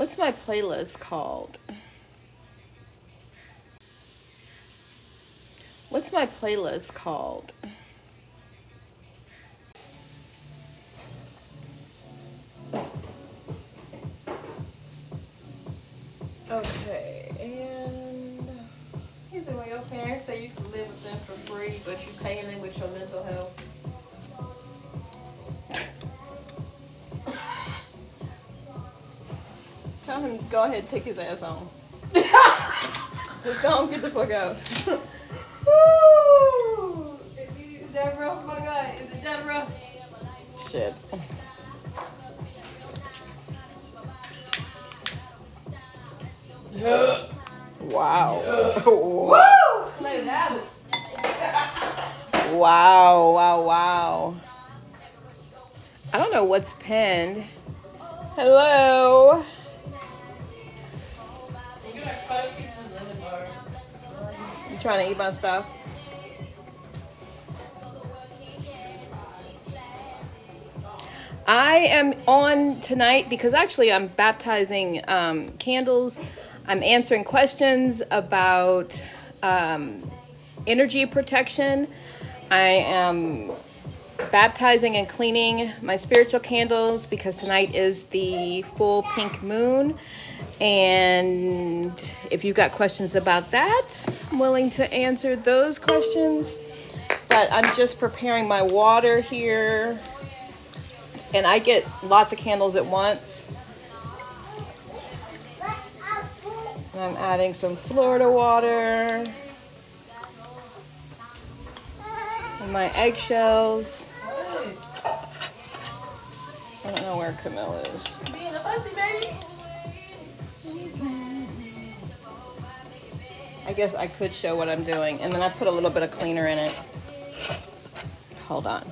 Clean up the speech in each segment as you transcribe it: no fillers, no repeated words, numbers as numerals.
What's my playlist called? What's my playlist called? Okay, and He said, when your parents say you can live with them for free, but you paying them with your mental health. tell him go ahead, take his ass on. Just don't get the fuck out. Woo! Is that rough, my guy? Is it that rough? Shit. Yeah. Wow. Woo! Let it happen. Wow, wow, wow. I don't know what's pinned. Hello. You got cut pieces in the bar. You trying to eat my stuff? I am on tonight because actually I'm baptizing candles. I'm answering questions about energy protection. I am baptizing and cleaning my spiritual candles because tonight is the full pink moon. And if you've got questions about that, I'm willing to answer those questions. But I'm just preparing my water here. And I get lots of candles at once. And I'm adding some Florida water. And my eggshells. I don't know where Camille is. Being a pussy, baby. I guess I could show what I'm doing. And then I put a little bit of cleaner in it. Hold on.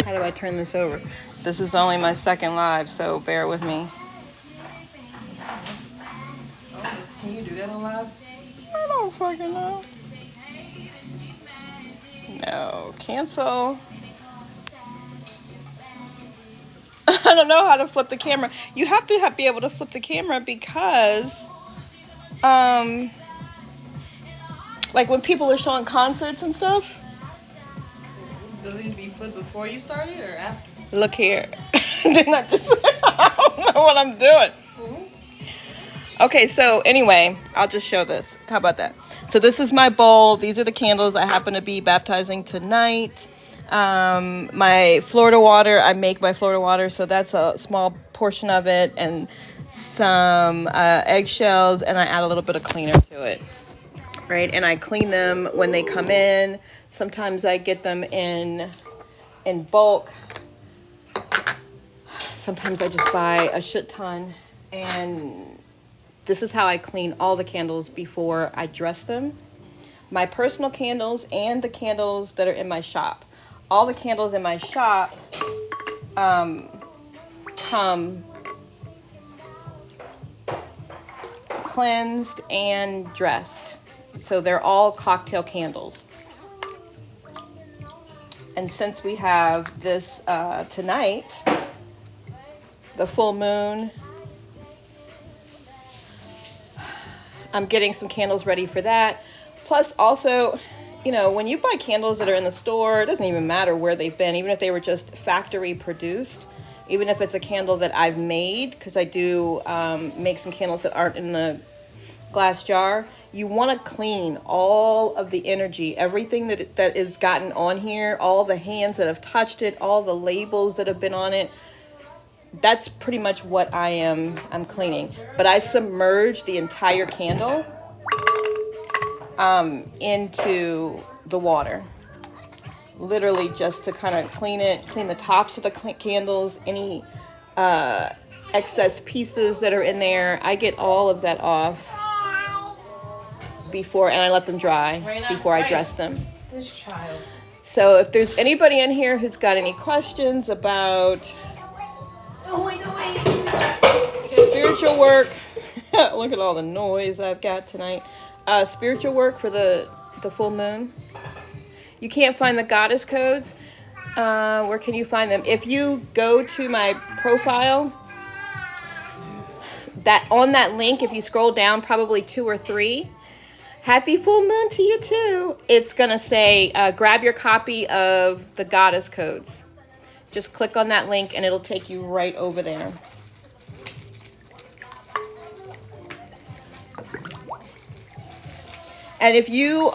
How do I turn this over? This is only my second live, so bear with me. Can you do that on live? I don't fucking know. No, cancel. I don't know how to flip the camera. You have to be able to flip the camera because, like when people are showing concerts and stuff. Does it need to be flipped before you started or after? Look here. Didn't I just? I don't know what I'm doing. Mm-hmm. Okay, so anyway, I'll just show this. How about that? So this is my bowl. These are the candles I happen to be baptizing tonight. My Florida water, I make my Florida water, so that's a small portion of it, and some eggshells, and I add a little bit of cleaner to it, right? And I clean them when they come in. Sometimes I get them in bulk. Sometimes I just buy a shit ton, and this is how I clean all the candles before I dress them. My personal candles and the candles that are in my shop. All the candles in my shop come cleansed and dressed. So they're all cocktail candles. And since we have this tonight, the full moon, I'm getting some candles ready for that. Plus also, you know, when you buy candles that are in the store, it doesn't even matter where they've been, even if they were just factory produced, even if it's a candle that I've made, because I do make some candles that aren't in the glass jar. You want to clean all of the energy, everything that is gotten on here, all the hands that have touched it, all the labels that have been on it. That's pretty much what I'm cleaning. But I submerge the entire candle into the water. Literally just to kind of clean the tops of the candles, any excess pieces that are in there. I get all of that off before, and I let them dry before I dress them. This child. So if there's anybody in here who's got any questions about spiritual work, look at all the noise I've got tonight. Spiritual work for the full moon. You can't find the goddess codes. Where can you find them? If you go to my profile, that on that link, if you scroll down probably 2 or 3, happy full moon to you too. It's going to say, grab your copy of the goddess codes. Just click on that link and it'll take you right over there. And if you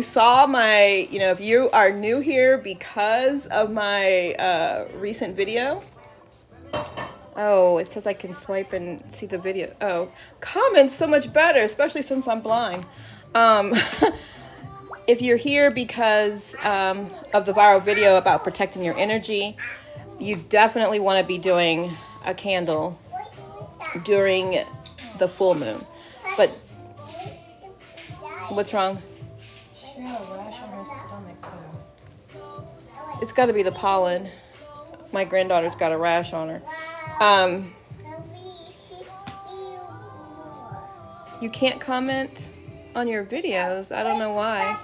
saw my, if you are new here because of my recent video, oh, it says I can swipe and see the video. Oh, comments so much better, especially since I'm blind. If you're here because of the viral video about protecting your energy, you definitely want to be doing a candle during the full moon. But what's wrong? She had a rash on her stomach too. It's got to be the pollen. My granddaughter's got a rash on her. You can't comment on your videos. I don't know why.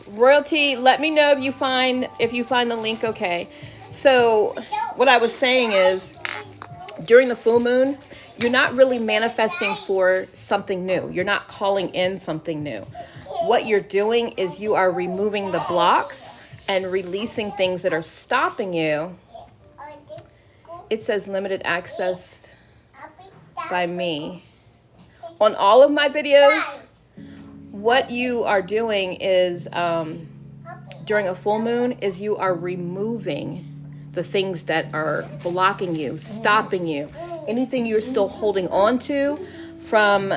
Royalty, let me know if you find the link okay. So what I was saying is, during the full moon, you're not really manifesting for something new. You're not calling in something new. What you're doing is you are removing the blocks and releasing things that are stopping you. It says limited access by me. On all of my videos, what you are doing is, during a full moon, is you are removing the things that are blocking you, stopping you. Anything you're still holding on to from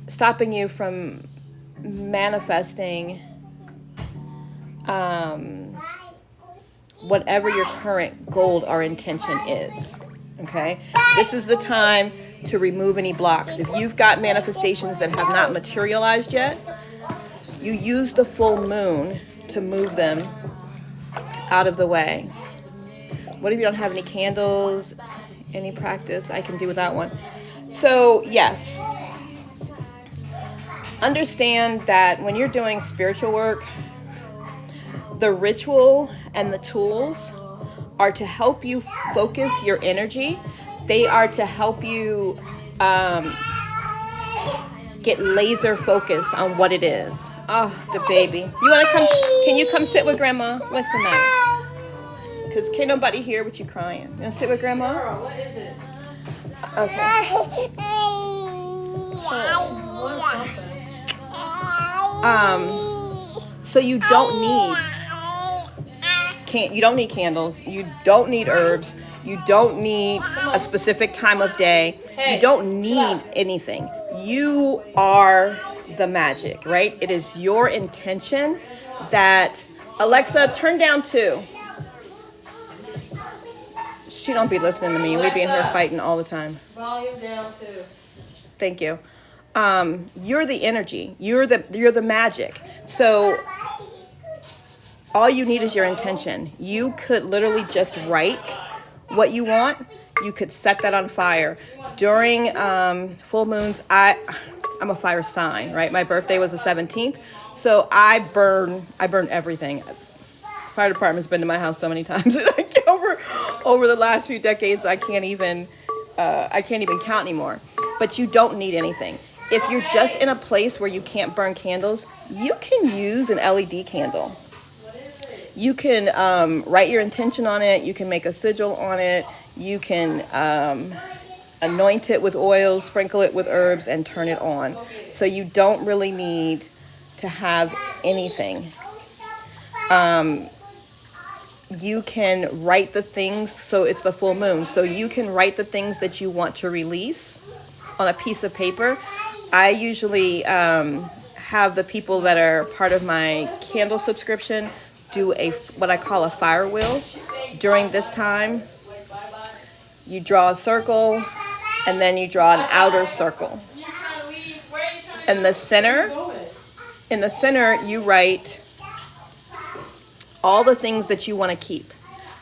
stopping you from manifesting whatever your current goal or intention is. Okay? This is the time to remove any blocks. If you've got manifestations that have not materialized yet, you use the full moon to move them out of the way. What if you don't have any candles, any practice? I can do without one. So, yes. Understand that when you're doing spiritual work, the ritual and the tools are to help you focus your energy. They are to help you get laser focused on what it is. Oh, the baby. You want to come? Can you come sit with Grandma? What's the matter? Because can't nobody hear what you crying. You want to sit with Grandma? Girl, what is it? Okay. So you don't need candles. You don't need herbs. You don't need a specific time of day. You don't need anything. You are the magic, right? It is your intention that... Alexa, turn down 2. She don't be listening to me. We be in here fighting all the time. Volume down 2. Thank you. You're the energy. You're the magic. So all you need is your intention. You could literally just write what you want. You could set that on fire. During full moons, I'm a fire sign, right? My birthday was the 17th, so I burn everything. Fire department's been to my house so many times. over the last few decades, I can't even count anymore. But you don't need anything. If you're just in a place where you can't burn candles, you can use an LED candle. You can write your intention on it. You can make a sigil on it. You can anoint it with oils, sprinkle it with herbs, and turn it on. So you don't really need to have anything. You can write the things, so it's the full moon. So you can write the things that you want to release on a piece of paper. I usually have the people that are part of my candle subscription do what I call a fire wheel. During this time, you draw a circle, and then you draw an outer circle. In the center, you write all the things that you want to keep,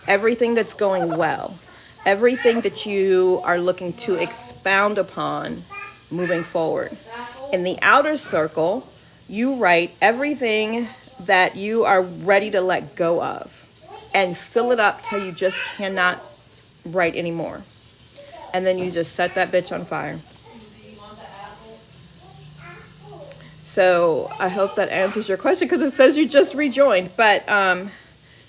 everything that's going well, everything that you are looking to expound upon moving forward. In the outer circle, you write everything that you are ready to let go of, and fill it up till you just cannot write anymore. And then you just set that bitch on fire. So I hope that answers your question, because it says you just rejoined. But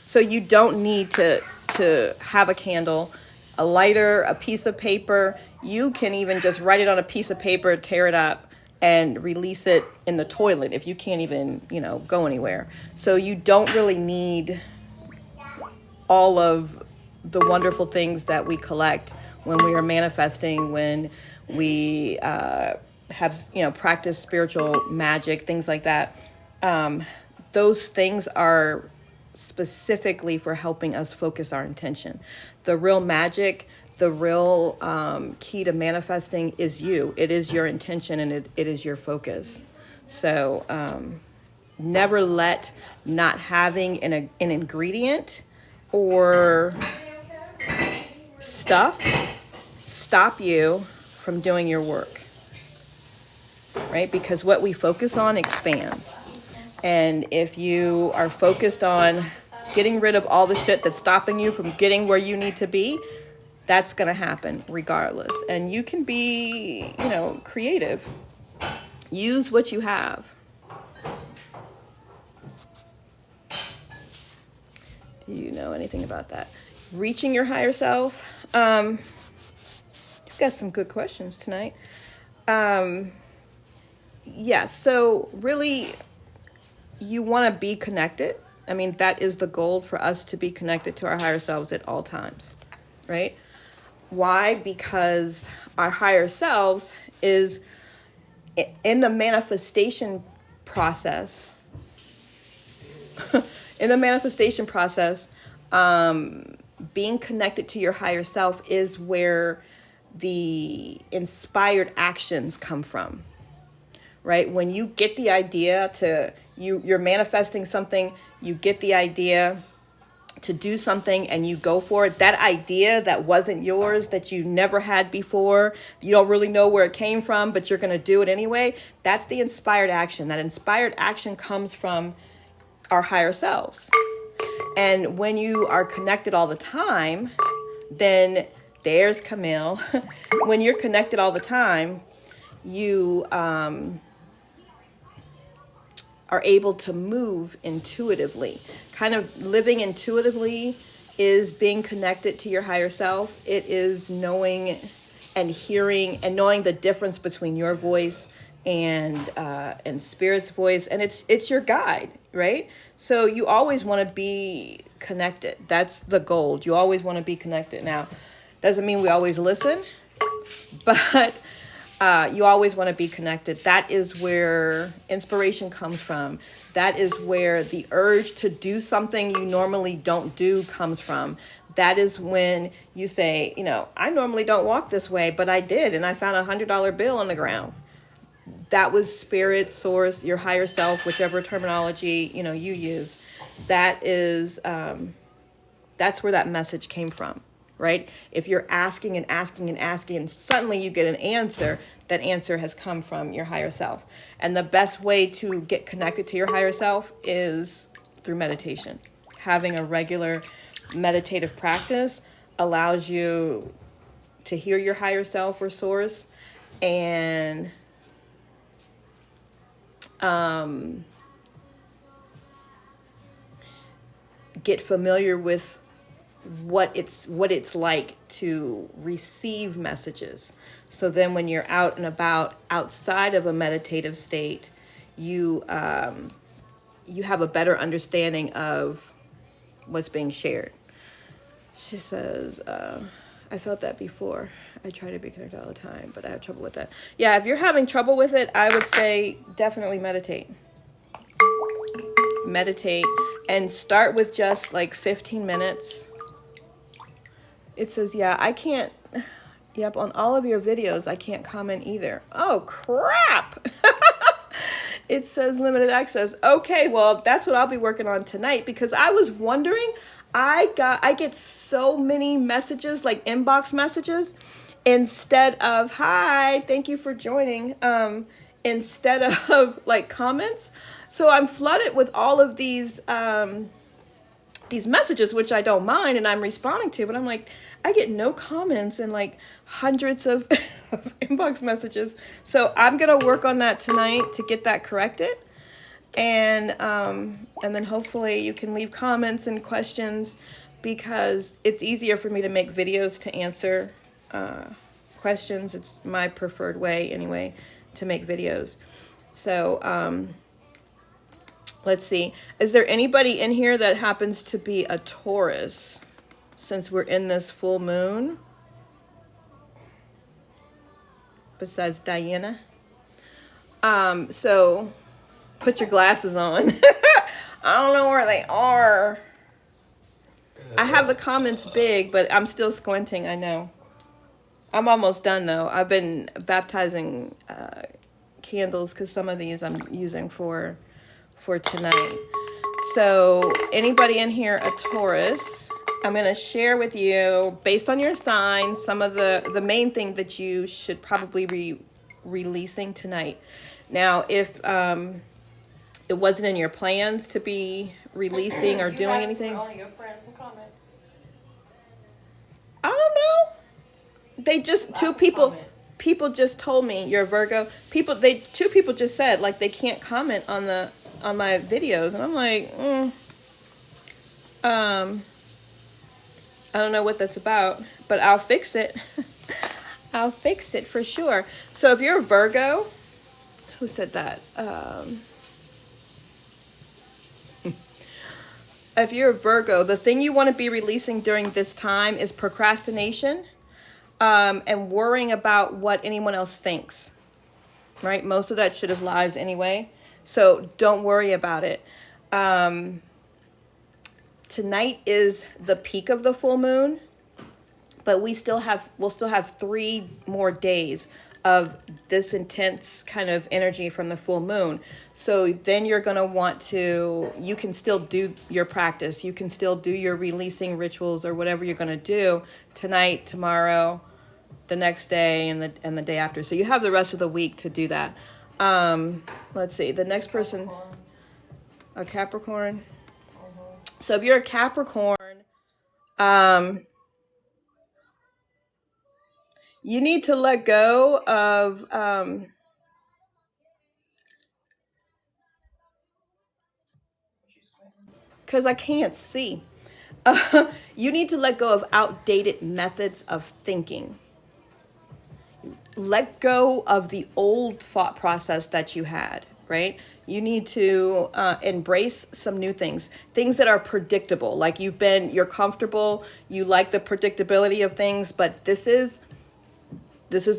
so you don't need to have a candle, a lighter, a piece of paper. You can even just write it on a piece of paper, tear it up, and release it in the toilet if you can't even, go anywhere. So you don't really need all of the wonderful things that we collect when we are manifesting, when we have, practice spiritual magic, things like that. Those things are specifically for helping us focus our intention. The real magic, the real key to manifesting is you. It is your intention, and it is your focus. So never let not having an ingredient or stuff stop you from doing your work, right? Because what we focus on expands. And if you are focused on getting rid of all the shit that's stopping you from getting where you need to be, that's going to happen regardless. And you can be, creative. Use what you have. Do you know anything about that? Reaching your higher self. You've got some good questions tonight. So really, you want to be connected. I mean, that is the goal, for us to be connected to our higher selves at all times, right? Why? Because our higher selves is in the manifestation process. In the manifestation process, being connected to your higher self is where the inspired actions come from, right? When you get the idea you're manifesting something, you get the idea to do something and you go for it. That idea that wasn't yours, that you never had before, you don't really know where it came from, but you're going to do it anyway. That's the inspired action. That inspired action comes from our higher selves. And when you are connected all the time, then there's Camille. When you're connected all the time, you are able to move intuitively. Kind of living intuitively is being connected to your higher self. It is knowing and hearing and knowing the difference between your voice and spirit's voice, and it's your guide, right? So you always want to be connected. That's the goal. You always want to be connected. Now, doesn't mean we always listen, but you always want to be connected. That is where inspiration comes from. That is where the urge to do something you normally don't do comes from. That is when you say, I normally don't walk this way, but I did, and I found $100 bill on the ground. That was spirit, source, your higher self, whichever terminology, you use. That is, that's where that message came from, right? If you're asking and asking and asking, and suddenly you get an answer, that answer has come from your higher self. And the best way to get connected to your higher self is through meditation. Having a regular meditative practice allows you to hear your higher self or source and get familiar with what it's like to receive messages. So then when you're out and about outside of a meditative state, you have a better understanding of what's being shared. She says, I felt that before. I try to be connected all the time, but I have trouble with that. Yeah, if you're having trouble with it, I would say definitely meditate. Meditate and start with just like 15 minutes. It says, yeah, I can't. Yep, on all of your videos, I can't comment either. Oh, crap. It says limited access. Okay, well, that's what I'll be working on tonight, because I was wondering, I get so many messages, like inbox messages, instead of, hi, thank you for joining. instead of like comments. So I'm flooded with all of these messages, which I don't mind and I'm responding to, but I'm like, I get no comments and like hundreds of, of inbox messages. So I'm gonna work on that tonight to get that corrected. And then hopefully you can leave comments and questions, because it's easier for me to make videos to answer questions. It's my preferred way anyway to make videos. So let's see. Is there anybody in here that happens to be a Taurus, since we're in this full moon? Besides Diana. So put your glasses on. I don't know where they are. I have the comments big, but I'm still squinting, I know. I'm almost done though. I've been baptizing candles because some of these I'm using for tonight. So anybody in here a Taurus, I'm going to share with you, based on your sign, some of the main thing that you should probably be releasing tonight. Now, if it wasn't in your plans to be releasing or doing anything, All your friends can comment. I don't know. They just, people just told me you're a Virgo. Two people just said like they can't comment on my videos, and I'm like, I don't know what that's about, but I'll fix it. I'll fix it for sure. So if you're a Virgo, who said that? If you're a Virgo, the thing you want to be releasing during this time is procrastination, and worrying about what anyone else thinks, right? Most of that shit is lies anyway. So don't worry about it. Tonight is the peak of the full moon, but we'll still have 3 more days of this intense kind of energy from the full moon. So then you're going to want to, you can still do your practice. You can still do your releasing rituals or whatever you're going to do tonight, tomorrow, the next day, and the day after. So you have the rest of the week to do that. Let's see, the next person, a Capricorn. So if you're a Capricorn, you need to let go of, because I can't see. You need to let go of outdated methods of thinking. Let go of the old thought process that you had, right? You need to embrace some new things that are predictable. Like you're comfortable, you like the predictability of things, but this is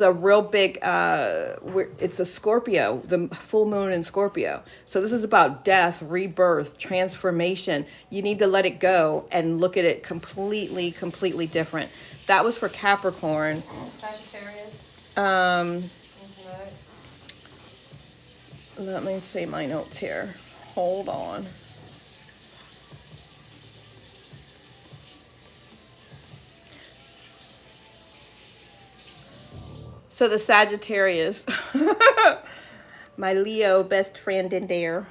a real big, it's a Scorpio, the full moon in Scorpio. So this is about death, rebirth, transformation. You need to let it go and look at it completely, completely different. That was for Capricorn. Sagittarius. Let me see my notes here. Hold on. So the Sagittarius, my Leo best friend in there.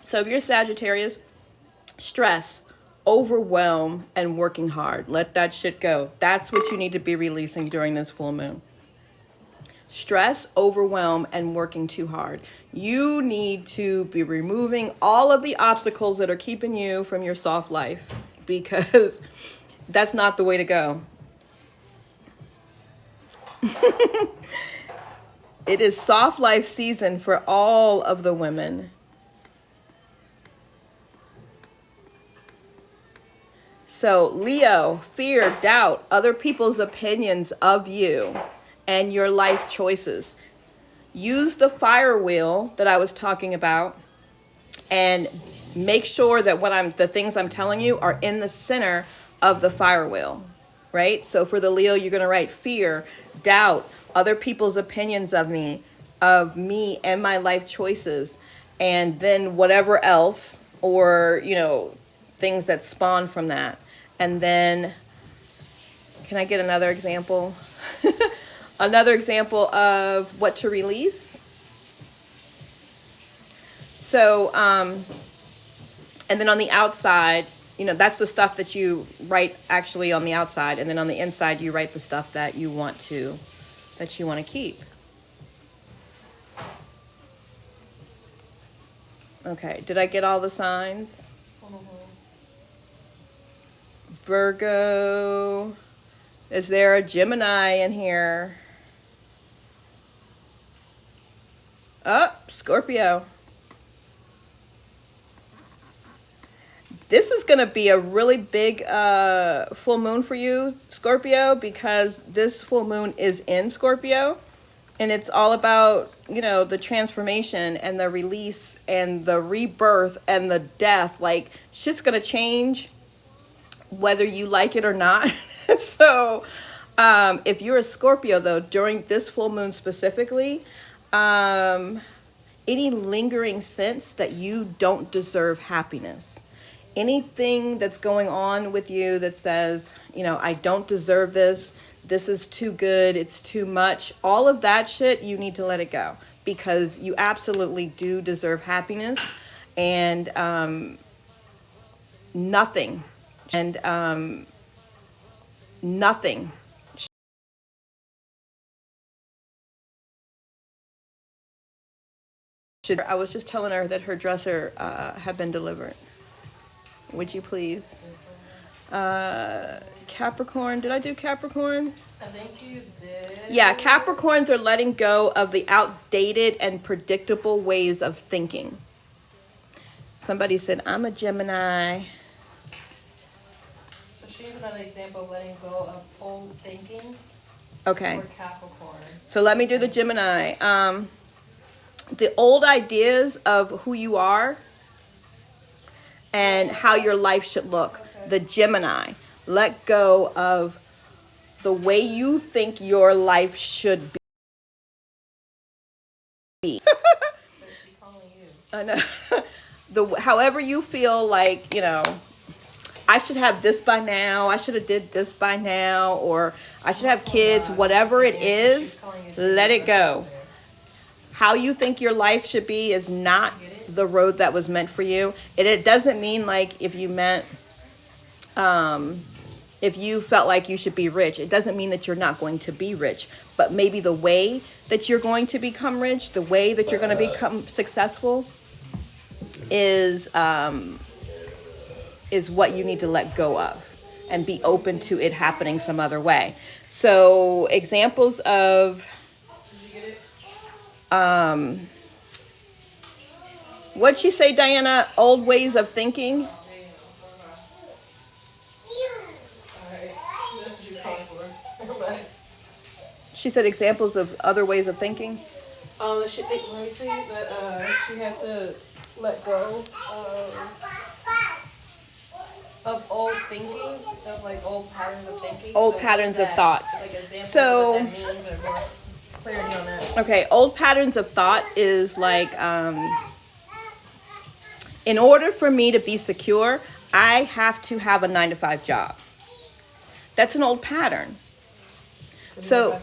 So if you're Sagittarius, stress, overwhelm, and working hard. Let that shit go. That's what you need to be releasing during this full moon. Stress, overwhelm, and working too hard. You need to be removing all of the obstacles that are keeping you from your soft life, because that's not the way to go. It is soft life season for all of the women. So Leo, fear, doubt, other people's opinions of you and your life choices. Use the fire wheel that I was talking about and make sure that the things I'm telling you are in the center of the fire wheel, right? So for the Leo, you're going to write fear, doubt, other people's opinions of me and my life choices, and then whatever else, or, things that spawn from that. And then, can I get another example? Another example of what to release. So, and then on the outside, that's the stuff that you write actually on the outside, and then on the inside you write the stuff that you want to keep. Okay, did I get all the signs? Virgo. Is there a Gemini in here? Oh, Scorpio. This is going to be a really big full moon for you, Scorpio, because this full moon is in Scorpio. And it's all about, the transformation and the release and the rebirth and the death. Like, shit's going to change whether you like it or not. So, if you're a Scorpio, though, during this full moon specifically, any lingering sense that you don't deserve happiness, anything that's going on with you that says, I don't deserve this, this is too good, it's too much, all of that shit, you need to let it go, because you absolutely do deserve happiness, and nothing should. I was just telling her that her dresser had been delivered. Would you please? Capricorn, did I do Capricorn? I think you did. Yeah, Capricorns are letting go of the outdated and predictable ways of thinking. Somebody said, I'm a Gemini. So she's another example of letting go of old thinking. Okay. For Capricorn. So let me do the Gemini. The old ideas of who you are and how your life should look. Okay. The Gemini. Let go of the way you think your life should be. I know. However you feel like, I should have this by now, I should have did this by now, or I should have kids, whatever it is, let it go. How you think your life should be is not the road that was meant for you. It doesn't mean like if you felt like you should be rich, it doesn't mean that you're not going to be rich. But maybe the way that you're going to become rich, the way that you're going to become successful is what you need to let go of and be open to it happening some other way. So examples of what'd she say, Diana? Old ways of thinking? She said examples of other ways of thinking. Let me see that she had to let go of old thinking, of like old patterns of thinking. Old patterns of thoughts. Like examples so, of what that means or more clarity on that. Okay, old patterns of thought is like, in order for me to be secure, I have to have a 9-to-5 job. That's an old pattern. So,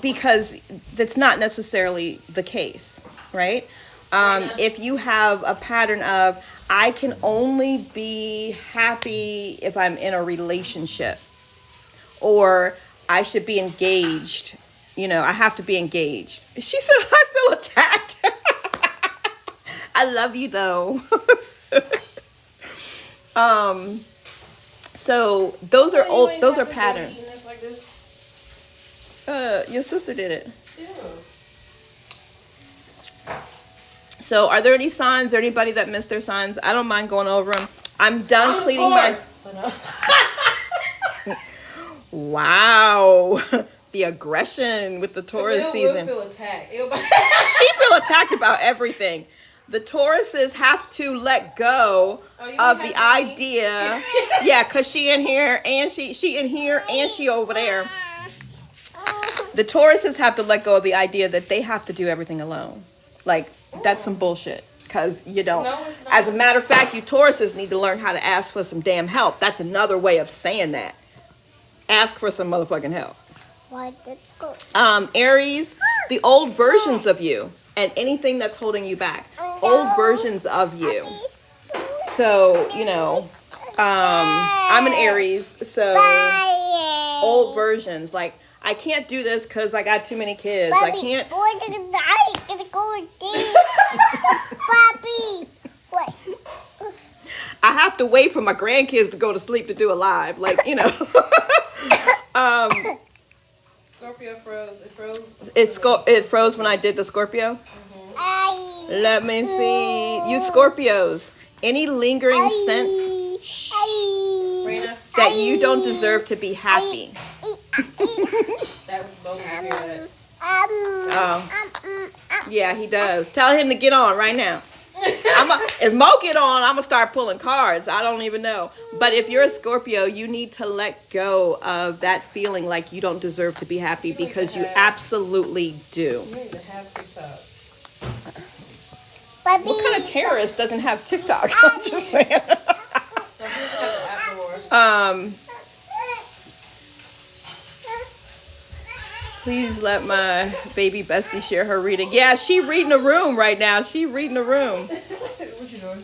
because that's not necessarily the case, right? If you have a pattern of, I can only be happy if I'm in a relationship, or I should be engaged, I have to be engaged. She said, I feel attacked. I love you though. So those are those are patterns. Your sister did it. Yeah. So are there any signs or anybody that missed their signs? I don't mind going over them. I'm done cleaning my... Wow. The aggression with the Taurus season. Feel attacked. She feel attacked about everything. The Tauruses have to let go of the idea. Yeah, because she in here and she in here and she over there. The Tauruses have to let go of the idea that they have to do everything alone. Like, that's some bullshit. Because you don't. No, it's not. As a matter of fact, you Tauruses need to learn how to ask for some damn help. That's another way of saying that. Ask for some motherfucking help. Aries, the old versions of you and anything that's holding you back. Old versions of you. So, I'm an Aries, so old versions. Like, I can't do this because I got too many kids. I can't. I have to wait for my grandkids to go to sleep to do a live. Like, Scorpio froze. It froze. It froze when I did the Scorpio. Let me see. You Scorpios, any lingering sense that you don't deserve to be happy? That was both spirit. Oh, yeah, he does. Tell him to get on right now. If Mo get on, I'm gonna start pulling cards. I don't even know. But if you're a Scorpio, you need to let go of that feeling like you don't deserve to be happy, because you absolutely do. You need to have TikTok. What kind of terrorist doesn't have TikTok? I'm just saying. Please let my baby bestie share her reading. Yeah, she reading a room right now. She reading a room. What you doing?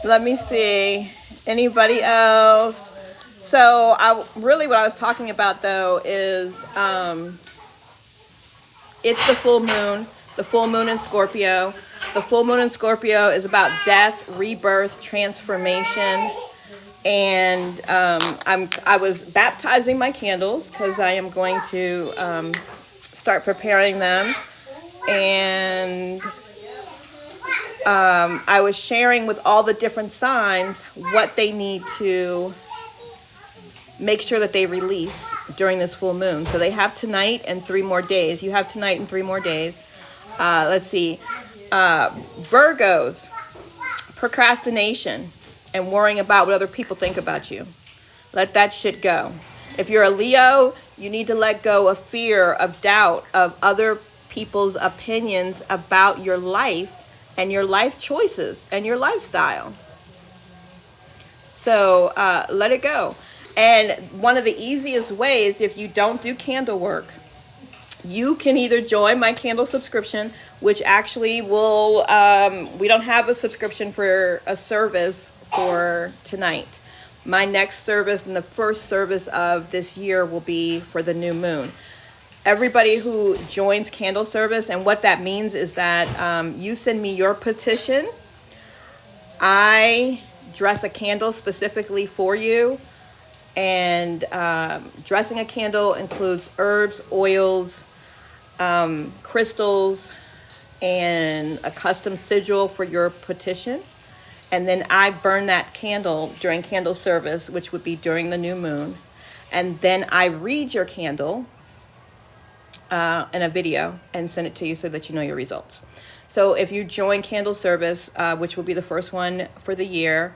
Let me see. Anybody else? So what I was talking about though is it's the full moon. The full moon in Scorpio. The full moon in Scorpio is about death, rebirth, transformation. And I was baptizing my candles because I am going to start preparing them. And I was sharing with all the different signs what they need to make sure that they release during this full moon. So they have tonight and 3 more days. You have tonight and 3 more days. Let's see. Virgos, procrastination and worrying about what other people think about you. Let that shit go. If you're a Leo, you need to let go of fear, of doubt, of other people's opinions about your life and your life choices and your lifestyle. So let it go. And one of the easiest ways, if you don't do candle work, you can either join my candle subscription, which actually will, we don't have a subscription for a service for tonight. My next service and the first service of this year will be for the new moon. Everybody who joins candle service, and what that means is that you send me your petition. I dress a candle specifically for you. And dressing a candle includes herbs, oils, crystals, and a custom sigil for your petition. And then I burn that candle during candle service, which would be during the new moon. And then I read your candle in a video and send it to you so that you know your results. So if you join candle service, which will be the first one for the year,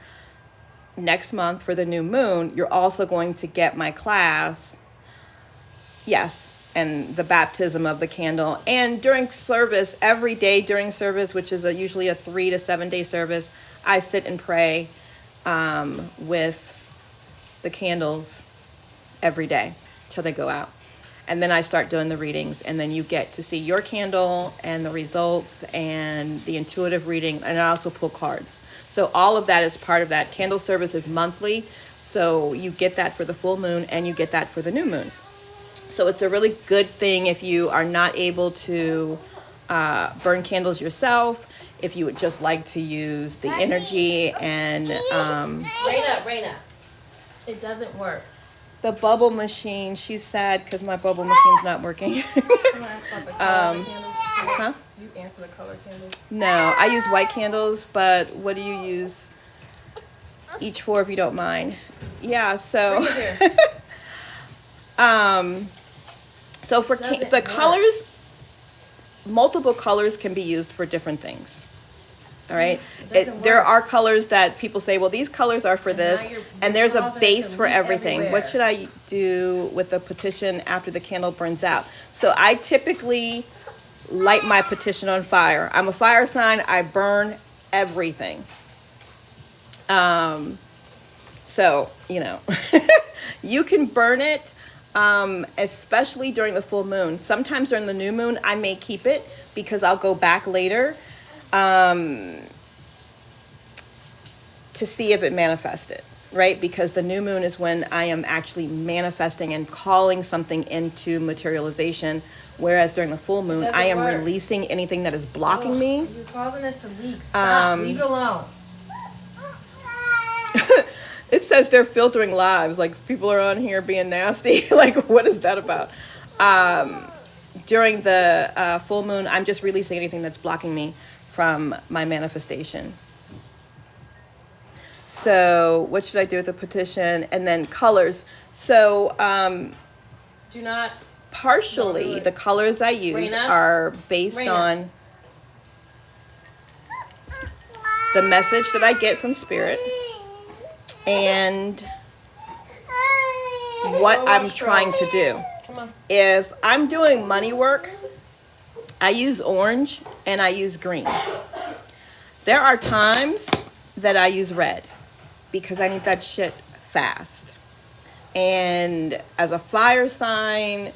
next month for the new moon, you're also going to get my class. Yes. And the baptism of the candle. And during service, every day during service, which is usually a 3 to 7 day service, I sit and pray with the candles every day till they go out. And then I start doing the readings, and then you get to see your candle and the results and the intuitive reading, and I also pull cards. So all of that is part of that. Candle service is monthly, so you get that for the full moon and you get that for the new moon. So it's a really good thing if you are not able to burn candles yourself, if you would just like to use the energy and... Raina, it doesn't work. The bubble machine, she's sad because my bubble machine's not working. Huh? You answer the color candles? No, I use white candles, but what do you use each for, if you don't mind? Yeah, so... So for the colors, multiple colors can be used for different things. All right. There are colors that people say, well, these colors are for this, and there's a base for everything. What should I do with the petition after the candle burns out? So I typically light my petition on fire. I'm a fire sign. I burn everything. So, You can burn it, especially during the full moon. Sometimes during the new moon, I may keep it because I'll go back later to see if it manifested, right? Because the new moon is when I am actually manifesting and calling something into materialization. Whereas during the full moon, I am releasing anything that is blocking me. You're causing us to leak. Stop. Leave it alone. It says they're filtering lives. Like, people are on here being nasty. Like, what is that about? During the full moon, I'm just releasing anything that's blocking me from my manifestation. So what should I do with the petition? And then colors. So Do not. partially the colors I use are based on the message that I get from Spirit and what I'm trying to do. If I'm doing money work, I use orange and I use green. There are times that I use red because I need that shit fast. And as a fire sign,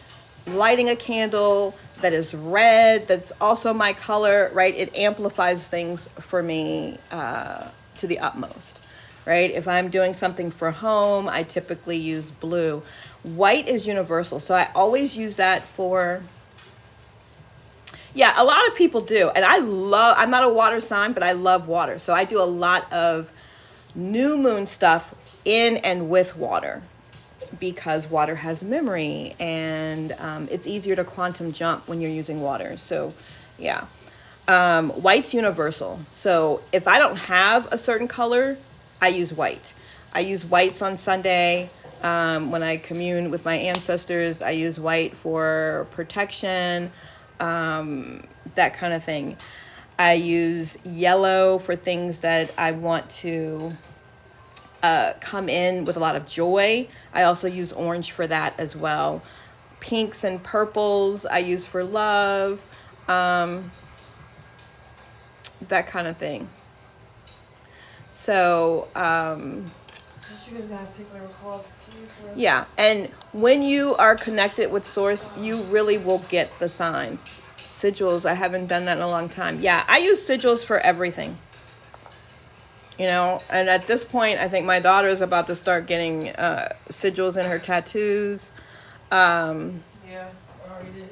lighting a candle that is red, that's also my color, right? It amplifies things for me to the utmost, right? If I'm doing something for home, I typically use blue. White is universal, so I always use that for... Yeah, a lot of people do. And I'm not a water sign, but I love water. So I do a lot of new moon stuff in and with water because water has memory and it's easier to quantum jump when you're using water. So, yeah. White's universal. So if I don't have a certain color, I use white. I use whites on Sunday. When I commune with my ancestors, I use white for protection. That kind of thing. I use yellow for things that I want to come in with a lot of joy. I also use orange for that as well. Pinks and purples I use for love. That kind of thing. So, yeah, and when you are connected with Source, you really will get the signs. Sigils, I haven't done that in a long time. Yeah, I use sigils for everything. You know, and at this point, I think my daughter is about to start getting sigils in her tattoos. Yeah, I already did.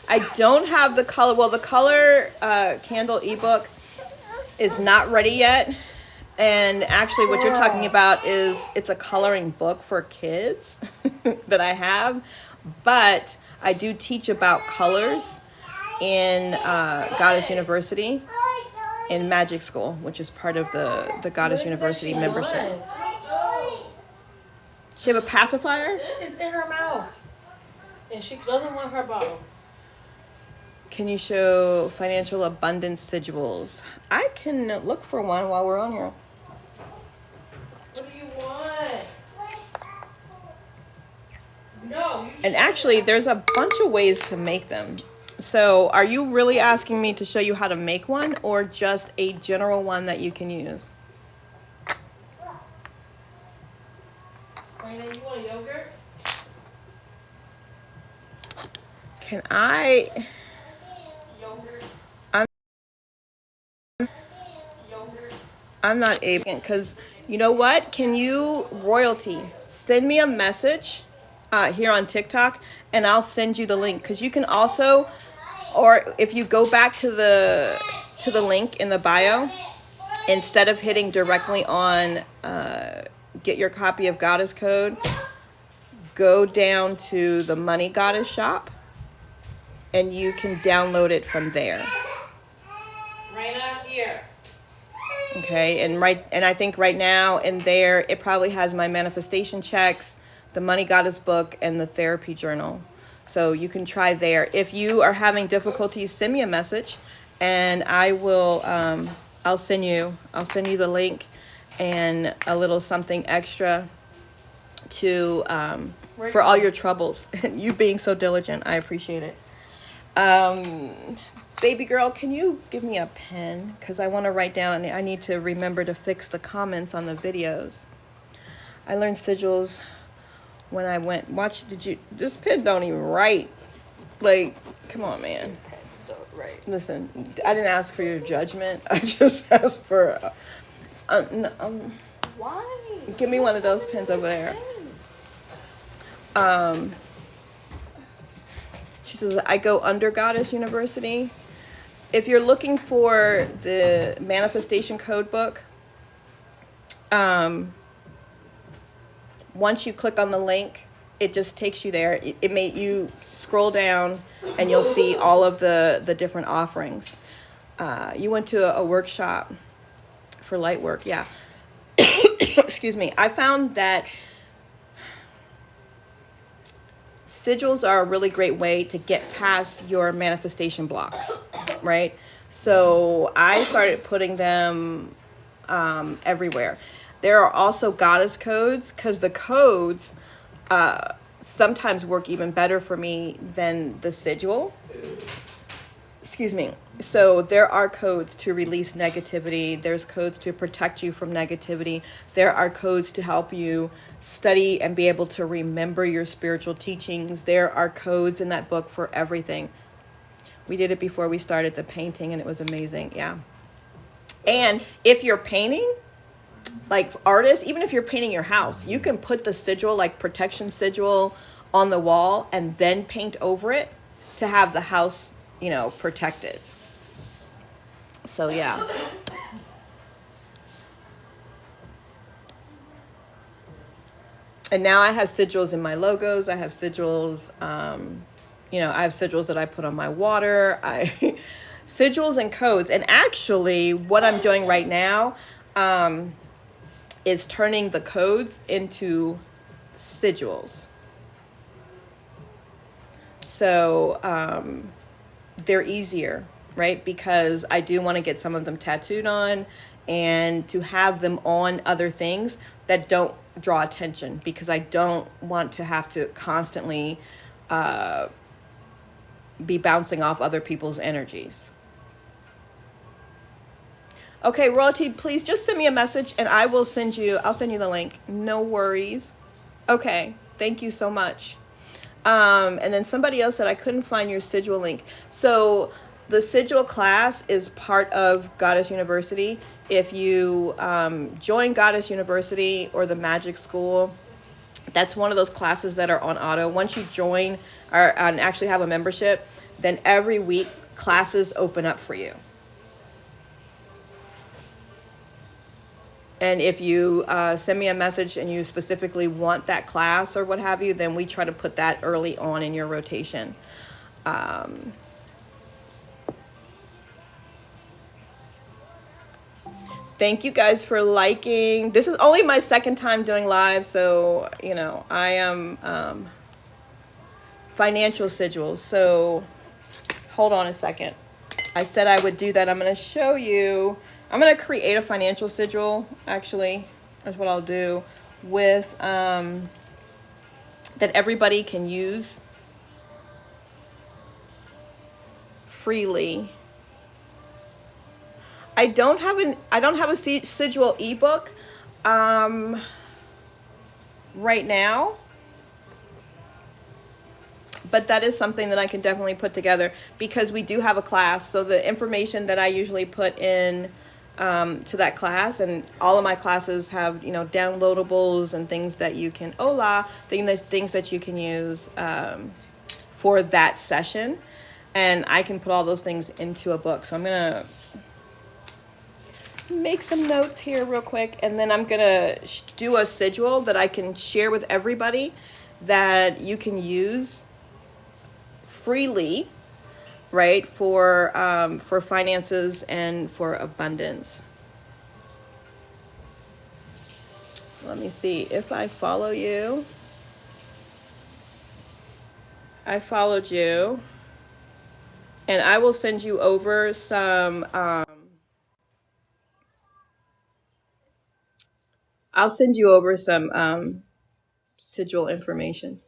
I don't have the color. Well, the color candle ebook is not ready yet. And actually what you're talking about is it's a coloring book for kids that I have. But I do teach about colors in Goddess University in Magic School, which is part of the Goddess University membership. She have a pacifier? It's in her mouth. And she doesn't want her bottle. Can you show financial abundance sigils? I can look for one while we're on here. What do you want? No. And actually, there's a bunch of ways to make them. So are you really asking me to show you how to make one or just a general one that you can use? Raina, you want a yogurt? Can I... Yogurt. I'm not able, because you know what? Can you, royalty, send me a message here on TikTok and I'll send you the link. Because you can also, or if you go back to the link in the bio, instead of hitting directly on get your copy of Goddess Code, go down to the Money Goddess shop and you can download it from there. Raina, here. Okay, and I think right now in there it probably has my manifestation checks, the Money Goddess book, and the therapy journal. So you can try there. If you are having difficulties, send me a message, and I will. I'll send you the link and a little something extra to for all your troubles. You being so diligent, I appreciate it. Baby girl, can you give me a pen? Because I want to write down, I need to remember to fix the comments on the videos. I learned sigils when I went, this pen don't even write. Like, come on, man. Right. Listen, I didn't ask for your judgment. I just asked for, Why? give me one of those pens over there. She says, I go under Goddess University. If you're looking for the manifestation code book, once you click on the link, it just takes you there. It made you scroll down and you'll see all of the different offerings. You went to a workshop for light work, yeah. Excuse me. I found that sigils are a really great way to get past your manifestation blocks, right? So I started putting them everywhere. There are also goddess codes, because the codes sometimes work even better for me than the sigil. Excuse me. So there are codes to release negativity. There's codes to protect you from negativity. There are codes to help you study and be able to remember your spiritual teachings. There are codes in that book for everything. We did it before we started the painting and it was amazing. Yeah. And if you're painting, like artists, even if you're painting your house, you can put the sigil, like protection sigil, on the wall and then paint over it to have the house, protected. So yeah. And now I have sigils in my logos. I have sigils, I have sigils that I put on my water. Sigils and codes. And actually what I'm doing right now is turning the codes into sigils. So they're easier, right? Because I do want to get some of them tattooed on and to have them on other things that don't draw attention, because I don't want to have to constantly be bouncing off other people's energies. Okay, Royalty, please just send me a message and I'll send you the link. No worries. Okay, thank you so much. And then somebody else said I couldn't find your sigil link. So the sigil class is part of Goddess University. If you join Goddess University or the Magic School, that's one of those classes that are on auto. Once you join and actually have a membership, then every week classes open up for you. And if you send me a message and you specifically want that class or what have you, then we try to put that early on in your rotation. Thank you guys for liking. This is only my second time doing live, so, I am financial sigils. So hold on a second. I said I would do that. I'm going to show you. I'm going to create a financial sigil, actually. That's what I'll do with that everybody can use freely. I don't have a sigil ebook right now, but that is something that I can definitely put together, because we do have a class. So the information that I usually put in to that class, and all of my classes have downloadables and things that you can things that you can use for that session, and I can put all those things into a book. So I'm gonna make some notes here real quick, and then I'm gonna do a sigil that I can share with everybody that you can use freely, right, for finances and for abundance. Let me see if I follow you. I followed you, and I will send you over some I'll send you over some sigil information.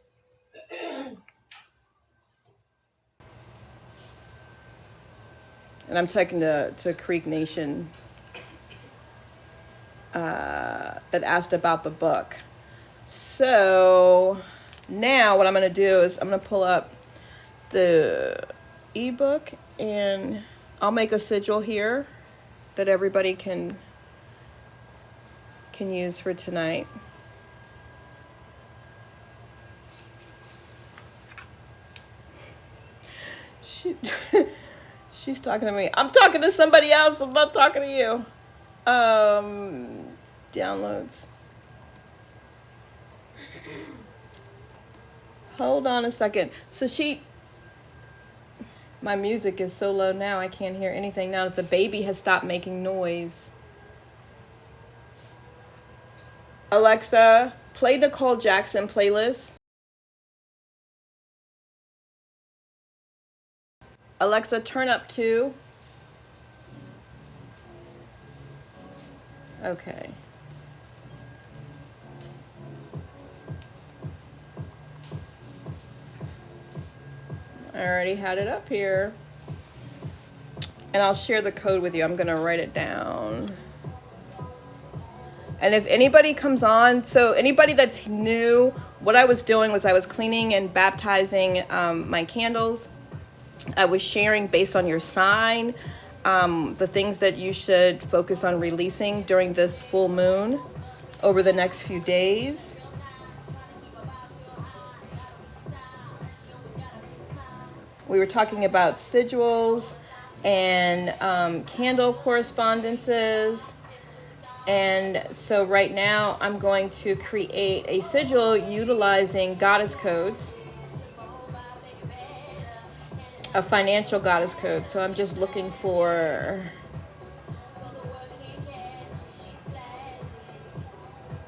And I'm talking to Creek Nation that asked about the book. So now what I'm going to do is I'm going to pull up the ebook and I'll make a sigil here that everybody can use for tonight. She's talking to me. I'm talking to somebody else. I'm not talking to you. Downloads. Hold on a second. So my music is so low now I can't hear anything now that the baby has stopped making noise. Alexa, play Nicole Jackson playlist. Alexa, turn up 2. Okay. I already had it up here. And I'll share the code with you. I'm going to write it down. And if anybody comes on, so anybody that's new, what I was doing was I was cleaning and baptizing my candles. I was sharing based on your sign, the things that you should focus on releasing during this full moon over the next few days. We were talking about sigils and candle correspondences. And so right now I'm going to create a sigil utilizing goddess codes, a financial goddess code. So I'm just looking for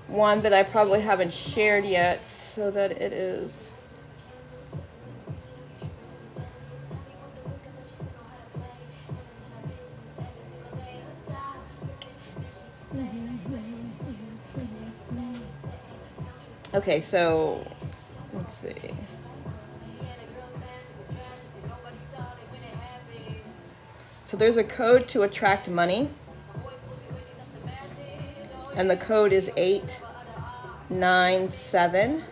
one that I probably haven't shared yet so that it is. Okay, so let's see. So there's a code to attract money. And the code is 897.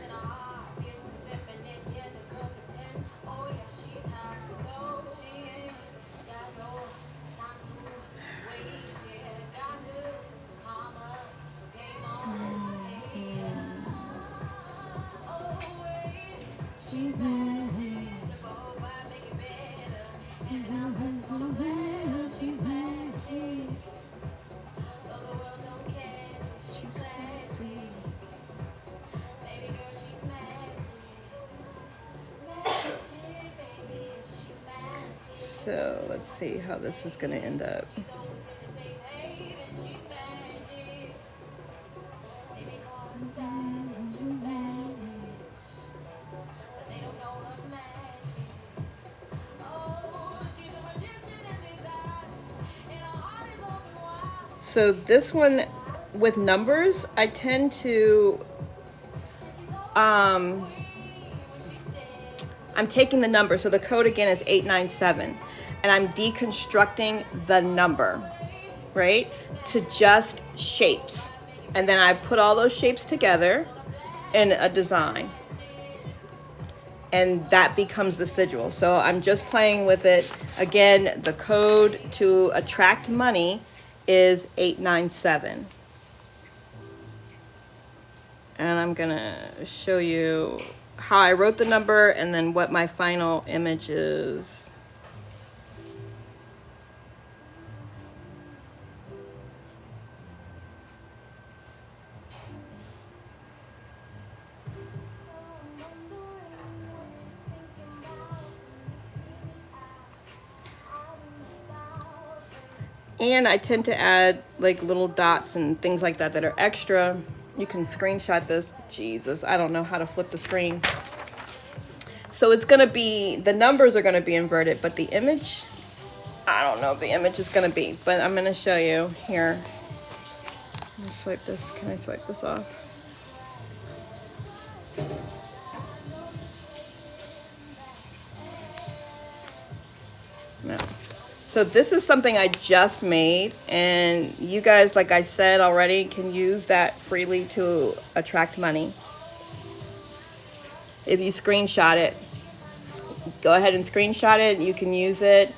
So let's see how this is going to end up. So this one with numbers, I tend to, I'm taking the number. So the code again is 897 and I'm deconstructing the number, right? To just shapes. And then I put all those shapes together in a design. And that becomes the sigil. So I'm just playing with it. Again, the code to attract money is 897. And I'm gonna show you how I wrote the number and then what my final image is. And I tend to add like little dots and things like that that are extra. You can screenshot this. Jesus, I don't know how to flip the screen. So it's going to be, the numbers are going to be inverted, but the image, I don't know if the image is going to be, but I'm going to show you here. Let me swipe this. Can I swipe this off? No. So this is something I just made, and you guys, like I said already, can use that freely to attract money. if you screenshot it. Go ahead and screenshot it. You can use it.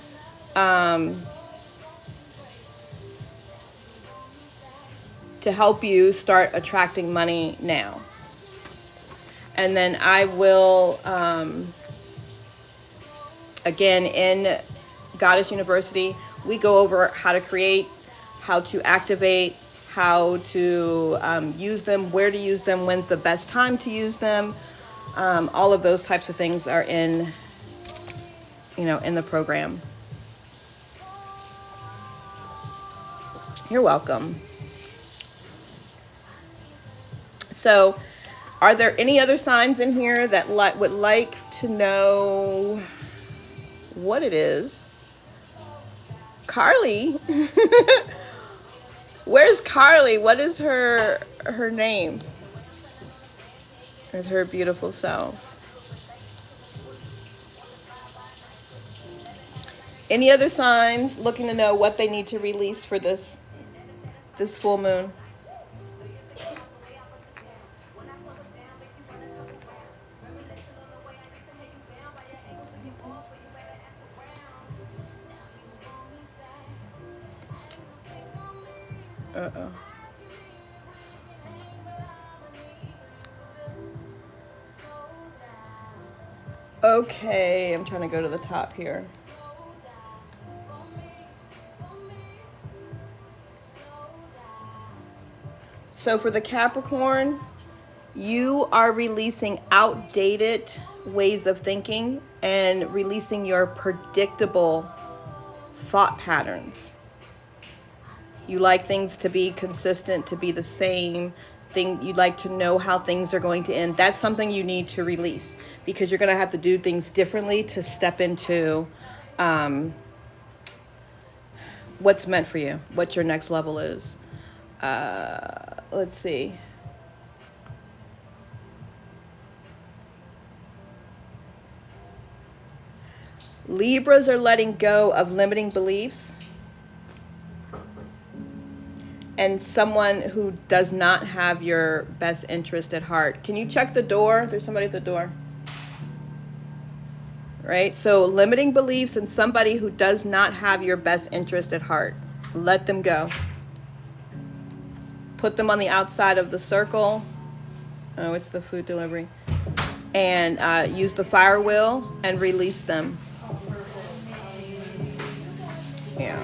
To help you start attracting money now. And then I will, again, in Goddess University, we go over how to create, how to activate, how to use them, where to use them, when's the best time to use them. All of those types of things are in, in the program. You're welcome. So, are there any other signs in here that would like to know what it is? Carly, where's Carly? What is her name? With her beautiful self. Any other signs looking to know what they need to release for this full moon? Uh-oh. Okay, I'm trying to go to the top here. So for the Capricorn, you are releasing outdated ways of thinking and releasing your predictable thought patterns. You like things to be consistent, to be the same thing. You like to know how things are going to end. That's something you need to release because you're going to have to do things differently to step into what's meant for you, what your next level is. Let's see. Libras are letting go of limiting beliefs. And someone who does not have your best interest at heart. Can you check the door? There's somebody at the door. Right? So limiting beliefs and somebody who does not have your best interest at heart. Let them go. Put them on the outside of the circle. Oh, it's the food delivery. And use the fire wheel and release them. Yeah.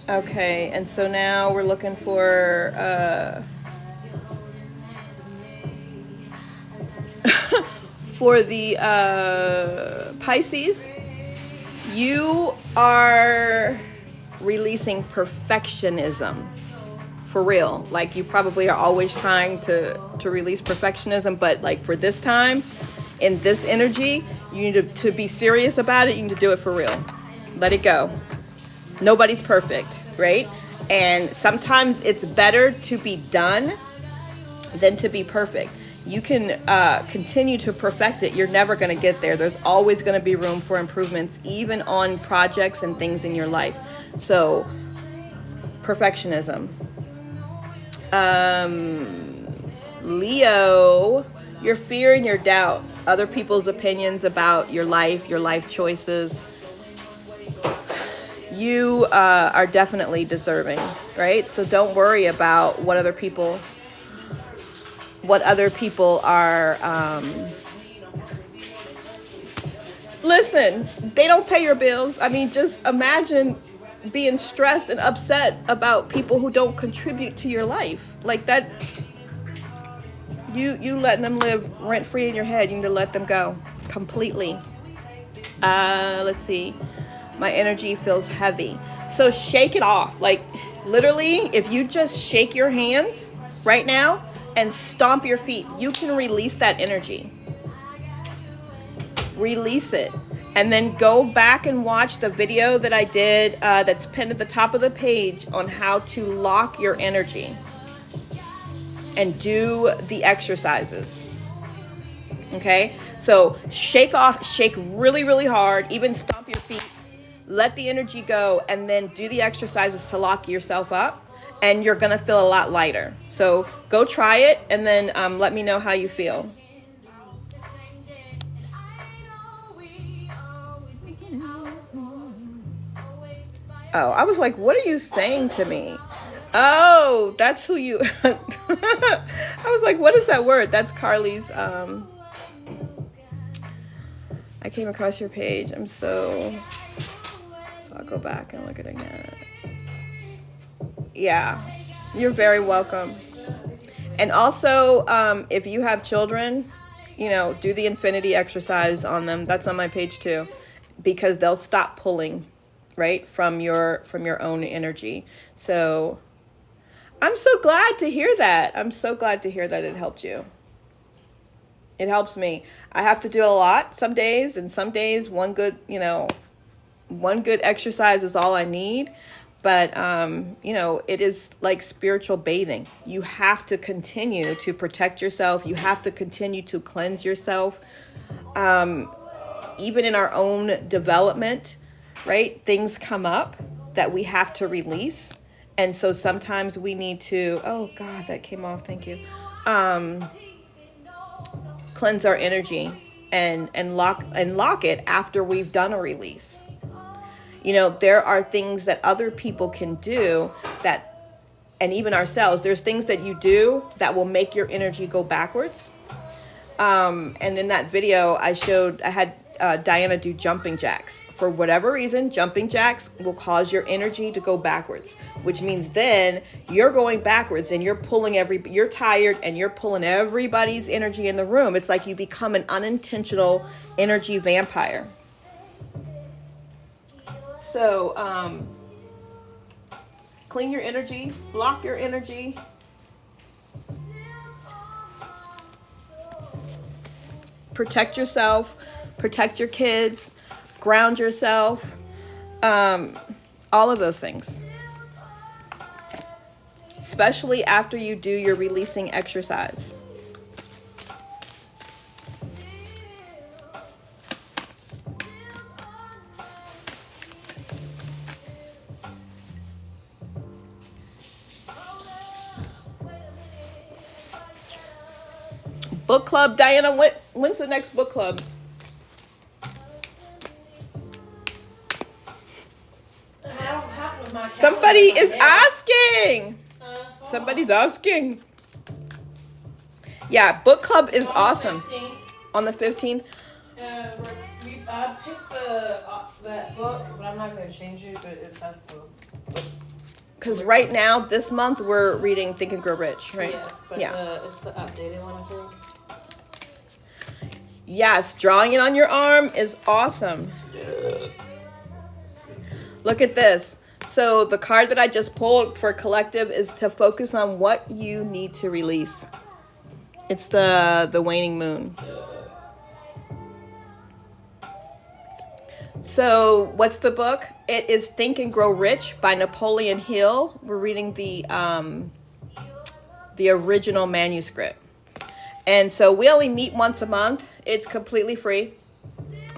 Okay, and so now we're looking for for the Pisces. You are releasing perfectionism for real. Like you probably are always trying to release perfectionism, but like for this time, in this energy, you need to be serious about it. You need to do it for real. Let it go. Nobody's perfect, right? And sometimes it's better to be done than to be perfect. You can continue to perfect it. You're never going to get there. There's always going to be room for improvements, even on projects and things in your life. So, perfectionism. Leo, your fear and your doubt, other people's opinions about your life choices. You are definitely deserving, right? So don't worry about what other people are. Listen, they don't pay your bills. I mean, just imagine being stressed and upset about people who don't contribute to your life like that. You letting them live rent free in your head. You need to let them go completely. Let's see. My energy feels heavy. So shake it off. Like literally, if you just shake your hands right now and stomp your feet, you can release that energy. Release it. And then go back and watch the video that I did that's pinned at the top of the page on how to lock your energy. And do the exercises. Okay? So shake really, really hard, even stomp your feet. Let the energy go and then do the exercises to lock yourself up. and you're gonna feel a lot lighter. So go try it, and then let me know how you feel. Oh, I was like, what are you saying to me? Oh, that's who you... I was like, what is that word? That's Carly's... I came across your page. So I'll go back and look at it again. Yeah, you're very welcome. And also, if you have children, do the infinity exercise on them. That's on my page too, because they'll stop pulling, right, from your own energy. So I'm so glad to hear that. I'm so glad to hear that it helped you. It helps me. I have to do a lot some days, and some days one good exercise is all I need. But, it is like spiritual bathing. You have to continue to protect yourself. You have to continue to cleanse yourself. Even in our own development, right? Things come up that we have to release. And so sometimes we need to, oh God, that came off. Thank you. Cleanse our energy and lock it after we've done a release. There are things that other people can do and even ourselves, there's things that you do that will make your energy go backwards. And in that video I had Diana do jumping jacks. For whatever reason, jumping jacks will cause your energy to go backwards, which means then you're going backwards and you're tired and you're pulling everybody's energy in the room. It's like you become an unintentional energy vampire. So, clean your energy, block your energy. Protect yourself, protect your kids, ground yourself, all of those things. Especially after you do your releasing exercise. Book club, Diana, when's the next book club? Somebody is asking. Somebody's asking. Yeah, book club is awesome. On the 15th. I picked that book, but I'm not going to change it, but it says the book. Because right now, this month, we're reading Think and Grow Rich, right? Yes, but it's the updated one, I think. Yes, drawing it on your arm is awesome. Look at this. So the card that I just pulled for collective is to focus on what you need to release. It's the waning moon. So what's the book? It is Think and Grow Rich by Napoleon Hill. We're reading the original manuscript. And so we only meet once a month. It's completely free.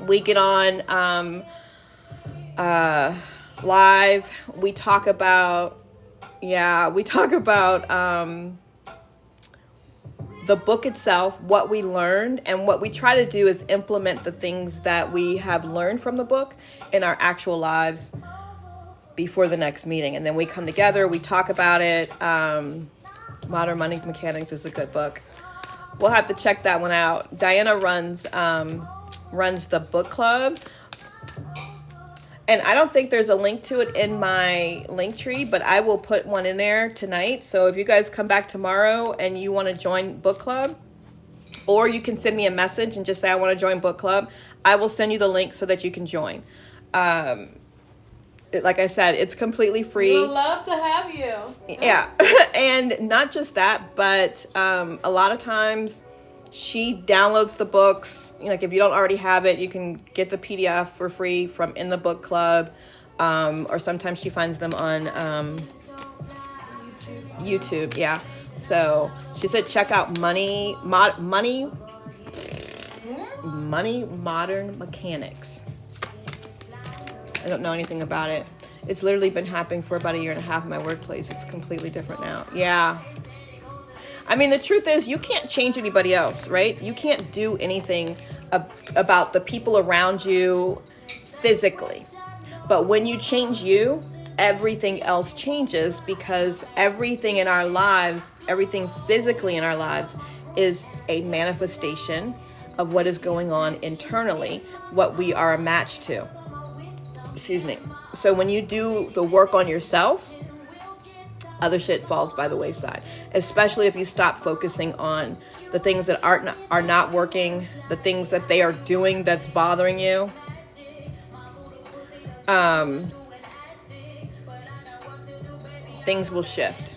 We get on live. We talk about the book itself, what we learned, and what we try to do is implement the things that we have learned from the book in our actual lives before the next meeting. And then we come together, we talk about it. Modern Money Mechanics is a good book. We'll have to check that one out. Diana runs the book club. And I don't think there's a link to it in my link tree, but I will put one in there tonight. So if you guys come back tomorrow and you want to join book club, or you can send me a message and just say, I want to join book club, I will send you the link so that you can join. Like I said, it's completely free. We would love to have you. Yeah. And not just that, but a lot of times she downloads the books. Like if you don't already have it, you can get the PDF for free from in the book club. Or sometimes she finds them on YouTube. Yeah. So she said, check out Money Modern Mechanics. I don't know anything about it. It's literally been happening for about 1.5 years in my workplace. It's completely different now. Yeah. I mean, the truth is you can't change anybody else, right? You can't do anything about the people around you physically. But when you change you, everything else changes, because everything in our lives, everything physically in our lives is a manifestation of what is going on internally, what we are a match to. Excuse me. So when you do the work on yourself, other shit falls by the wayside, especially if you stop focusing on the things that are not working, the things that they are doing that's bothering you. Things will shift.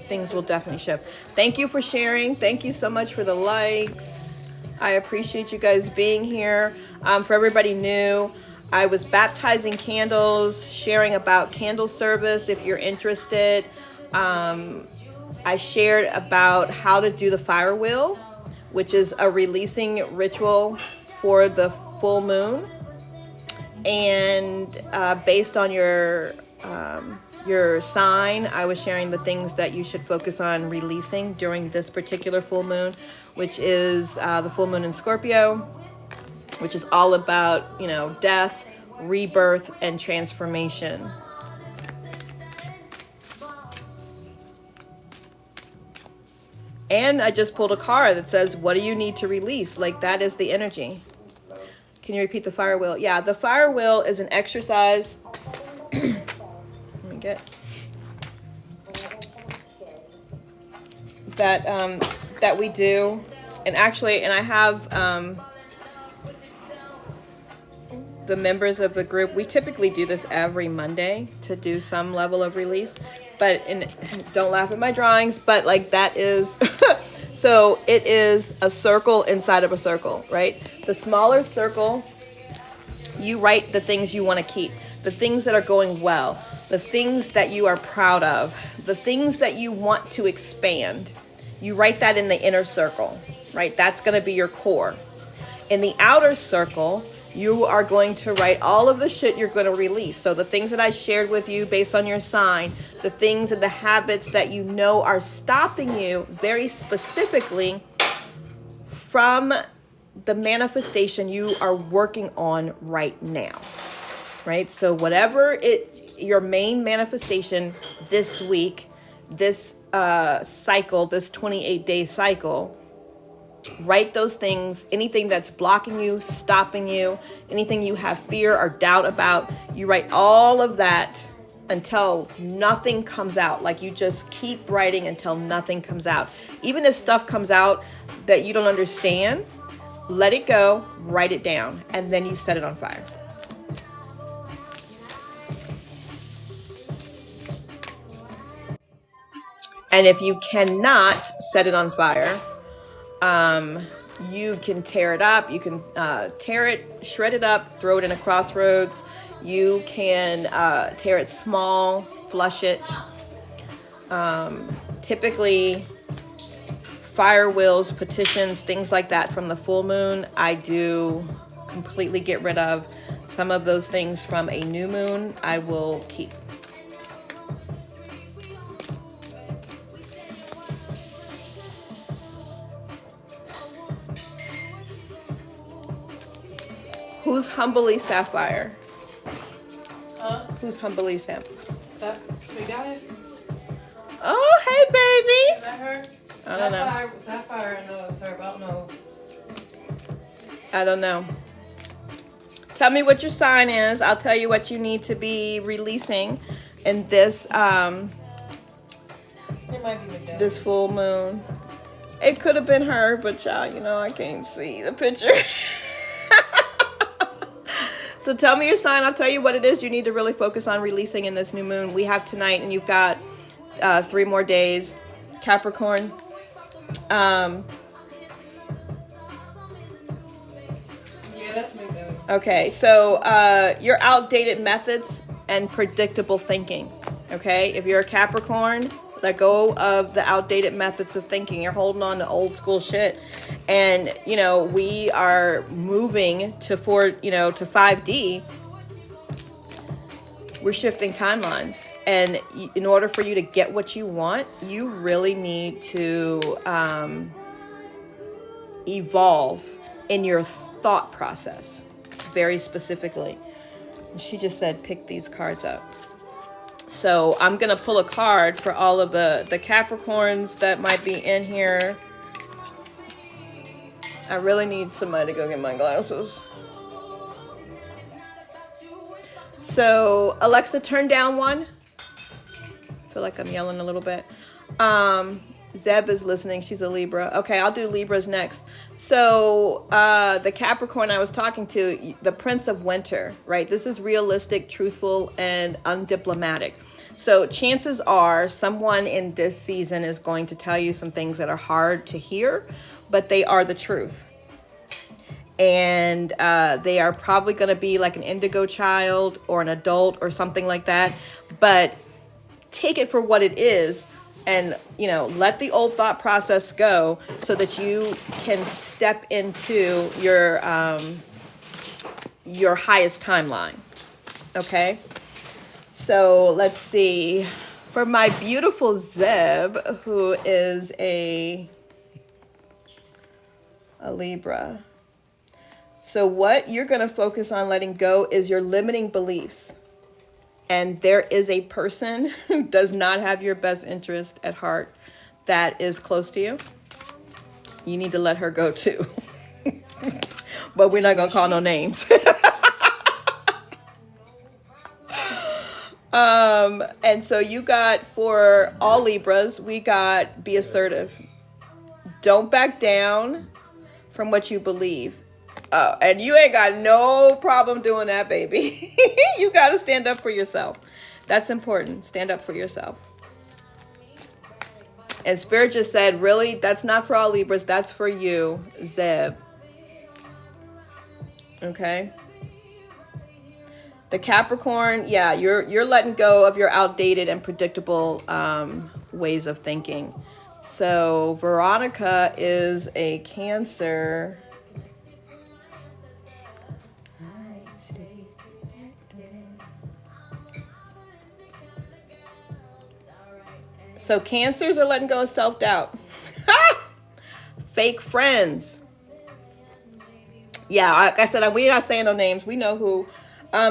Things will definitely shift. Thank you for sharing. Thank you so much for the likes. I appreciate you guys being here. For everybody new, I was baptizing candles, sharing about candle service if you're interested. I shared about how to do the fire wheel, which is a releasing ritual for the full moon. And based on your sign, I was sharing the things that you should focus on releasing during this particular full moon, which is the full moon in Scorpio, which is all about, death, rebirth, and transformation. And I just pulled a card that says, what do you need to release? Like, that is the energy. Can you repeat the fire wheel? Yeah, the fire wheel is an exercise. Let me get that we do. And actually, I have the members of the group. We typically do this every Monday to do some level of release. But don't laugh at my drawings, but like that is, so it is a circle inside of a circle, right? The smaller circle, you write the things you want to keep, the things that are going well, the things that you are proud of, the things that you want to expand. You write that in the inner circle, right? That's going to be your core. In the outer circle, you are going to write all of the shit you're going to release. So the things that I shared with you based on your sign, the things and the habits that you know are stopping you very specifically from the manifestation you are working on right now, right? So whatever your main manifestation this week, this cycle, this 28-day cycle, write those things, anything that's blocking you, stopping you, anything you have fear or doubt about, you write all of that until nothing comes out. Like, you just keep writing until nothing comes out. Even if stuff comes out that you don't understand, let it go, write it down, and then you set it on fire. And if you cannot set it on fire, you can tear it up. You can tear it, shred it up, throw it in a crossroads. You can tear it small, flush it. Typically, fire wills, petitions, things like that from the full moon, I do completely get rid of. Some of those things from a new moon, I will keep. Who's Humbly Sapphire? Huh? Who's Humbly Sapphire? We got it? Oh, hey, baby. Is that her? I don't know. Sapphire, I know it's her, but I don't know. I don't know. Tell me what your sign is. I'll tell you what you need to be releasing in this It might be McDowell. this full moon. It could have been her, but child, I can't see the picture. So tell me your sign. I'll tell you what it is you need to really focus on releasing in this new moon. We have tonight, and you've got 3 more days. Capricorn. Yeah, that's McDowell. Okay, so your outdated methods and predictable thinking. Okay, if you're a Capricorn, let go of the outdated methods of thinking. You're holding on to old school shit. And, we are moving to 5D. We're shifting timelines. And in order for you to get what you want, you really need to evolve in your thought process, very specifically. She just said, pick these cards up. So I'm going to pull a card for all of the Capricorns that might be in here. I really need somebody to go get my glasses. So Alexa, turn down one. I feel like I'm yelling a little bit. Zeb is listening. She's a Libra. Okay, I'll do Libras next. So the Capricorn I was talking to, the Prince of Winter, right? This is realistic, truthful, and undiplomatic. So chances are someone in this season is going to tell you some things that are hard to hear, but they are the truth. And they are probably going to be like an indigo child or an adult or something like that. But take it for what it is. And, let the old thought process go so that you can step into your highest timeline. Okay? So let's see. For my beautiful Zeb, who is a Libra. So what you're going to focus on letting go is your limiting beliefs. And there is a person who does not have your best interest at heart that is close to you. You need to let her go too. But we're not going to call no names. And so you got, for all Libras, we got be assertive. Don't back down from what you believe. And you ain't got no problem doing that, baby. You got to stand up for yourself. That's important. Stand up for yourself. And Spirit just said, really, that's not for all Libras. That's for you, Zeb. Okay. The Capricorn, yeah, you're letting go of your outdated and predictable ways of thinking. So Veronica is a Cancer. So Cancers are letting go of self-doubt. Fake friends. Yeah, like I said, we're not saying no names. We know who.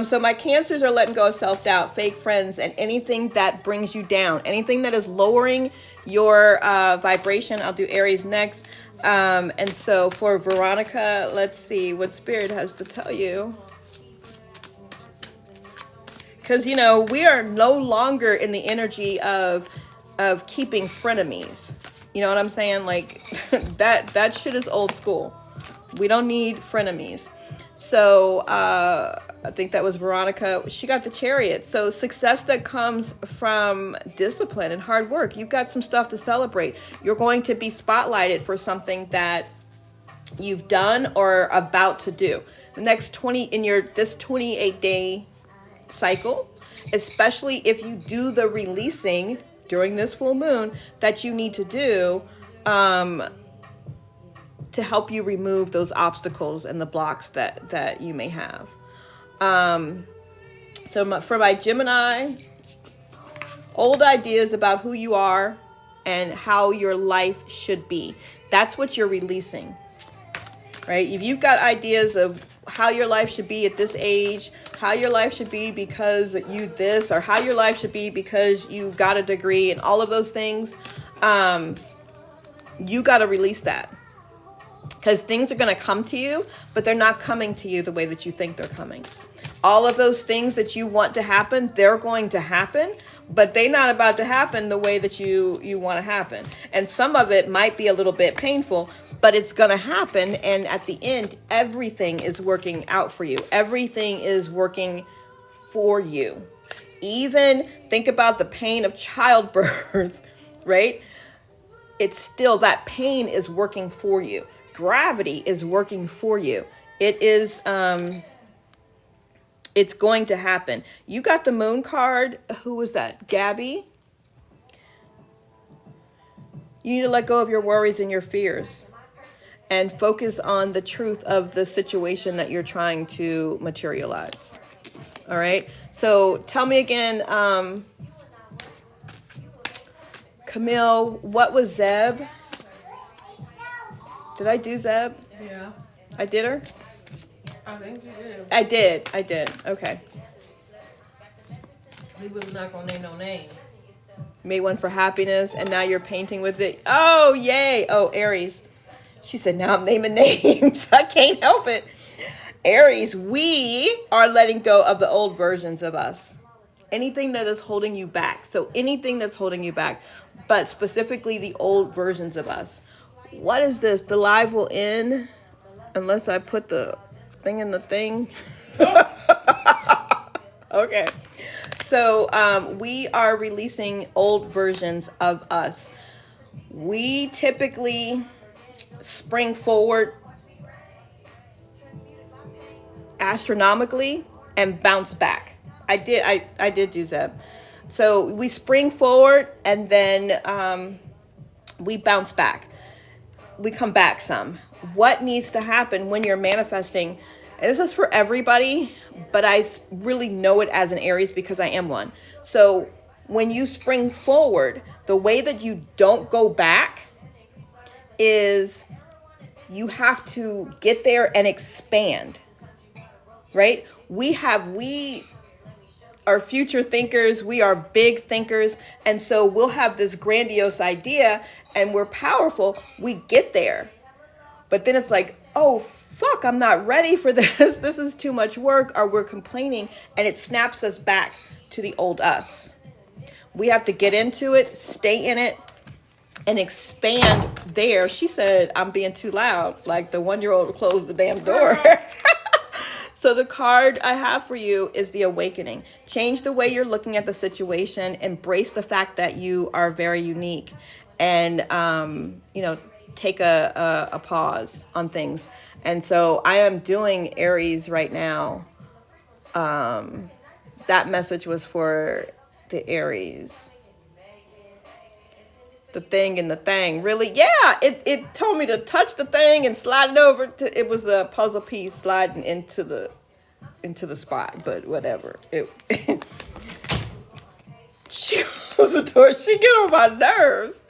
So my Cancers are letting go of self-doubt, fake friends, and anything that brings you down. Anything that is lowering your vibration. I'll do Aries next. And so for Veronica, let's see what Spirit has to tell you. Because, we are no longer in the energy of keeping frenemies. You know what I'm saying? Like that shit is old school. We don't need frenemies. So I think that was Veronica. She got the Chariot. So success that comes from discipline and hard work. You've got some stuff to celebrate. You're going to be spotlighted for something that you've done or about to do. The next 28-day cycle, especially if you do the releasing during this full moon that you need to do to help you remove those obstacles and the blocks that you may have. So for my Gemini, old ideas about who you are and how your life should be. That's what you're releasing, right? If you've got ideas of how your life should be at this age, how your life should be because you this, or how your life should be because you got a degree and all of those things, you got to release that. Because things are going to come to you, but they're not coming to you the way that you think they're coming. All of those things that you want to happen, they're going to happen, but they're not about to happen the way that you want to happen. And some of it might be a little bit painful, but it's going to happen. And at the end, everything is working out for you. Everything is working for you. Even think about the pain of childbirth, right? It's still, that pain is working for you. Gravity is working for you. It is, it's going to happen. You got the Moon card. Who was that? Gabby? You need to let go of your worries and your fears and focus on the truth of the situation that you're trying to materialize. All right. So tell me again, Camille, what was Zeb? Did I do Zeb? Yeah. I did her? I think you did. I did. Okay. We was not gonna name no names. Made one for happiness, and now you're painting with it. Oh, yay. Oh, Aries. She said, now I'm naming names. I can't help it. Aries, we are letting go of the old versions of us. Anything that is holding you back. So anything that's holding you back, but specifically the old versions of us. What is this? The live will end unless I put the thing in the thing. Okay. So we are releasing old versions of us. We typically spring forward astronomically and bounce back. I did do Zeb. So we spring forward and then we bounce back. We come back some. What needs to happen when you're manifesting? And this is for everybody, but I really know it as an Aries because I am one. So when you spring forward, the way that you don't go back is you have to get there and expand, right? We are future thinkers. We are big thinkers. And so we'll have this grandiose idea and we're powerful. We get there. But then it's like, oh, fuck, I'm not ready for this. This is too much work. Or we're complaining and it snaps us back to the old us. We have to get into it, stay in it, and expand there. She said, I'm being too loud. Like the 1-year-old closed the damn door. So the card I have for you is the awakening. Change the way you're looking at the situation. Embrace the fact that you are very unique. And, take a pause on things. And so I am doing Aries right now. That message was for the Aries. The thing and the thing. Really? Yeah, it told me to touch the thing and slide it over. It was a puzzle piece sliding into the spot, but whatever. She closed the door. She get on my nerves.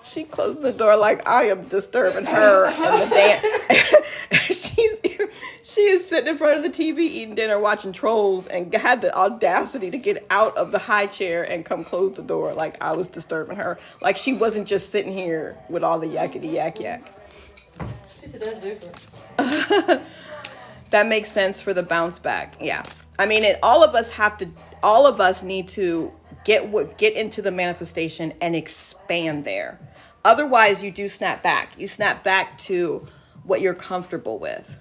She closed the door like I am disturbing her and the dance. She is sitting in front of the TV eating dinner watching Trolls and had the audacity to get out of the high chair and come close the door like I was disturbing her. Like she wasn't just sitting here with all the yakety yak. She said that's different. That makes sense for the bounce back. Yeah. I mean, all of us need to get into the manifestation and expand there. Otherwise, you do snap back. You snap back to what you're comfortable with.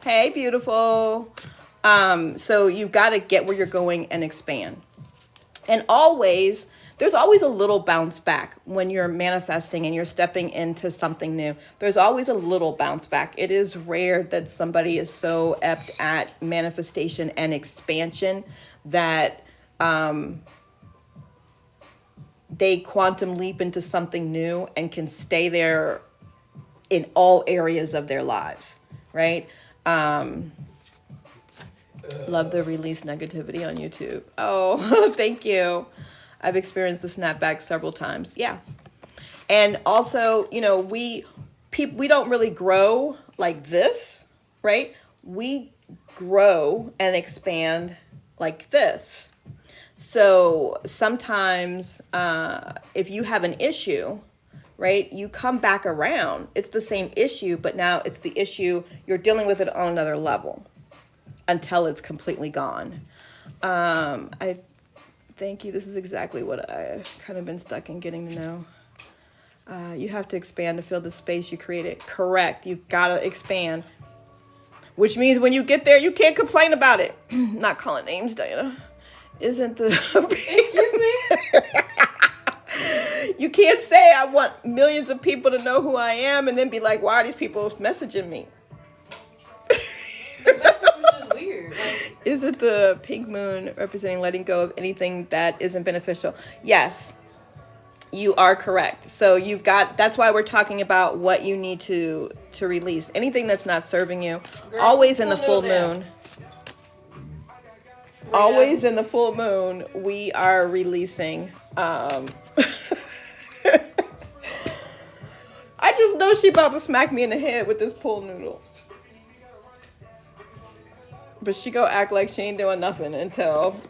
Hey, beautiful. So you've got to get where you're going and expand. And there's always a little bounce back when you're manifesting and you're stepping into something new. There's always a little bounce back. It is rare that somebody is so apt at manifestation and expansion that they quantum leap into something new and can stay there in all areas of their lives, right? Love the release negativity on YouTube. Oh, thank you. I've experienced the snapback several times. Yeah. And also, we don't really grow like this, right? We grow and expand like this. So sometimes if you have an issue, right, you come back around. It's the same issue, but now it's the issue. You're dealing with it on another level until it's completely gone. I thank you. This is exactly what I kind of been stuck in getting to know. You have to expand to fill the space you created. Correct. You've got to expand. Which means when you get there, you can't complain about it. Not calling names, Diana. Isn't the... Excuse me? You can't say I want millions of people to know who I am and then be like, why are these people messaging me? The message was just weird. Like, Is it the pink moon representing letting go of anything that isn't beneficial? Yes, you are correct. So that's why we're talking about what you need to release. Anything that's not serving you, girl, always in the full nose out. moon. always in the full moon, we are releasing. I just know she about to smack me in the head with this pool noodle. But she go act like she ain't doing nothing until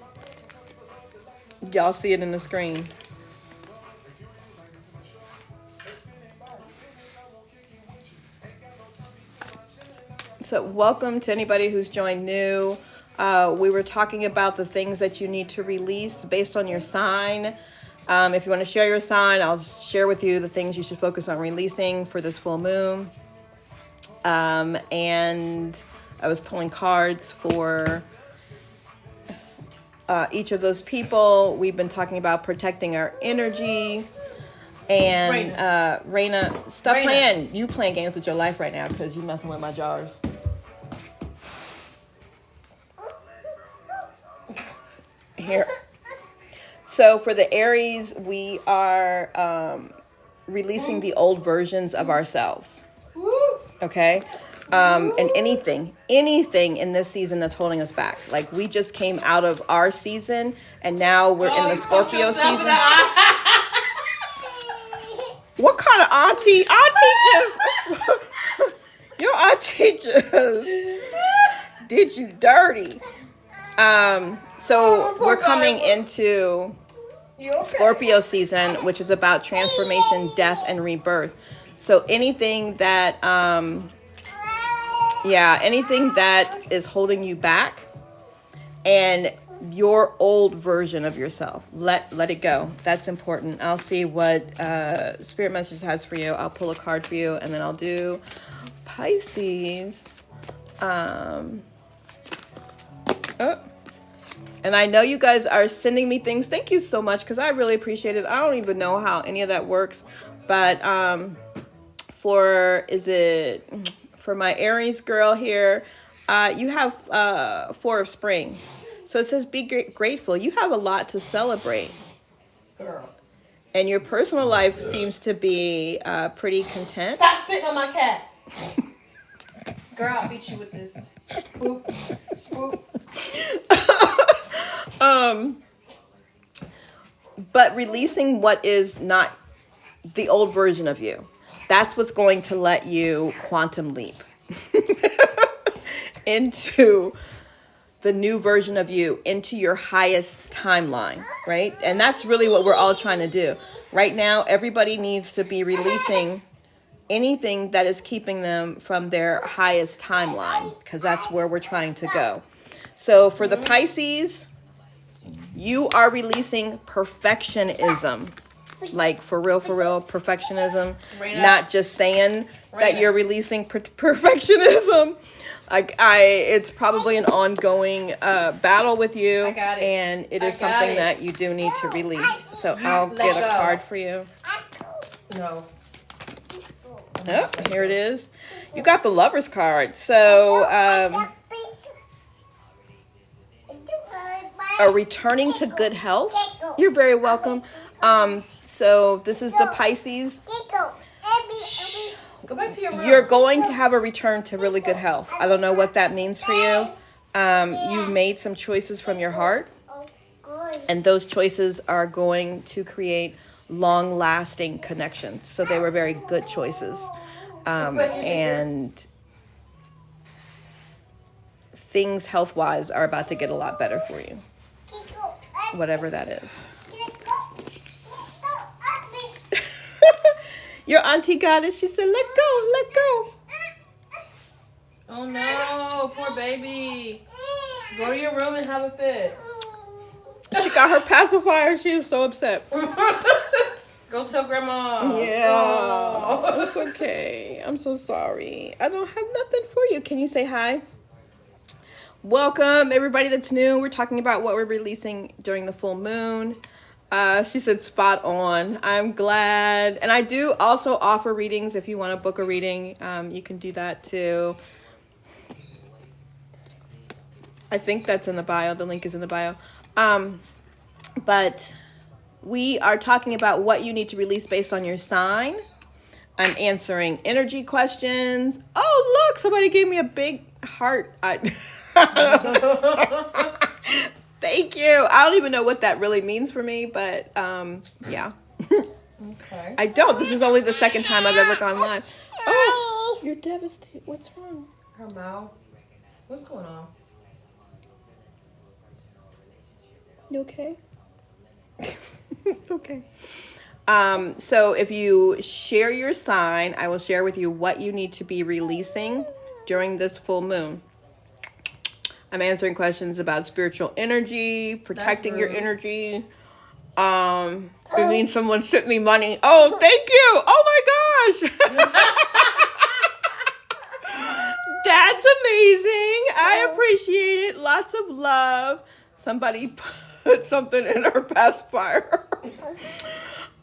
y'all see it in the screen. So welcome to anybody who's joined new. We were talking about the things that you need to release based on your sign. If you want to share your sign, I'll share with you the things you should focus on releasing for this full moon. And I was pulling cards for each of those people. We've been talking about protecting our energy. And Raina, stop playing. You playing games with your life right now because you messing with my jars. Here. So for the Aries, we are releasing the old versions of ourselves. Okay? And anything in this season that's holding us back. Like we just came out of our season and now we're in the Scorpio season. What kind of auntie? Your auntie just did you dirty. So we're coming into Scorpio season, which is about transformation, death, and rebirth. So anything that, anything that is holding you back and your old version of yourself, let it go. That's important. I'll see what Spirit Message has for you. I'll pull a card for you, and then I'll do Pisces. And I know you guys are sending me things. Thank you so much because I really appreciate it. I don't even know how any of that works. But for my Aries girl here, you have 4 of spring. So it says be grateful. You have a lot to celebrate. Girl. And your personal life seems to be pretty content. Stop spitting on my cat. Girl, I'll beat you with this. Boop. Boop. But releasing what is not the old version of you, that's what's going to let you quantum leap into the new version of you, into your highest timeline, right? And that's really what we're all trying to do. Right now, everybody needs to be releasing anything that is keeping them from their highest timeline, because that's where we're trying to go. So for the Pisces, you are releasing perfectionism. Like for real, perfectionism. Raina. Not just saying that you're releasing perfectionism. It's probably an ongoing battle with you. I got it. And it is something that you do need to release. So I'll get a card for you. No. Oh, here it is. You got the Lover's card. So, a returning to good health. You're very welcome. So this is the Pisces. Go back to your room. You're going to have a return to really good health. I don't know what that means for you. You've made some choices from your heart, and those choices are going to create long-lasting connections. So they were very good choices. And things health-wise are about to get a lot better for you. Whatever that is. Your auntie got it. She said, let go. Oh no, poor baby. Go to your room and have a fit. She got her pacifier. She is so upset. Go tell grandma. Yeah. Oh. It's okay. I'm so sorry. I don't have nothing for you. Can you say hi? Welcome, everybody that's new. We're talking about what we're releasing during the full moon. She said spot on. I'm glad. And I do also offer readings. If you want to book a reading, you can do that too. I think that's in the bio. The link is in the bio. But we are talking about what you need to release based on your sign. I'm answering energy questions. Oh, look, somebody gave me a big heart. Thank you. I don't even know what that really means for me, but yeah. Okay. I don't. This is only the second time I've ever gone live. Oh, you're devastated. What's wrong? Her mouth. What's going on? You okay? Okay. So if you share your sign, I will share with you what you need to be releasing during this full moon. I'm answering questions about spiritual energy, protecting your energy. It means someone sent me money. Oh, thank you. Oh my gosh. That's amazing. I appreciate it. Lots of love. Somebody put something in her pacifier.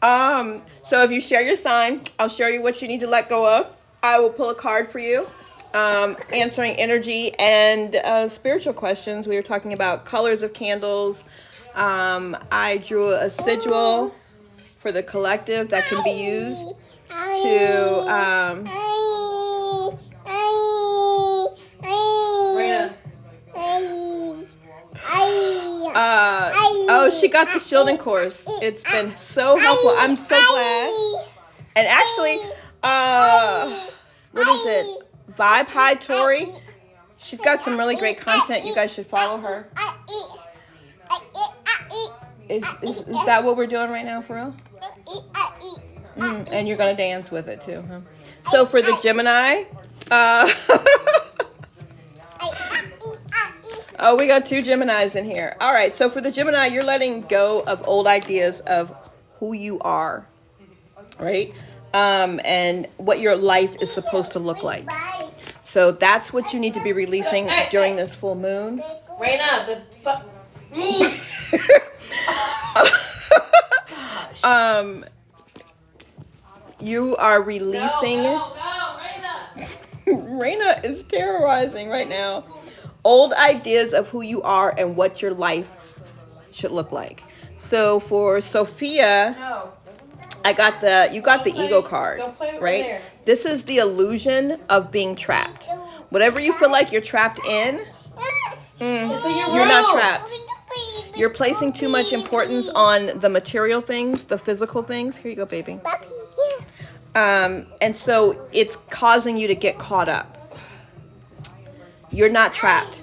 So if you share your sign, I'll show you what you need to let go of. I will pull a card for you. Answering energy and spiritual questions. We were talking about colors of candles. I drew a sigil for the collective that can be used to oh, she got the shielding course. It's been so helpful. I'm so glad. And actually, what is it? Vibe High Tori. She's got some really great content. You guys should follow her. Is that what we're doing right now, for real? And you're gonna dance with it too, huh? So for the Gemini, oh, we got two Geminis in here. All right, so for the Gemini, you're letting go of old ideas of who you are, right? And what your life is supposed to look like. So that's what you need to be releasing during this full moon. Raina, the fuck. You are releasing. No, Raina. Raina is terrorizing right now. Old ideas of who you are and what your life should look like. So for Sophia, you got the ego card, right? This is the illusion of being trapped. Whatever you feel like you're trapped in, you're not trapped. You're placing too much importance on the material things, the physical things. Here you go, baby. And so it's causing you to get caught up. You're not trapped.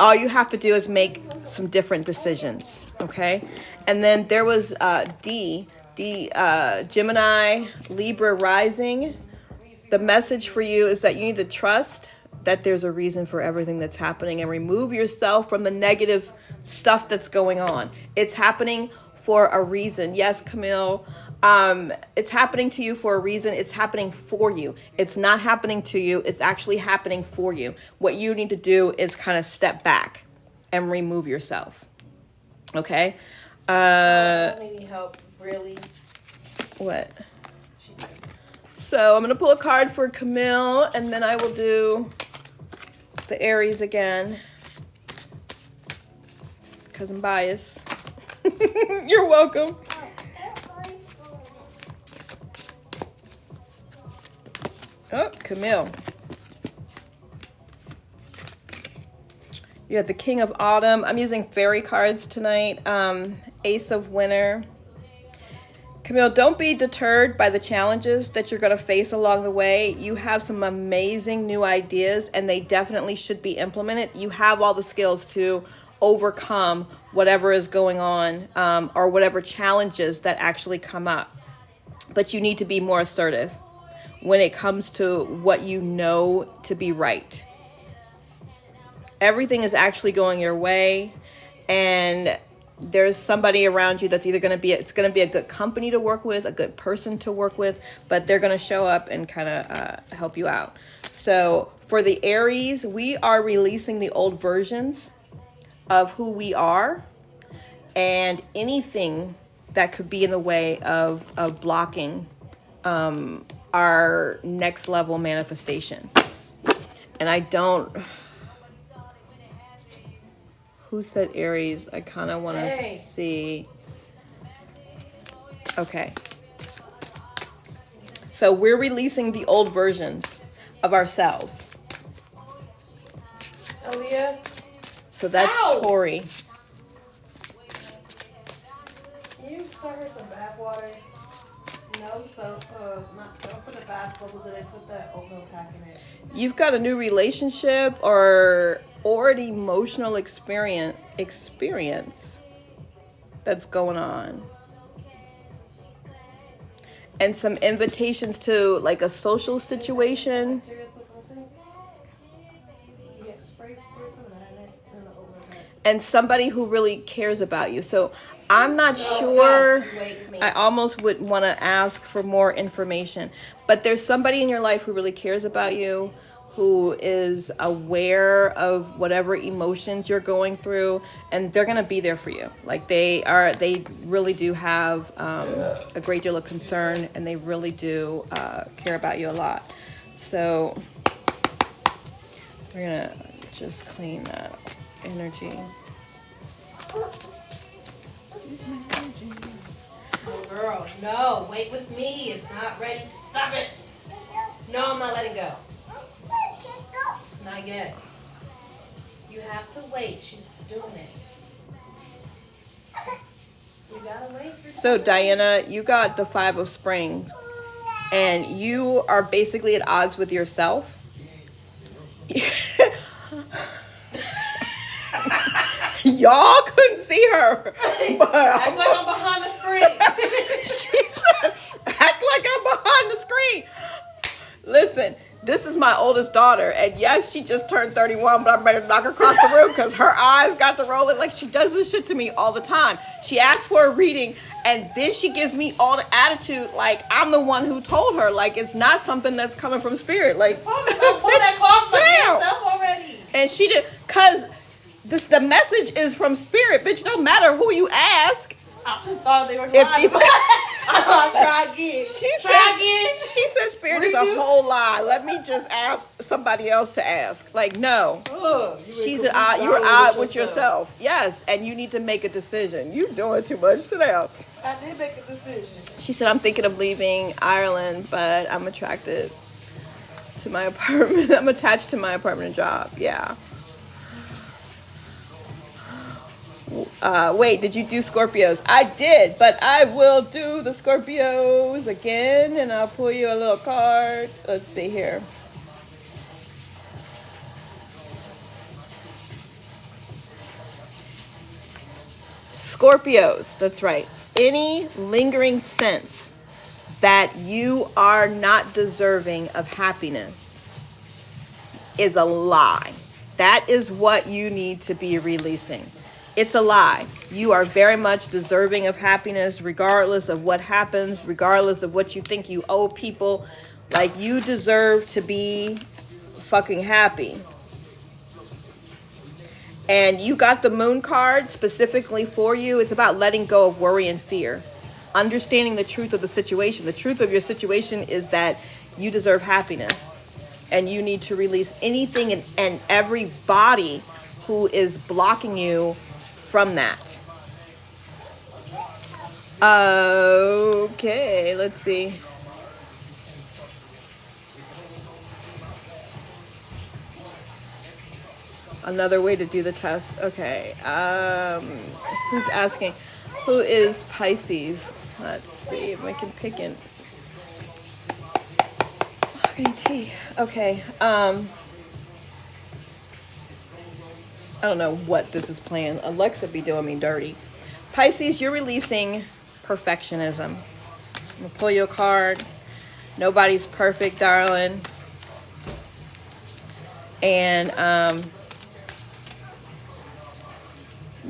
All you have to do is make some different decisions, okay? And then there was Gemini, Libra rising. The message for you is that you need to trust that there's a reason for everything that's happening and remove yourself from the negative stuff that's going on. It's happening for a reason. Yes, Camille, it's happening to you for a reason. It's happening for you. It's not happening to you. It's actually happening for you. What you need to do is kind of step back and remove yourself. Okay? I need help, really. What? So I'm going to pull a card for Camille, and then I will do the Aries again, because I'm biased. You're welcome. Oh, Camille. You have the King of Autumn. I'm using fairy cards tonight. Ace of Winter. Camille, don't be deterred by the challenges that you're going to face along the way. You have some amazing new ideas, and they definitely should be implemented. You have all the skills to overcome whatever is going on, or whatever challenges that actually come up. But you need to be more assertive when it comes to what you know to be right. Everything is actually going your way, and there's somebody around you that's either going to be, it's going to be a good company to work with, a good person to work with, but they're going to show up and kind of help you out. So for the Aries, we are releasing the old versions of who we are and anything that could be in the way of blocking our next level manifestation. And I don't... Who said Aries? I kind of want to see. Okay. So we're releasing the old versions of ourselves. Aaliyah? So that's Tori. Start her some bath water. No soap. Don't put the bath bubbles in it. Put that oatmeal pack in it. You've got a new relationship or an emotional experience that's going on. And some invitations to like a social situation. And somebody who really cares about you. So I'm not sure. I almost would want to ask for more information. But there's somebody in your life who really cares about you, who is aware of whatever emotions you're going through, and they're going to be there for you. Like they really do have a great deal of concern, and they really do care about you a lot. So we're going to just clean that energy. Oh, girl, no, wait with me. It's not ready. Stop it. No, I'm not letting go. Not yet. You have to wait. She's doing it. You gotta wait for So Diana, you got the 5 of Spring, and you are basically at odds with yourself. Y'all couldn't see her, but act like I'm behind the screen. She said, act like I'm behind the screen. Listen, this is my oldest daughter, and yes, she just turned 31, but I'm ready to knock her across the room because her eyes got to rolling. Like, she does this shit to me all the time. She asks for a reading, and then she gives me all the attitude like I'm the one who told her. Like, it's not something that's coming from spirit. Like, I pulled that card for yourself already. And she did, because the message is from spirit. Bitch, don't matter who you ask. I just thought they were lying. I'll try again. She said spirit is a whole lie. Let me just ask somebody else to ask. Like, no. You're odd with yourself. Yes, and you need to make a decision. You doing too much. Sit down. I did make a decision. She said, I'm thinking of leaving Ireland, but I'm attracted to my apartment. I'm attached to my apartment and job. Yeah. Wait, did you do Scorpios? I did, but I will do the Scorpios again, and I'll pull you a little card. Let's see here. Scorpios, that's right. Any lingering sense that you are not deserving of happiness is a lie. That is what you need to be releasing. It's a lie. You are very much deserving of happiness, regardless of what happens, regardless of what you think you owe people. Like, you deserve to be fucking happy. And you got the Moon card specifically for you. It's about letting go of worry and fear. Understanding the truth of the situation. The truth of your situation is that you deserve happiness. And you need to release anything and everybody who is blocking you from that. Okay, let's see. Another way to do the test. Okay. Who's asking? Who is Pisces? Let's see if I can pick it. Okay. I don't know what this is playing. Alexa be doing me dirty. Pisces, you're releasing perfectionism. I'm gonna pull you a card. Nobody's perfect, darling. And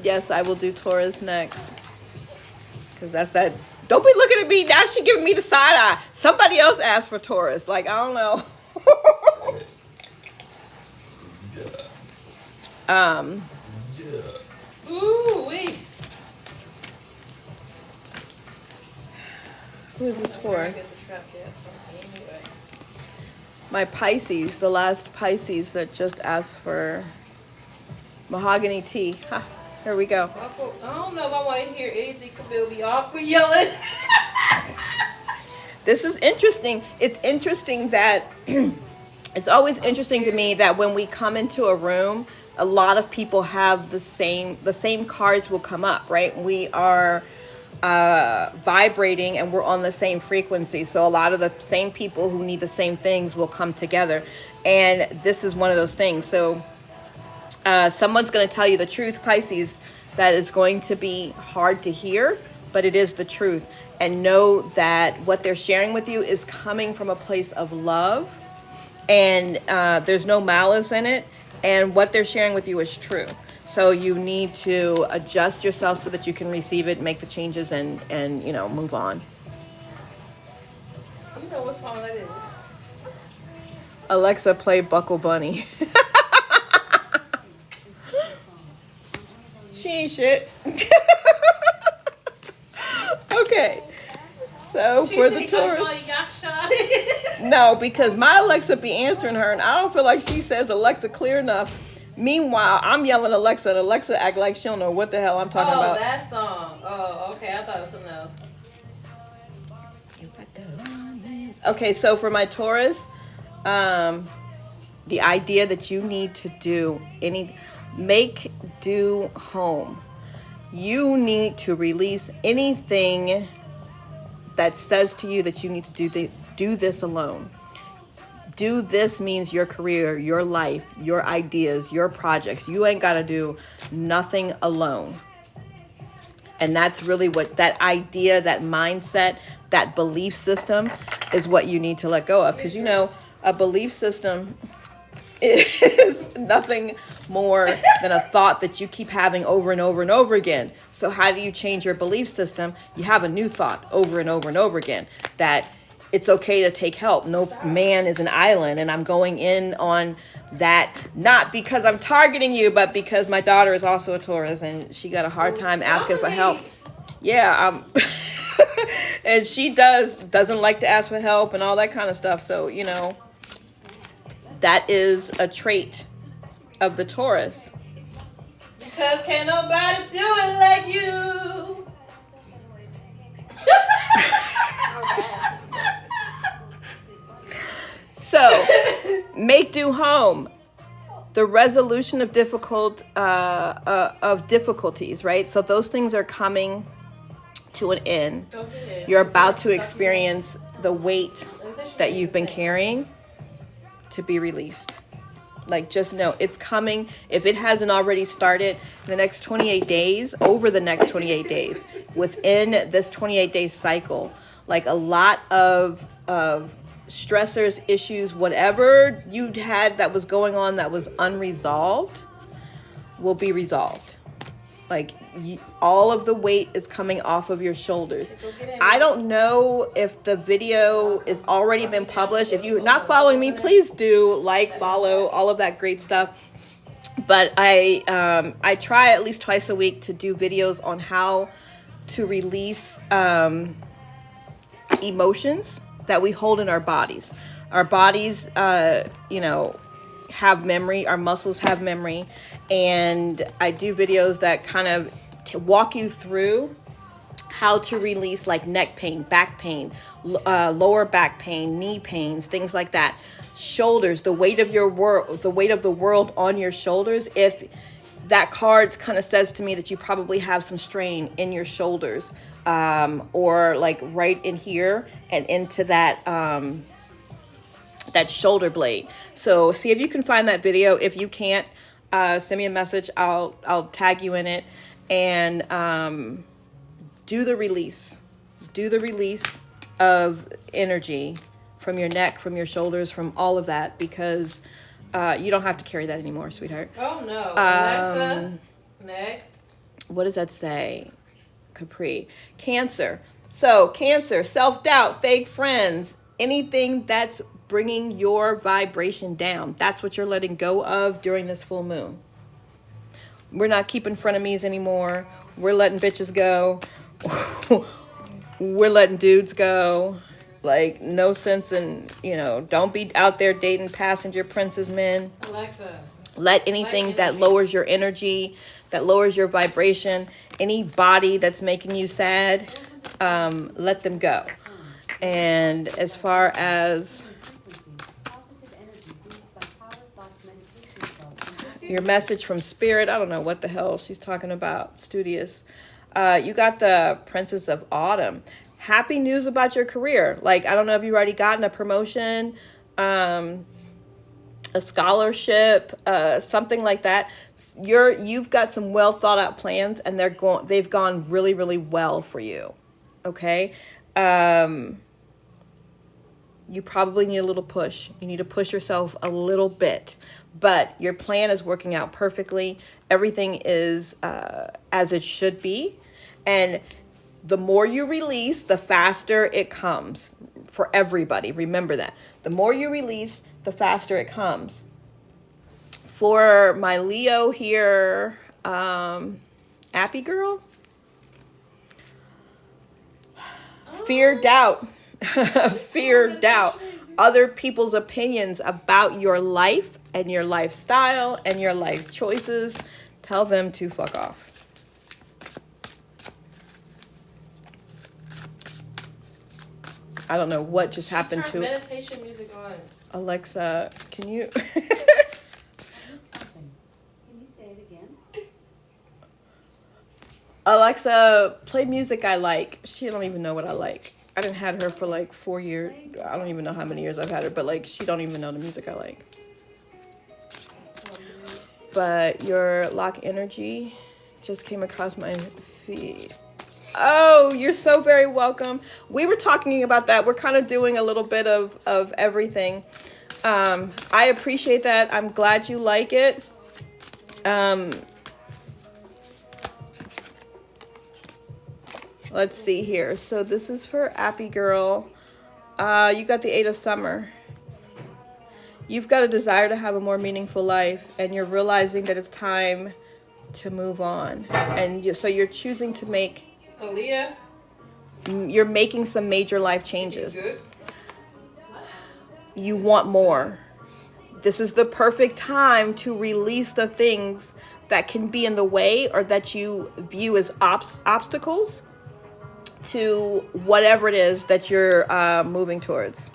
yes, I will do Taurus next. Because that's that. Don't be looking at me. Now she giving me the side eye. Somebody else asked for Taurus. Like, I don't know. Ooh, wait. Who is this for? My Pisces, the last Pisces that just asked for mahogany tea. Ha, here we go. I don't know if I want to hear anything Camille be off for yelling. This is interesting. It's interesting that it's always interesting to me that when we come into a room, a lot of people have the same cards will come up, right? We are vibrating and we're on the same frequency. So a lot of the same people who need the same things will come together. And this is one of those things. So someone's going to tell you the truth, Pisces, that is going to be hard to hear, but it is the truth. And know that what they're sharing with you is coming from a place of love, and there's no malice in it. And what they're sharing with you is true. So you need to adjust yourself so that you can receive it, make the changes, and move on. You know what song that is? Alexa, play Buckle Bunny. She ain't shit. Okay. So She for said, the Taurus. "Yasha." No, because my Alexa be answering her, and I don't feel like she says Alexa clear enough. Meanwhile, I'm yelling Alexa, and Alexa act like she don't know what the hell I'm talking about. Oh, that song. Oh, okay. I thought it was something else. Okay, so for my Taurus, the idea that you need to do make do home. You need to release anything that says to you that you need to do this alone. Do this means your career, your life, your ideas, your projects. You ain't got to do nothing alone. And that's really what that idea, that mindset, that belief system is what you need to let go of. Because, a belief system is nothing more than a thought that you keep having over and over and over again. So how do you change your belief system? You have a new thought over and over and over again, that it's okay to take help. No man is an island. And I'm going in on that, not because I'm targeting you, but because my daughter is also a Taurus and she got a hard time asking for help. Yeah, and she doesn't like to ask for help and all that kind of stuff. So, that is a trait of the Taurus. Because can't nobody do it like you. So, make do home. The resolution of difficulties, right? So those things are coming to an end. You're about to experience the weight that you've been carrying to be released. Like, just know it's coming. If it hasn't already started, the next 28 days, over the next 28 days, within this 28-day cycle, like a lot of stressors, issues, whatever you had that was going on that was unresolved will be resolved. Like, all of the weight is coming off of your shoulders. I don't know if the video is already been published. If you're not following me, please do follow, all of that great stuff. But I try at least twice a week to do videos on how to release emotions that we hold in our bodies. Our bodies, have memory. Our muscles have memory. And I do videos that kind of walk you through how to release like neck pain, back pain, lower back pain, knee pains, things like that. Shoulders, the weight of the world on your shoulders. If that card kind of says to me that you probably have some strain in your shoulders, or like right in here and into that shoulder blade. So see if you can find that video. If you can't, send me a message. I'll tag you in it, and do the release. Do the release of energy from your neck, from your shoulders, from all of that, because you don't have to carry that anymore, sweetheart. Oh no. Alexa, next. What does that say? Capri. Cancer. So Cancer, self-doubt, fake friends, anything that's bringing your vibration down. That's what you're letting go of during this full moon. We're not keeping frenemies anymore. We're letting bitches go. We're letting dudes go. Like, no sense in, don't be out there dating passenger princess men. Alexa. Let anything that lowers your energy, that lowers your vibration, any body that's making you sad, let them go. And as far as your message from spirit, I don't know what the hell she's talking about, studious. You got the Princess of Autumn. Happy news about your career. Like, I don't know if you've already gotten a promotion, a scholarship, something like that. You've got some well thought out plans, and they've gone really, really well for you. Okay. You probably need a little push. You need to push yourself a little bit, but your plan is working out perfectly. Everything is as it should be. And the more you release, the faster it comes for everybody. Remember that. The more you release, the faster it comes. For my Leo here, Appy Girl, fear, doubt. Fear, doubt, other people's opinions about your life and your lifestyle and your life choices. Tell them to fuck off. I don't know what just happened to meditation music on. Alexa. Can you? Can you say it again? Alexa, play music I like. She don't even know what I like. I didn't had her for like 4 years. I don't even know how many years I've had her, but like she don't even know the music I like. But your lock energy just came across my feed. Oh, you're so very welcome. We were talking about that. We're kind of doing a little bit of everything. I appreciate that. I'm glad you like it. Let's see here. So this is for Appy Girl. You got the 8 of Summer. You've got a desire to have a more meaningful life, and you're realizing that it's time to move on. And so you're choosing to make... Aaliyah? You're making some major life changes. You want more. This is the perfect time to release the things that can be in the way or that you view as obstacles to whatever it is that you're moving towards.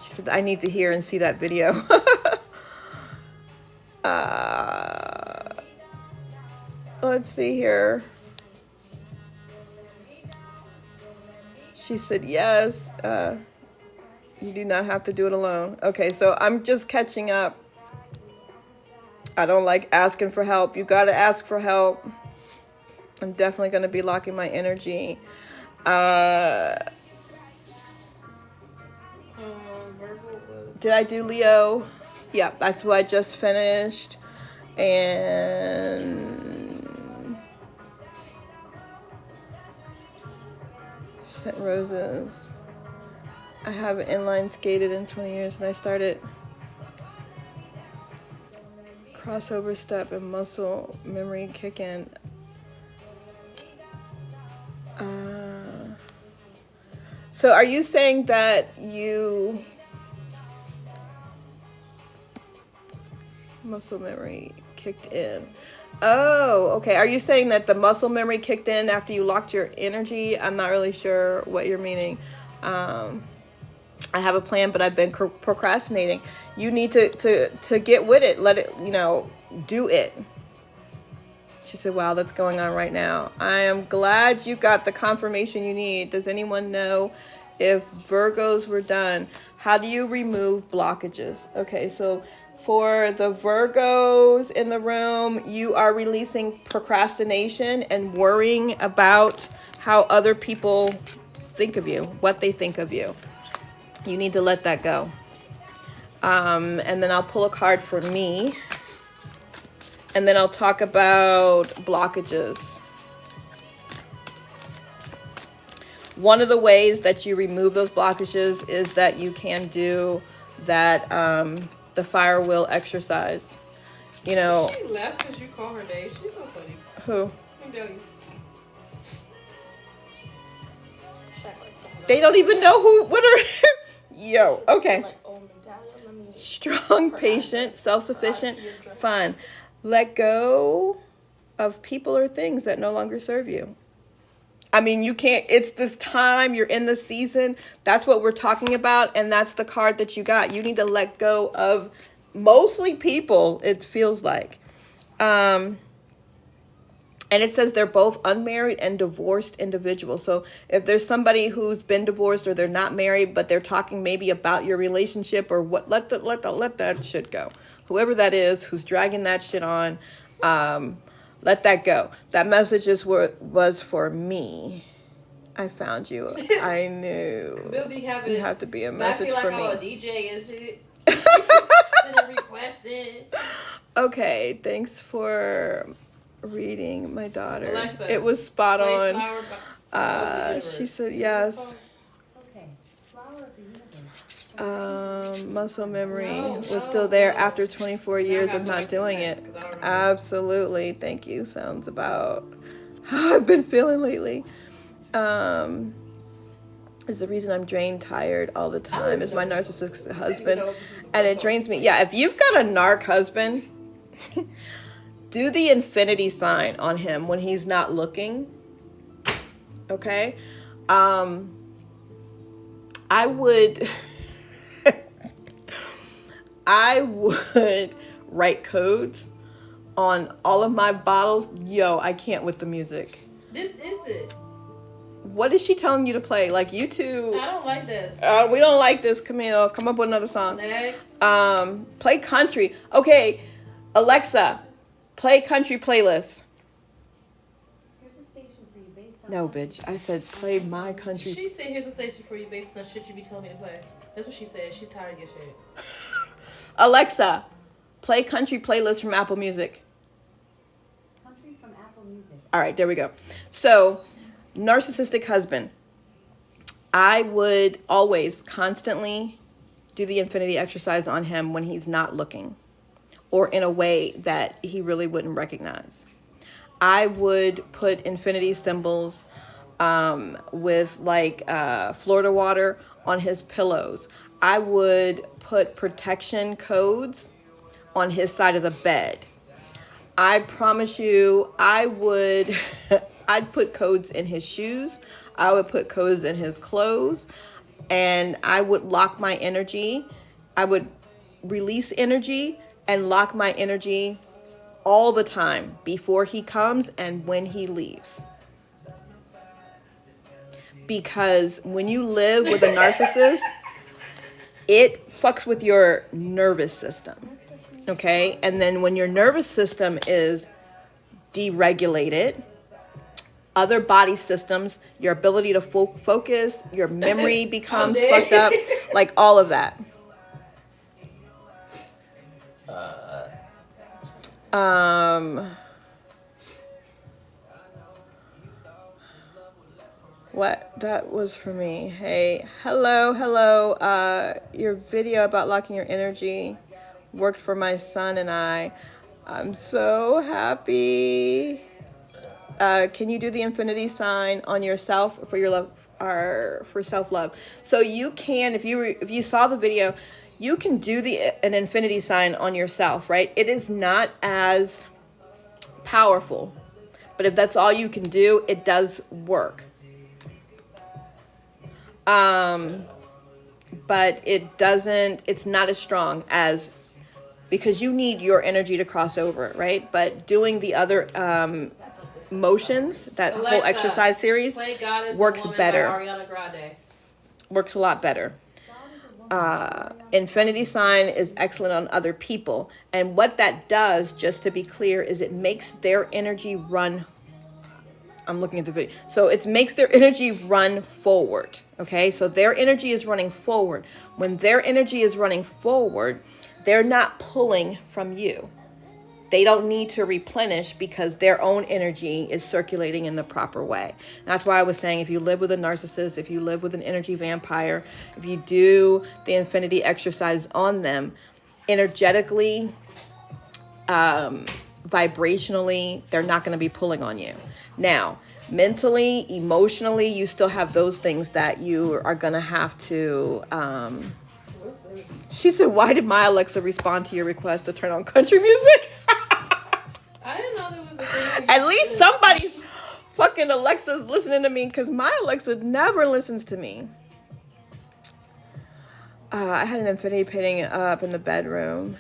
She said, I need to hear and see that video. Let's see here. She said, yes, you do not have to do it alone. Okay, so I'm just catching up. I don't like asking for help. You got to ask for help. I'm definitely going to be locking my energy. Did I do Leo? Yeah, that's what I just finished. And sent roses. I haven't inline skated in 20 years, and I started crossover step and muscle memory kick in. So are you saying that you muscle memory kicked in? Oh, okay. Are you saying that the muscle memory kicked in after you locked your energy? I'm not really sure what you're meaning. I have a plan, but I've been procrastinating. You need to get with it. Let it, do it. She said, wow, that's going on right now. I am glad you got the confirmation you need. Does anyone know if Virgos were done? How do you remove blockages? Okay, so for the Virgos in the room, you are releasing procrastination and worrying about how other people think of you, what they think of you. You need to let that go. And then I'll pull a card for me. And then I'll talk about blockages. One of the ways that you remove those blockages is that you can do that, the fire will exercise. She left because you call her name. She's so funny. Who? You. They don't even know what are... Yo, okay. Strong, patient, self-sufficient, fun. Let go of people or things that no longer serve you. I mean, you can't, it's this time, you're in the season. That's what we're talking about. And that's the card that you got. You need to let go of mostly people, it feels like. And And it says they're both unmarried and divorced individuals. So if there's somebody who's been divorced or they're not married, but they're talking maybe about your relationship or what, let that shit go. Whoever that is who's dragging that shit on, let that go. That message was for me. I found you. I knew. We'll be having. You have to be a message for me. I feel like a DJ is sending requests in. Okay, thanks for reading my daughter. Alexa, it was spot on. She said yes. Okay. Flower of the universe. Muscle memory was still there after 24 years of not doing it. Absolutely. Thank you. Sounds about how I've been feeling lately. Is the reason I'm drained, tired all the time is my narcissistic husband, and it drains me. Yeah, if you've got a narc husband, do the infinity sign on him when he's not looking. Okay? I would write codes on all of my bottles. Yo, I can't with the music. This is it. What is she telling you to play? Like, you two... I don't like this. We don't like this, Camille. Come up with another song. Next. Play country. Okay, Alexa, play country playlist. Here's a station for you based on. No, bitch. I said play my country. She said, here's a station for you based on the shit you be telling me to play. That's what she said. She's tired of your shit. Alexa, play country playlist from Apple Music. Country from Apple Music. All right, there we go. So, narcissistic husband. I would always constantly do the infinity exercise on him when he's not looking or in a way that he really wouldn't recognize. I would put infinity symbols with like Florida water on his pillows. I would put protection codes on his side of the bed. I promise you, I would, I'd put codes in his shoes. I would put codes in his clothes, and I would lock my energy. I would release energy and lock my energy all the time before he comes and when he leaves. Because when you live with a narcissist, it fucks with your nervous system. Okay? And then when your nervous system is deregulated, other body systems, your ability to focus, your memory becomes fucked up, like all of that. What? That was for me. Hey, hello. Your video about locking your energy worked for my son and I. I'm so happy. Can you do the infinity sign on yourself for your love, or for self-love? So you can, if you saw the video, you can do an infinity sign on yourself, right? It is not as powerful, but if that's all you can do, it does work. But it's not as strong as, because you need your energy to cross over, right? But doing the other motions, that Alexa, whole exercise series works better. Ariana Grande. Works a lot better. Infinity sign is excellent on other people. And what that does, just to be clear, is it makes their energy run. I'm looking at the video. So it makes their energy run forward. Okay, so their energy is running forward. When their energy is running forward, they're not pulling from you. They don't need to replenish because their own energy is circulating in the proper way. And that's why I was saying, if you live with a narcissist, if you live with an energy vampire, if you do the infinity exercise on them, energetically, vibrationally, they're not going to be pulling on you. Now, mentally, emotionally, you still have those things that you are going to have to... She said, why did my Alexa respond to your request to turn on country music? I didn't know there was a thing. At least somebody's fucking Alexa's listening to me, because my Alexa never listens to me. I had an infinity painting up in the bedroom.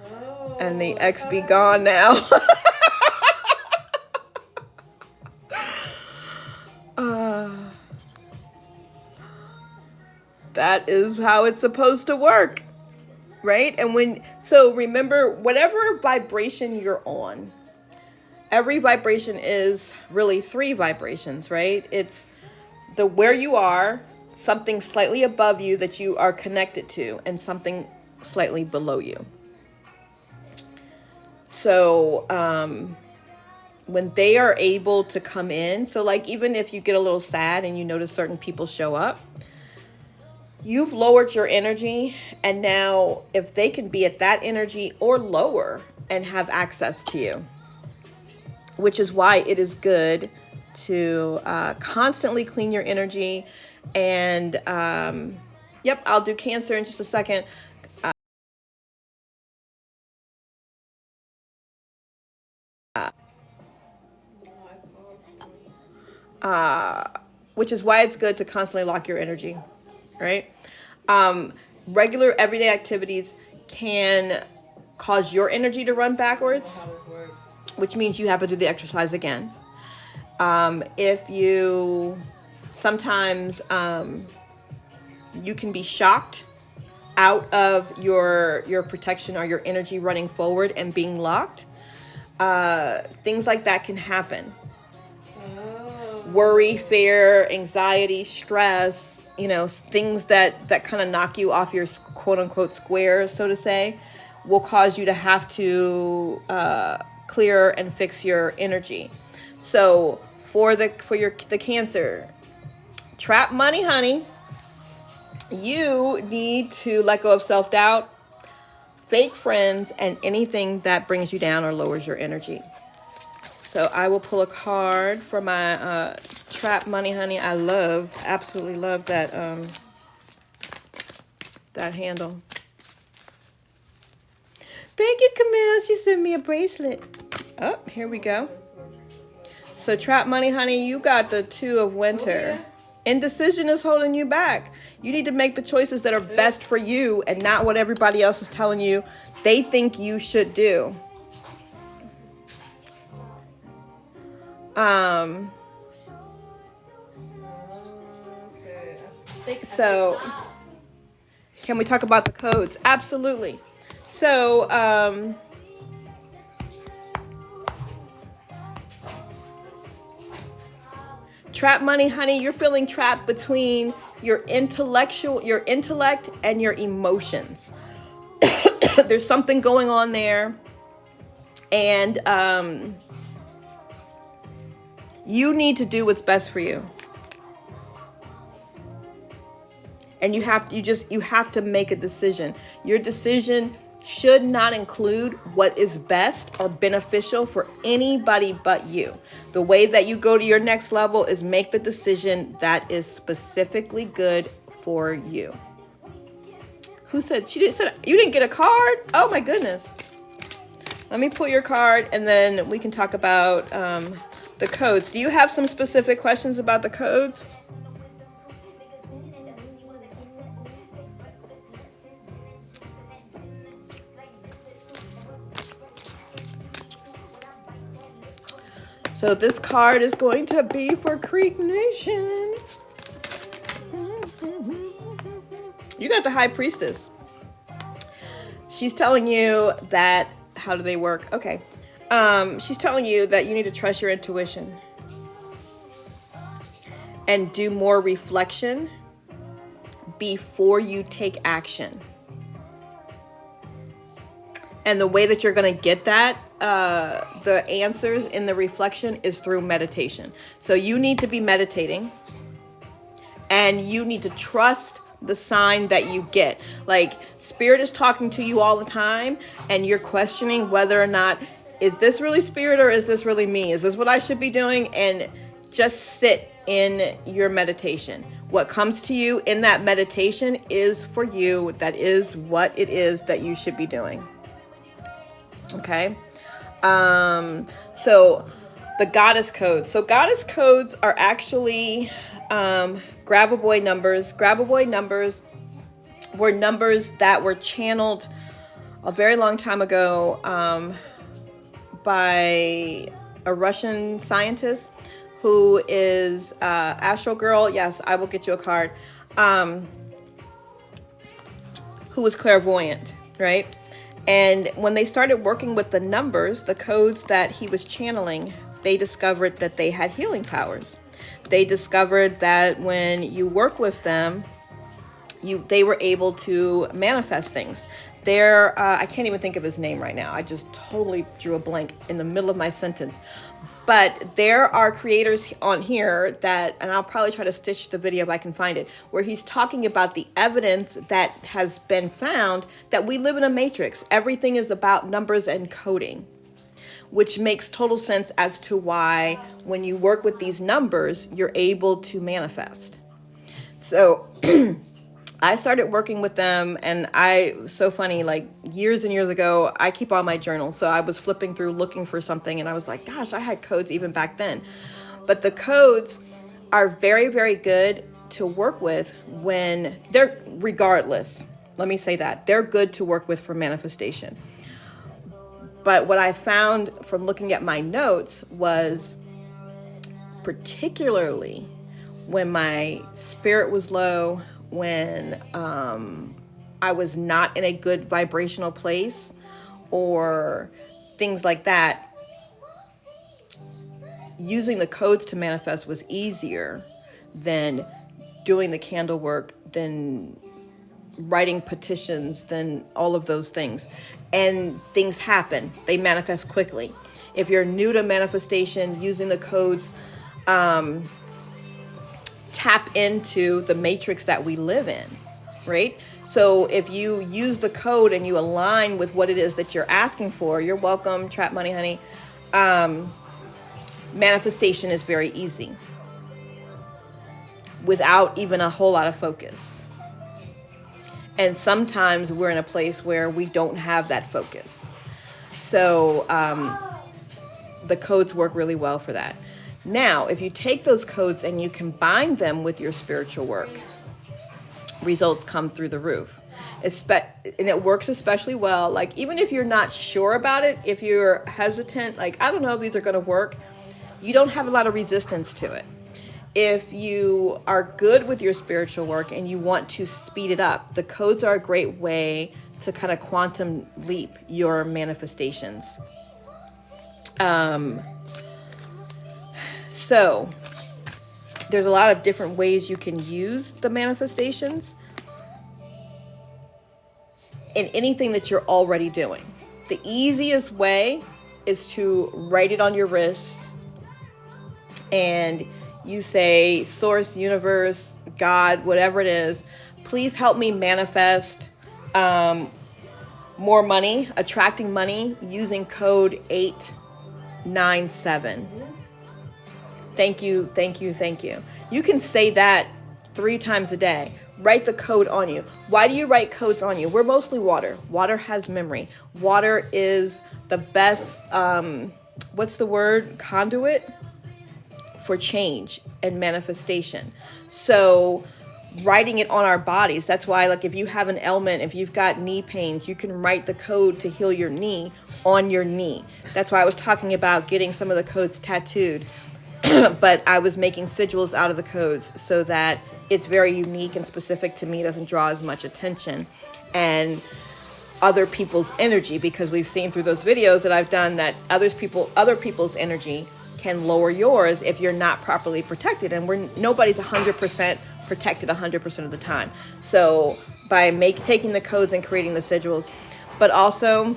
Oh, And the ex be gone now. That is how it's supposed to work, right? So remember, whatever vibration you're on, every vibration is really three vibrations, right? It's the where you are, something slightly above you that you are connected to, and something slightly below you. So when they are able to come in, so like even if you get a little sad and you notice certain people show up, you've lowered your energy, and now if they can be at that energy or lower and have access to you, which is why it is good to constantly clean your energy. And yep, I'll do Cancer in just a second. Which is why it's good to constantly lock your energy, right? Regular everyday activities can cause your energy to run backwards, which means you have to do the exercise again. If you sometimes you can be shocked out of your protection or your energy running forward and being locked. Things like that can happen. Worry, fear, anxiety, stress, things that kind of knock you off your quote unquote square, so to say, will cause you to have to clear and fix your energy. So for the Cancer, trap money, honey, you need to let go of self-doubt, fake friends, and anything that brings you down or lowers your energy. So I will pull a card for my trap money, honey. I absolutely love that that handle. Thank you, Camille. She sent me a bracelet. Oh, here we go. So trap money, honey, you got the Two of Winter. Indecision is holding you back. You need to make the choices that are best for you and not what everybody else is telling you they think you should do. So can we talk about the codes? Absolutely. So trap money, honey, you're feeling trapped between your intellect and your emotions. There's something going on there, and you need to do what's best for you. And you have to make a decision. Your decision should not include what is best or beneficial for anybody but you. The way that you go to your next level is make the decision that is specifically good for you. Who said you didn't get a card? Oh my goodness. Let me pull your card and then we can talk about the codes. Do you have some specific questions about the codes? So this card is going to be for Creek Nation. You got the High Priestess. She's telling you that, how do they work? Okay. She's telling you that you need to trust your intuition and do more reflection before you take action. And the way that you're going to get that, the answers in the reflection is through meditation. So you need to be meditating and you need to trust the sign that you get. Like Spirit is talking to you all the time and you're questioning whether or not, is this really Spirit or is this really me? Is this what I should be doing? And just sit in your meditation. What comes to you in that meditation is for you. That is what it is that you should be doing. Okay. So the goddess codes. So goddess codes are actually Grab-A-Boy numbers. Grab-A-Boy numbers were numbers that were channeled a very long time ago by a Russian scientist who is Astro Girl. Yes, I will get you a card. who was clairvoyant, right? And when they started working with the numbers, the codes that he was channeling, they discovered that they had healing powers. They discovered that when you work with them, they were able to manifest things. I can't even think of his name right now. I just totally drew a blank in the middle of my sentence. But there are creators on here that, and I'll probably try to stitch the video if I can find it, where he's talking about the evidence that has been found that we live in a matrix. Everything is about numbers and coding, which makes total sense as to why when you work with these numbers, you're able to manifest. So I started working with them, and so funny, like years and years ago, I keep all my journals. So I was flipping through looking for something, and I was like, gosh, I had codes even back then. But the codes are very, very good to work with when regardless, let me say that, they're good to work with for manifestation. But what I found from looking at my notes was particularly when my spirit was low, when I was not in a good vibrational place or things like that, using the codes to manifest was easier than doing the candle work, than writing petitions, than all of those things. And things happen. They manifest quickly. If you're new to manifestation, using the codes, tap into the matrix that we live in, right? So if you use the code and you align with what it is that you're asking for, you're welcome, Trap Money Honey. Manifestation is very easy without even a whole lot of focus. And sometimes we're in a place where we don't have that focus. So the codes work really well for that. Now, if you take those codes and you combine them with your spiritual work, results come through the roof. And it works especially well, like even if you're not sure about it, if you're hesitant, like, I don't know if these are going to work, you don't have a lot of resistance to it. If you are good with your spiritual work and you want to speed it up, the codes are a great way to kind of quantum leap your manifestations. So there's a lot of different ways you can use the manifestations in anything that you're already doing. The easiest way is to write it on your wrist and you say, Source, Universe, God, whatever it is, please help me manifest more money, attracting money using code 897. Thank you, thank you, thank you. You can say that 3 times a day. Write the code on you. Why do you write codes on you? We're mostly water. Water has memory. Water is the best, conduit for change and manifestation. So writing it on our bodies, that's why, like, if you have an ailment, if you've got knee pains, you can write the code to heal your knee on your knee. That's why I was talking about getting some of the codes tattooed. But I was making sigils out of the codes so that it's very unique and specific to me. It doesn't draw as much attention and other people's energy, because we've seen through those videos that I've done that other people's energy can lower yours if you're not properly protected. And nobody's 100% protected 100% of the time. So by taking the codes and creating the sigils, but also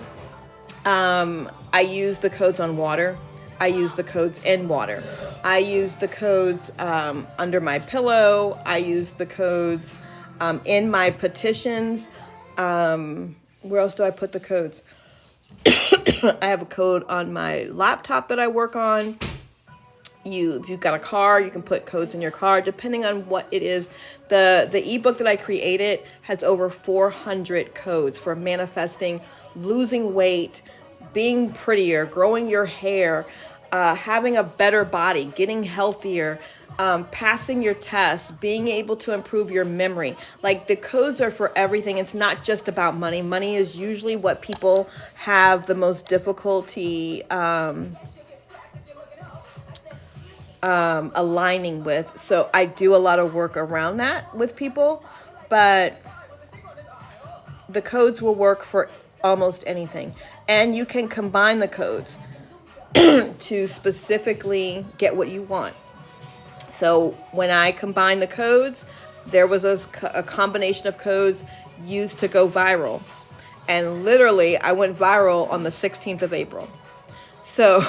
I use the codes on water. I use the codes in water. I use the codes under my pillow. I use the codes in my petitions. Where else do I put the codes? I have a code on my laptop that I work on. If you've got a car, you can put codes in your car, depending on what it is. The ebook that I created has over 400 codes for manifesting, losing weight, being prettier, growing your hair, having a better body, getting healthier, passing your tests, being able to improve your memory. Like, the codes are for everything. It's not just about money. Money is usually what people have the most difficulty aligning with. So I do a lot of work around that with people, but the codes will work for almost anything. And you can combine the codes to specifically get what you want. So when I combined the codes, there was a combination of codes used to go viral. And literally, I went viral on the 16th of April. So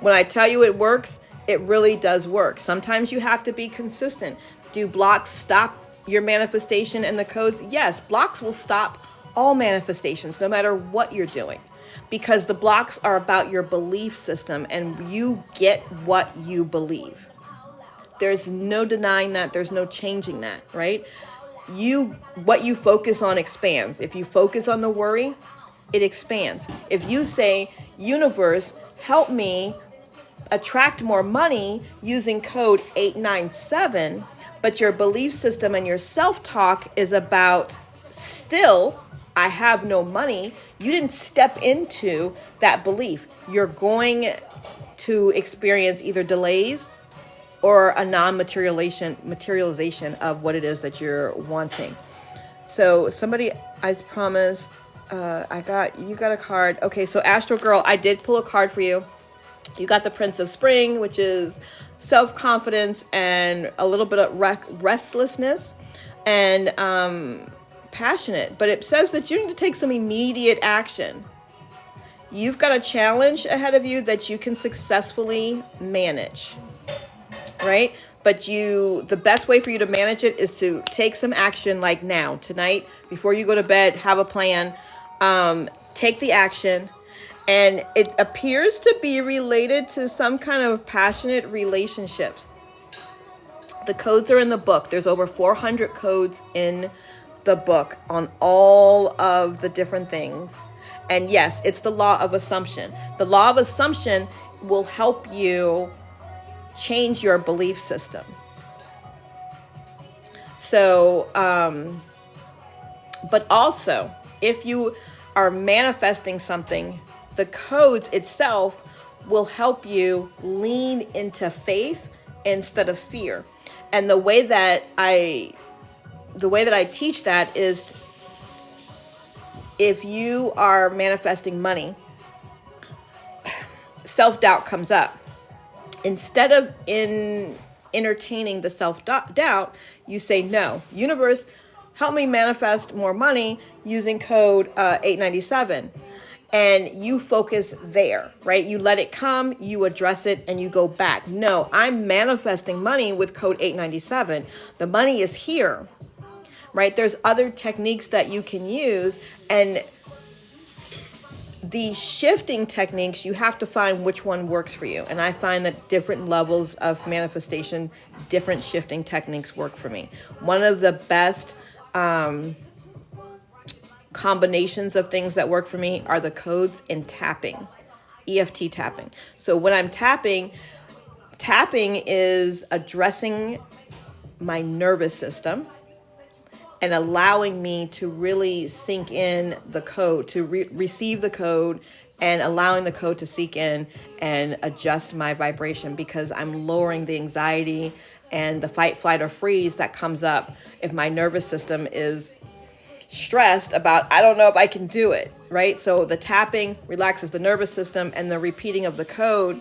when I tell you it works, it really does work. Sometimes you have to be consistent. Do blocks stop your manifestation and the codes? Yes, blocks will stop all manifestations, no matter what you're doing, because the blocks are about your belief system and you get what you believe. There's no denying that. There's no changing that, right? What you focus on expands. If you focus on the worry, it expands. If you say, universe, help me attract more money using code 897, but your belief system and your self-talk is about still, I have no money, you didn't step into that belief. You're going to experience either delays or a materialization of what it is that you're wanting. So somebody, I promised, you got a card. Okay, so Astro Girl, I did pull a card for you. You got the Prince of Spring, which is self-confidence and a little bit of restlessness and passionate. But it says that you need to take some immediate action. You've got a challenge ahead of you that you can successfully manage, right? But the best way for you to manage it is to take some action, like now, tonight, before you go to bed, have a plan, take the action. And it appears to be related to some kind of passionate relationships. The codes are in the book. There's over 400 codes in the book on all of the different things. And yes, it's the law of assumption. The law of assumption will help you change your belief system. So, but also, if you are manifesting something, the codes itself will help you lean into faith instead of fear. And the way that I teach that is, if you are manifesting money, self-doubt comes up. Instead of entertaining the self-doubt, you say, no, universe, help me manifest more money using code 897. And you focus there, right? You let it come, you address it, and you go back. No, I'm manifesting money with code 897. The money is here, right? There's other techniques that you can use. And the shifting techniques, you have to find which one works for you. And I find that different levels of manifestation, different shifting techniques work for me. One of the best combinations of things that work for me are the codes in tapping, EFT tapping. So when I'm tapping is addressing my nervous system and allowing me to really sink in the code, to receive the code, and allowing the code to sink in and adjust my vibration, because I'm lowering the anxiety and the fight, flight, or freeze that comes up if my nervous system is stressed about, I don't know if I can do it, right? So the tapping relaxes the nervous system, and the repeating of the code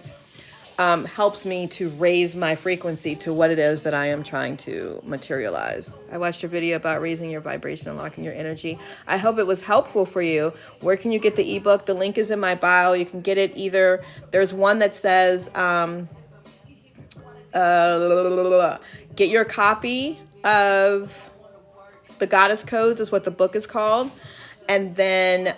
helps me to raise my frequency to what it is that I am trying to materialize. I watched your video about raising your vibration and locking your energy. I hope it was helpful for you. Where can you get the ebook? The link is in my bio. You can get it either, there's one that says, get your copy of The Goddess Codes is what the book is called. And then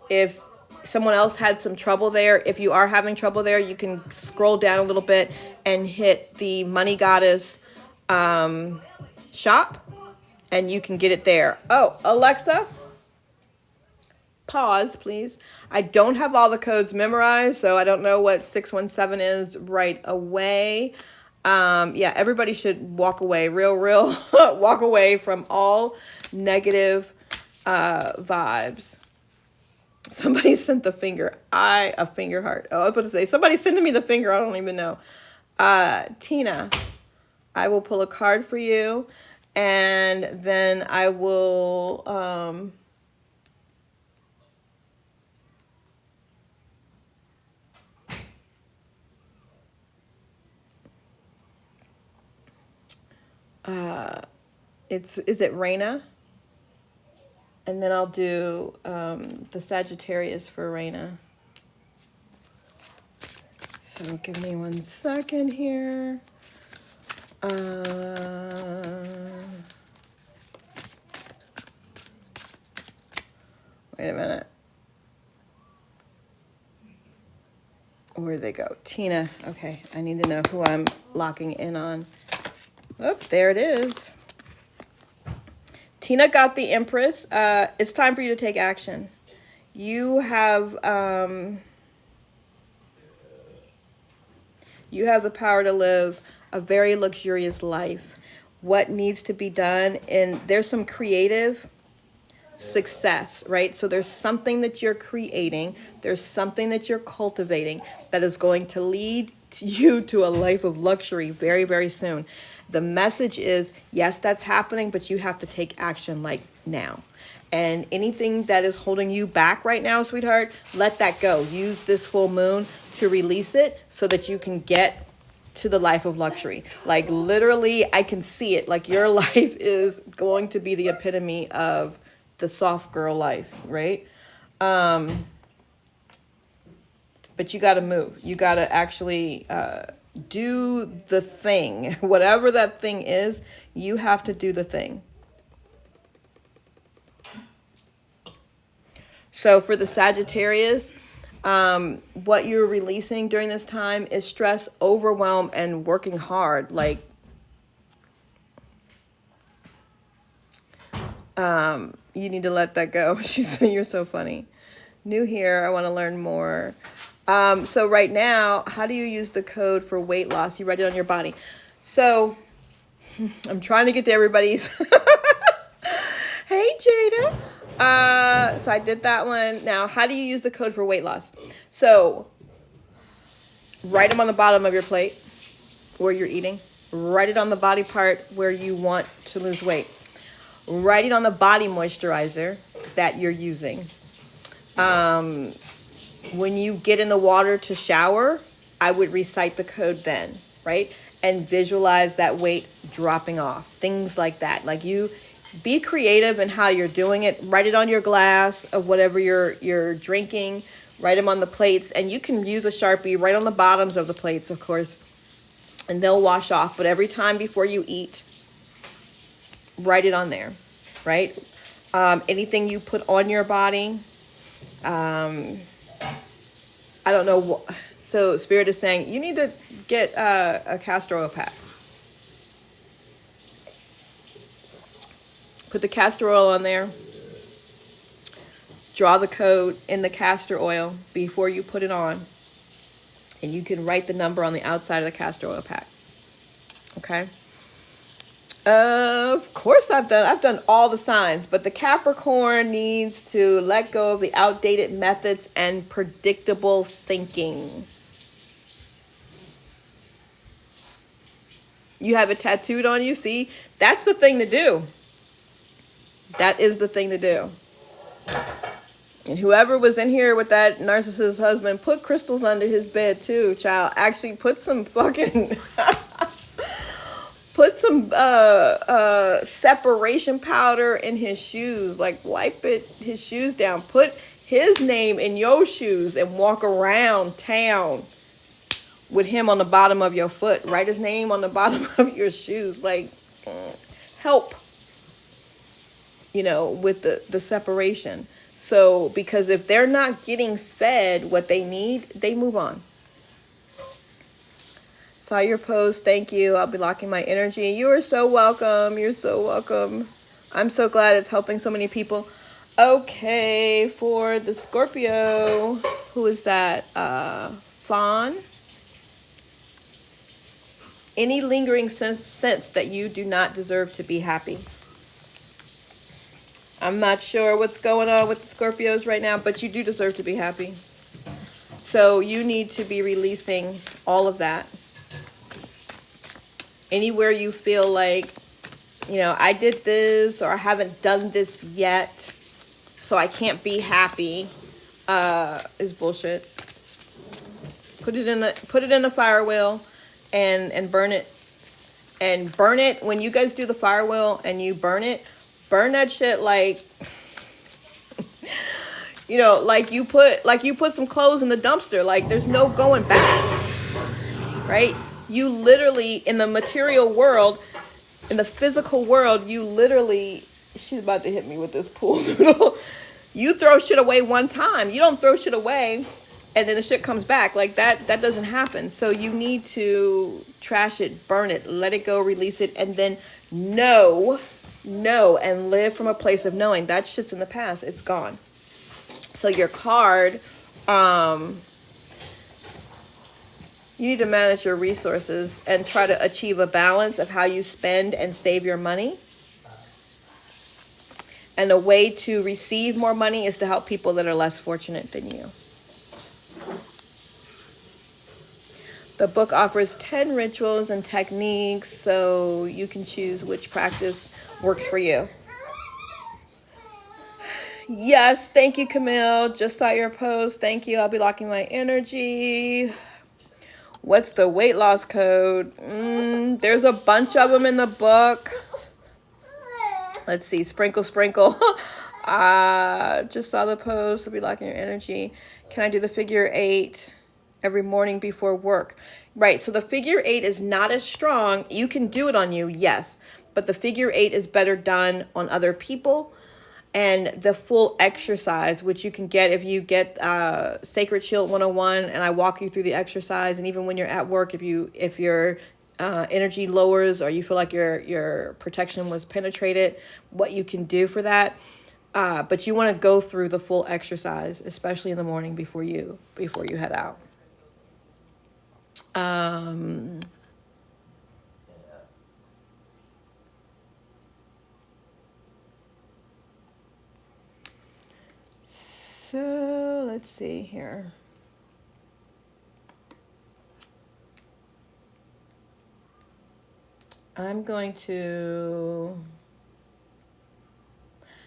if someone else had some trouble there, if you are having trouble there, you can scroll down a little bit and hit the Money Goddess shop, and you can get it there. Oh, Alexa, pause, please. I don't have all the codes memorized, so I don't know what 617 is right away. Yeah, everybody should walk away, real, walk away from all negative vibes. Somebody sent the finger. A finger heart. Oh, I was about to say, somebody sending me the finger. I don't even know. Tina, I will pull a card for you. And then I will is it Raina? And then I'll do the Sagittarius for Raina. So give me 1 second here. Wait a minute. Where'd they go? Tina. Okay, I need to know who I'm locking in on. Oh, there it is. Tina got the Empress. It's time for you to take action. You have the power to live a very luxurious life. What needs to be done, and there's some creative success, right? So there's something that you're creating, there's something that you're cultivating that is going to lead you to a life of luxury very, very soon. The message is, yes, that's happening, but you have to take action like now. And anything that is holding you back right now, sweetheart, let that go. Use this full moon to release it so that you can get to the life of luxury. Like literally, I can see it. Like your life is going to be the epitome of the soft girl life, right? But you got to move. You got to actually do the thing. Whatever that thing is, you have to do the thing. So for the Sagittarius, what you're releasing during this time is stress, overwhelm, and working hard. Like, you need to let that go. She said, you're so funny. New here. I want to learn more. So right now, how do you use the code for weight loss? You write it on your body. So I'm trying to get to everybody's. Hey, Jada. So I did that one. Now, how do you use the code for weight loss? So write them on the bottom of your plate where you're eating. Write it on the body part where you want to lose weight. Write it on the body moisturizer that you're using. When you get in the water to shower, I would recite the code then, right? And visualize that weight dropping off. Things like that. Like you be creative in how you're doing it. Write it on your glass of whatever you're drinking. Write them on the plates. And you can use a Sharpie right on the bottoms of the plates, of course. And they'll wash off. But every time before you eat, write it on there, right? Anything you put on your body, I don't know. So Spirit is saying you need to get a castor oil pack. Put the castor oil on there. Draw the code in the castor oil before you put it on. And you can write the number on the outside of the castor oil pack. Okay? Of course I've done all the signs, but the Capricorn needs to let go of the outdated methods and predictable thinking. You have it tattooed on you, see? That's the thing to do. That is the thing to do. And whoever was in here with that narcissist husband, put crystals under his bed too, child. Actually put some fucking... Put some separation powder in his shoes. Like wipe his shoes down. Put his name in your shoes and walk around town with him on the bottom of your foot. Write his name on the bottom of your shoes. Like help, with the separation. So because if they're not getting fed what they need, they move on. Saw your post. Thank you. I'll be locking my energy. You are so welcome. You're so welcome. I'm so glad it's helping so many people. Okay, for the Scorpio, who is that? Fawn. Any lingering sense that you do not deserve to be happy. I'm not sure what's going on with the Scorpios right now, but you do deserve to be happy. So you need to be releasing all of that. Anywhere you feel like I did this or I haven't done this yet, so I can't be happy, is bullshit. Put it in the fire wheel and burn it. And burn it when you guys do the fire wheel and you burn that shit like like you put some clothes in the dumpster. Like there's no going back. Right? You literally, in the material world, in the physical world, you literally, she's about to hit me with this pool noodle. You throw shit away one time. You don't throw shit away and then the shit comes back. Like that doesn't happen. So you need to trash it, burn it, let it go, release it, and then know and live from a place of knowing that shit's in the past. It's gone. So your card, you need to manage your resources and try to achieve a balance of how you spend and save your money. And a way to receive more money is to help people that are less fortunate than you. The book offers 10 rituals and techniques, so you can choose which practice works for you. Yes, thank you, Camille. Just saw your post. Thank you. I'll be locking my energy. What's the weight loss code? There's a bunch of them in the book. Let's see. Sprinkle. Just saw the post. I'll be locking your energy. Can I do the figure 8 every morning before work? Right. So the figure 8 is not as strong. You can do it on you, yes. But the figure 8 is better done on other people. And the full exercise, which you can get if you get Sacred Shield 101, and I walk you through the exercise. And even when you're at work, if your energy lowers or you feel like your protection was penetrated, what you can do for that. But you want to go through the full exercise, especially in the morning before you head out. So let's see here. I'm going to...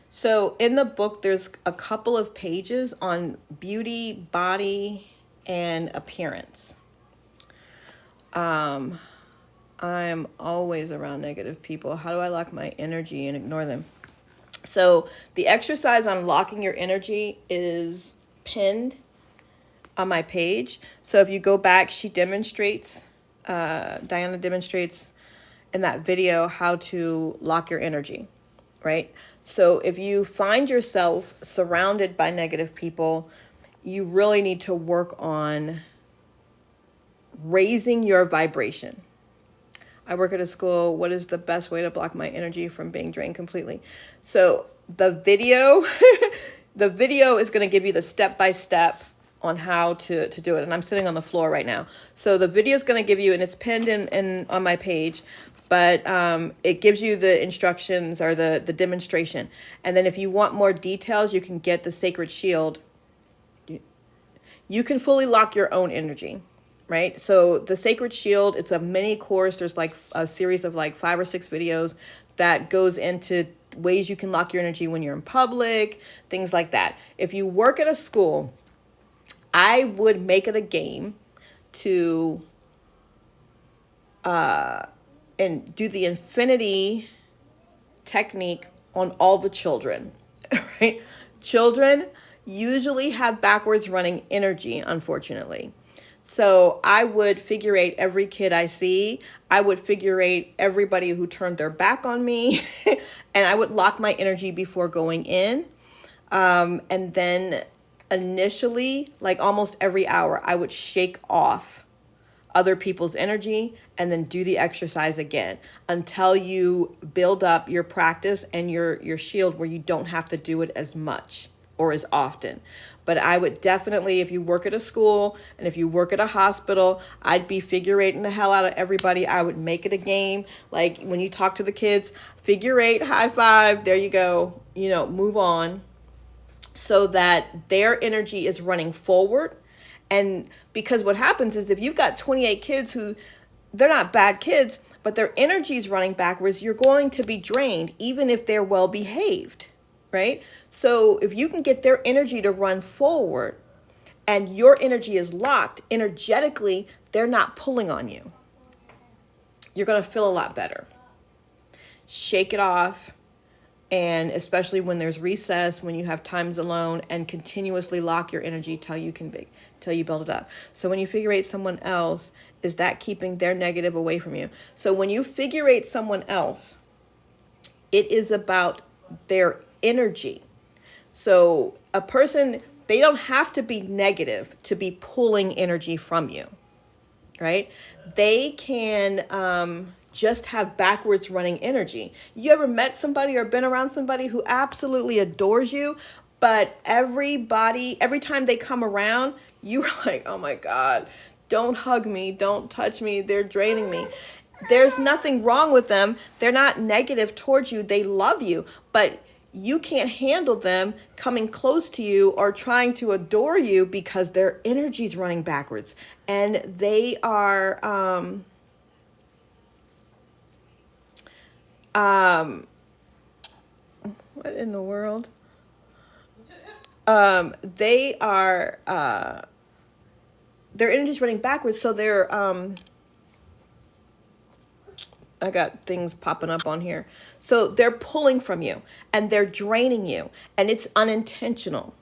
So in the book, there's a couple of pages on beauty, body, and appearance. I'm always around negative people. How do I lock my energy and ignore them? So the exercise on locking your energy is pinned on my page. So if you go back, she demonstrates, Diana demonstrates in that video how to lock your energy, right? So if you find yourself surrounded by negative people, you really need to work on raising your vibration. I work at a school. What is the best way to block my energy from being drained completely? So the video, the video is going to give you the step-by-step on how to do it. And I'm sitting on the floor right now. So the video is going to give you, and it's pinned in on my page, but it gives you the instructions or the demonstration. And then if you want more details, you can get the Sacred Shield. You can fully lock your own energy. Right? So the Sacred Shield, it's a mini course. There's like a series of like 5 or 6 videos that goes into ways you can lock your energy when you're in public, things like that. If you work at a school, I would make it a game to and do the infinity technique on all the children, right? Children usually have backwards running energy, unfortunately. So I would figure 8 every kid I see. I would figure 8 everybody who turned their back on me. And I would lock my energy before going in. And then initially, like almost every hour, I would shake off other people's energy and then do the exercise again until you build up your practice and your shield where you don't have to do it as much or as often. But I would definitely, if you work at a school and if you work at a hospital, I'd be figure 8ing the hell out of everybody. I would make it a game. Like when you talk to the kids, figure 8, high five, there you go, move on, so that their energy is running forward. And because what happens is if you've got 28 kids who, they're not bad kids, but their energy is running backwards, you're going to be drained, even if they're well behaved, right? So if you can get their energy to run forward and your energy is locked, energetically, they're not pulling on you. You're going to feel a lot better. Shake it off. And especially when there's recess, when you have times alone, and continuously lock your energy till you build it up. So when you figure eight someone else, is that keeping their negative away from you? So when you figure eight someone else, it is about their energy. So a person, they don't have to be negative to be pulling energy from you, right? They can just have backwards running energy. You ever met somebody or been around somebody who absolutely adores you, but every time they come around, you're like, oh my God, don't hug me, don't touch me, they're draining me. There's nothing wrong with them. They're not negative towards you. They love you, but you can't handle them coming close to you or trying to adore you because their energy's running backwards. And they are, what in the world? They are, their energy's running backwards. So they're, I got things popping up on here. So they're pulling from you and they're draining you, and it's unintentional.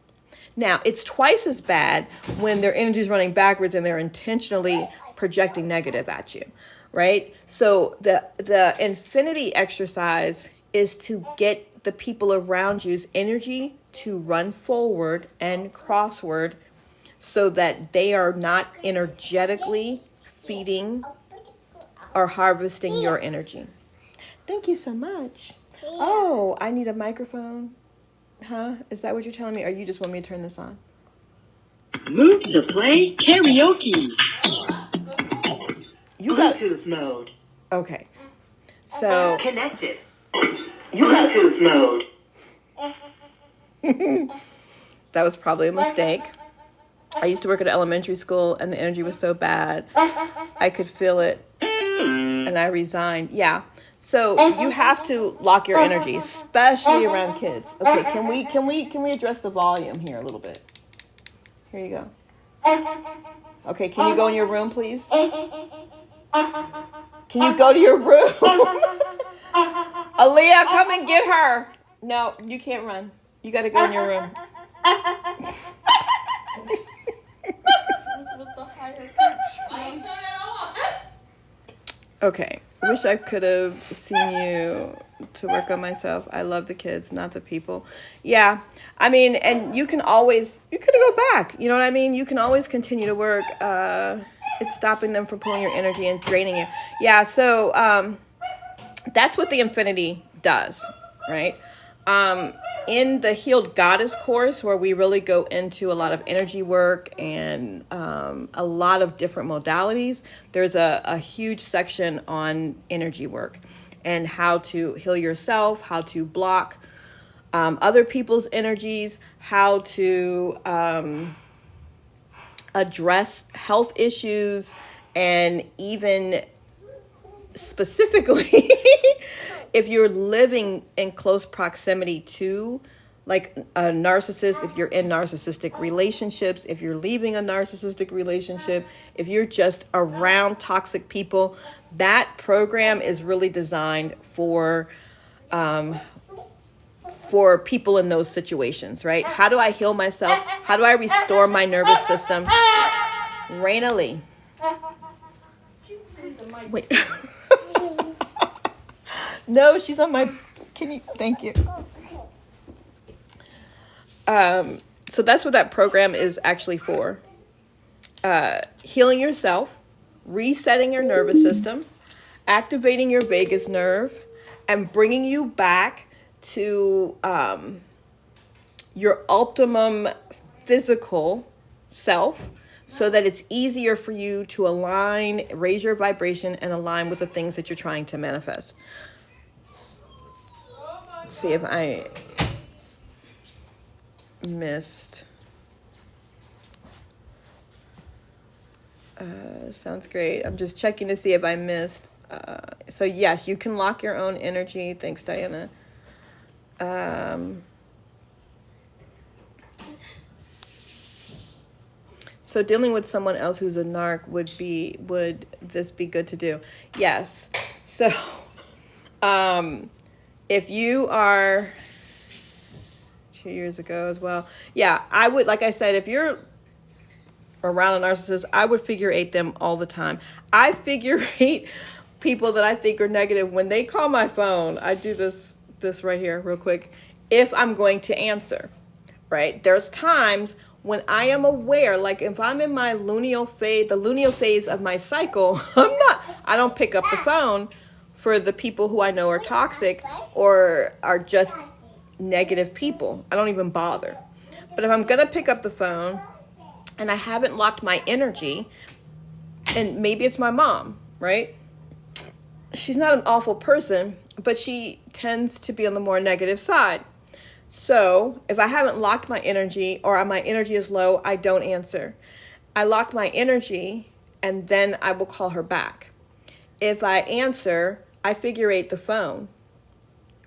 Now, it's twice as bad when their energy is running backwards and they're intentionally projecting negative at you, right? So the infinity exercise is to get the people around you's energy to run forward and crossward so that they are not energetically feeding or harvesting your energy. Thank you so much. Oh, I need a microphone. Huh? Is that what you're telling me? Or you just want me to turn this on? Move to play karaoke. You got Bluetooth mode. Okay. So Connected. Bluetooth mode. that was probably a mistake. I used to work at an elementary school and the energy was so bad. I could feel it and I resigned. Yeah. So you have to lock your energy, especially around kids. Okay, can we address the volume here a little bit? Here you go. Okay, can you go in your room, please? Can you go to your room? Aaliyah, come and get her. No, you can't run. You got to go in your room. Okay. I wish I could have seen you to work on myself. I love the kids, not the people. Yeah. I mean, and you could go back. You know what I mean? You can always continue to work. It's stopping them from pulling your energy and draining you. Yeah. So that's what the infinity does, right? In the Healed Goddess course, where we really go into a lot of energy work and a lot of different modalities, there's a huge section on energy work and how to heal yourself, how to block other people's energies, how to address health issues, and even specifically if you're living in close proximity to like a narcissist, if you're in narcissistic relationships, if you're leaving a narcissistic relationship, if you're just around toxic people, that program is really designed for people in those situations, right? How do I heal myself? How do I restore my nervous system? Raina Lee. Wait. No, she's on my, thank you. So that's what that program is actually for. Healing yourself, resetting your nervous system, activating your vagus nerve, and bringing you back to your optimum physical self so that it's easier for you to align, raise your vibration, and align with the things that you're trying to manifest. Let's see if I missed. Sounds great. I'm just checking to see if I missed So yes, you can lock your own energy. Thanks, Diana. So dealing with someone else who's a narc would this be good to do? Yes. So if you are 2 years ago as well, yeah, I would, like I said, if you're around a narcissist, I would figure eight them all the time. I figure eight people that I think are negative. When they call my phone, I do this right here real quick. If I'm going to answer, right? There's times when I am aware, like if I'm in my luteal phase, the luteal phase of my cycle, I don't pick up the phone for the people who I know are toxic or are just negative people. I don't even bother. But if I'm going to pick up the phone and I haven't locked my energy, and maybe it's my mom, right? She's not an awful person, but she tends to be on the more negative side. So if I haven't locked my energy or my energy is low, I don't answer. I lock my energy and then I will call her back. If I answer, I figure eight the phone,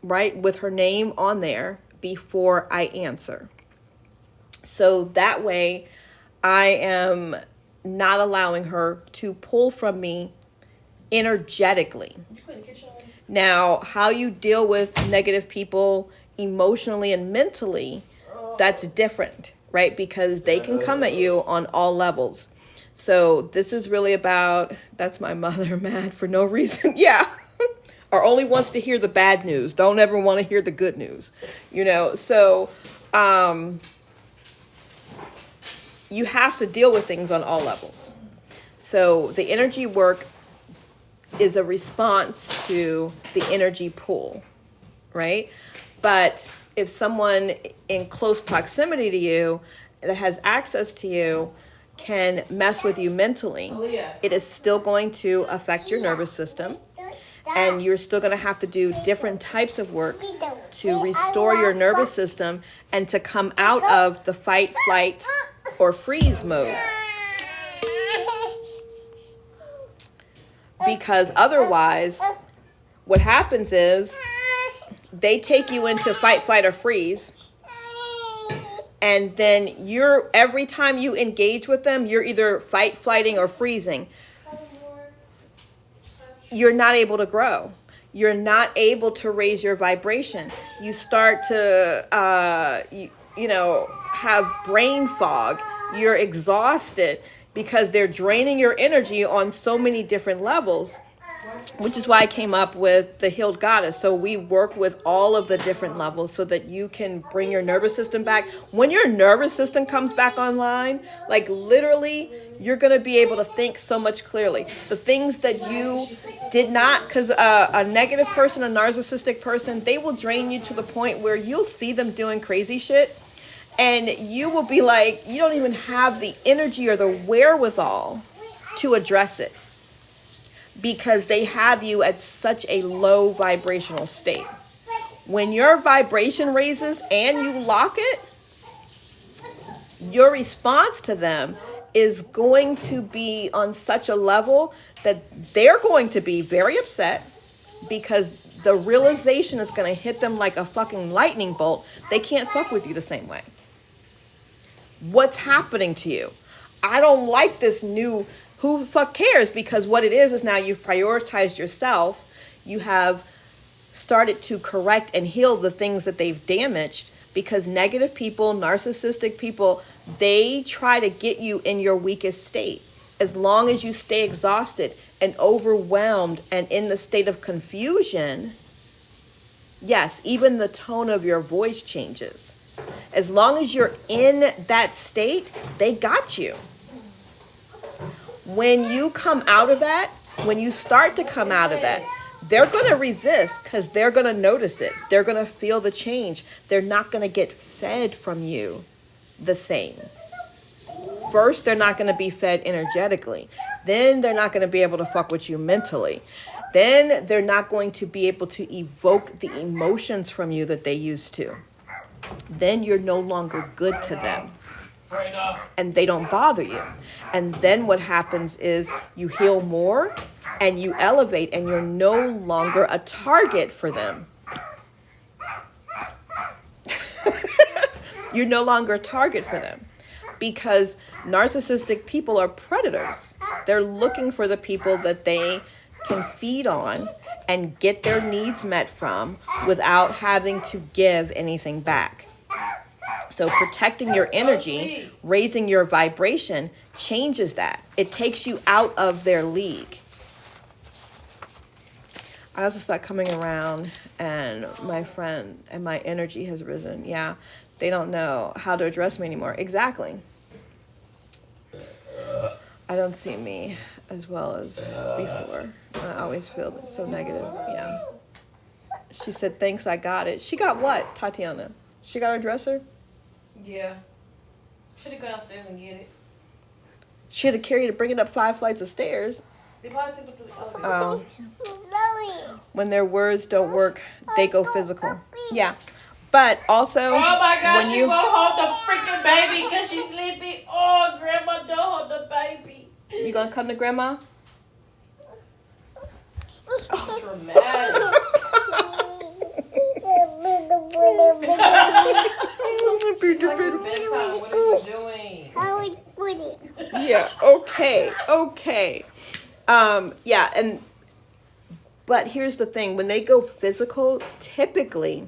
right, with her name on there before I answer. So that way I am not allowing her to pull from me energetically. Now, how you deal with negative people emotionally and mentally, that's different, right? Because they can come at you on all levels. So this is really about, that's my mother mad for no reason. Yeah. Or only wants to hear the bad news. Don't ever want to hear the good news. So you have to deal with things on all levels. So the energy work is a response to the energy pull, right? But if someone in close proximity to you that has access to you can mess with you mentally, it is still going to affect your nervous system. And you're still going to have to do different types of work to restore your nervous system and to come out of the fight, flight, or freeze mode. Because otherwise, what happens is they take you into fight, flight, or freeze. And then every time you engage with them, you're either fight, flighting, or freezing. You're not able to grow. You're not able to raise your vibration. You start to, have brain fog. You're exhausted because they're draining your energy on so many different levels, which is why I came up with the Healed Goddess. So we work with all of the different levels so that you can bring your nervous system back. When your nervous system comes back online, like literally, you're going to be able to think so much clearly. The things that you did not, because a negative person, a narcissistic person, they will drain you to the point where you'll see them doing crazy shit. And you will be like, you don't even have the energy or the wherewithal to address it because they have you at such a low vibrational state. When your vibration raises and you lock it, your response to them is going to be on such a level that they're going to be very upset because the realization is going to hit them like a fucking lightning bolt. They can't fuck with you the same way. What's happening to you? I don't like this new, who the fuck cares? Because what it is now you've prioritized yourself. You have started to correct and heal the things that they've damaged, because negative people, narcissistic people, they try to get you in your weakest state. As long as you stay exhausted and overwhelmed and in the state of confusion, yes, even the tone of your voice changes. As long as you're in that state, they got you. When you come out of that, when you start to come out of that, they're going to resist because they're going to notice it. They're going to feel the change. They're not going to get fed from you the same. First, they're not going to be fed energetically. Then they're not going to be able to fuck with you mentally. Then they're not going to be able to evoke the emotions from you that they used to. Then you're no longer good to them. and they don't bother you. And then what happens is you heal more and you elevate, and you're no longer a target for them. You're no longer a target for them, because narcissistic people are predators. They're looking for the people that they can feed on and get their needs met from without having to give anything back. So protecting your energy, raising your vibration, changes that. It takes you out of their league. I also start coming around, and my friend and my energy has risen. Yeah, they don't know how to address me anymore. Exactly. I don't see me as well as before. I always feel so negative. Yeah. She said, thanks, I got it. She got what, Tatiana? She got her dresser? Yeah. Should have gone upstairs and get it. She had to carry it to bring it up 5 flights of stairs. They probably took it to the elevator. When their words don't work, they go physical. Yeah. But also, Oh my God, when she won't hold the freaking baby because she's sleepy. Oh, Grandma, don't hold the baby. You gonna come to Grandma? Dramatic. She's like, it's bedtime. What are you doing? Yeah, okay. Yeah, but here's the thing. When they go physical, typically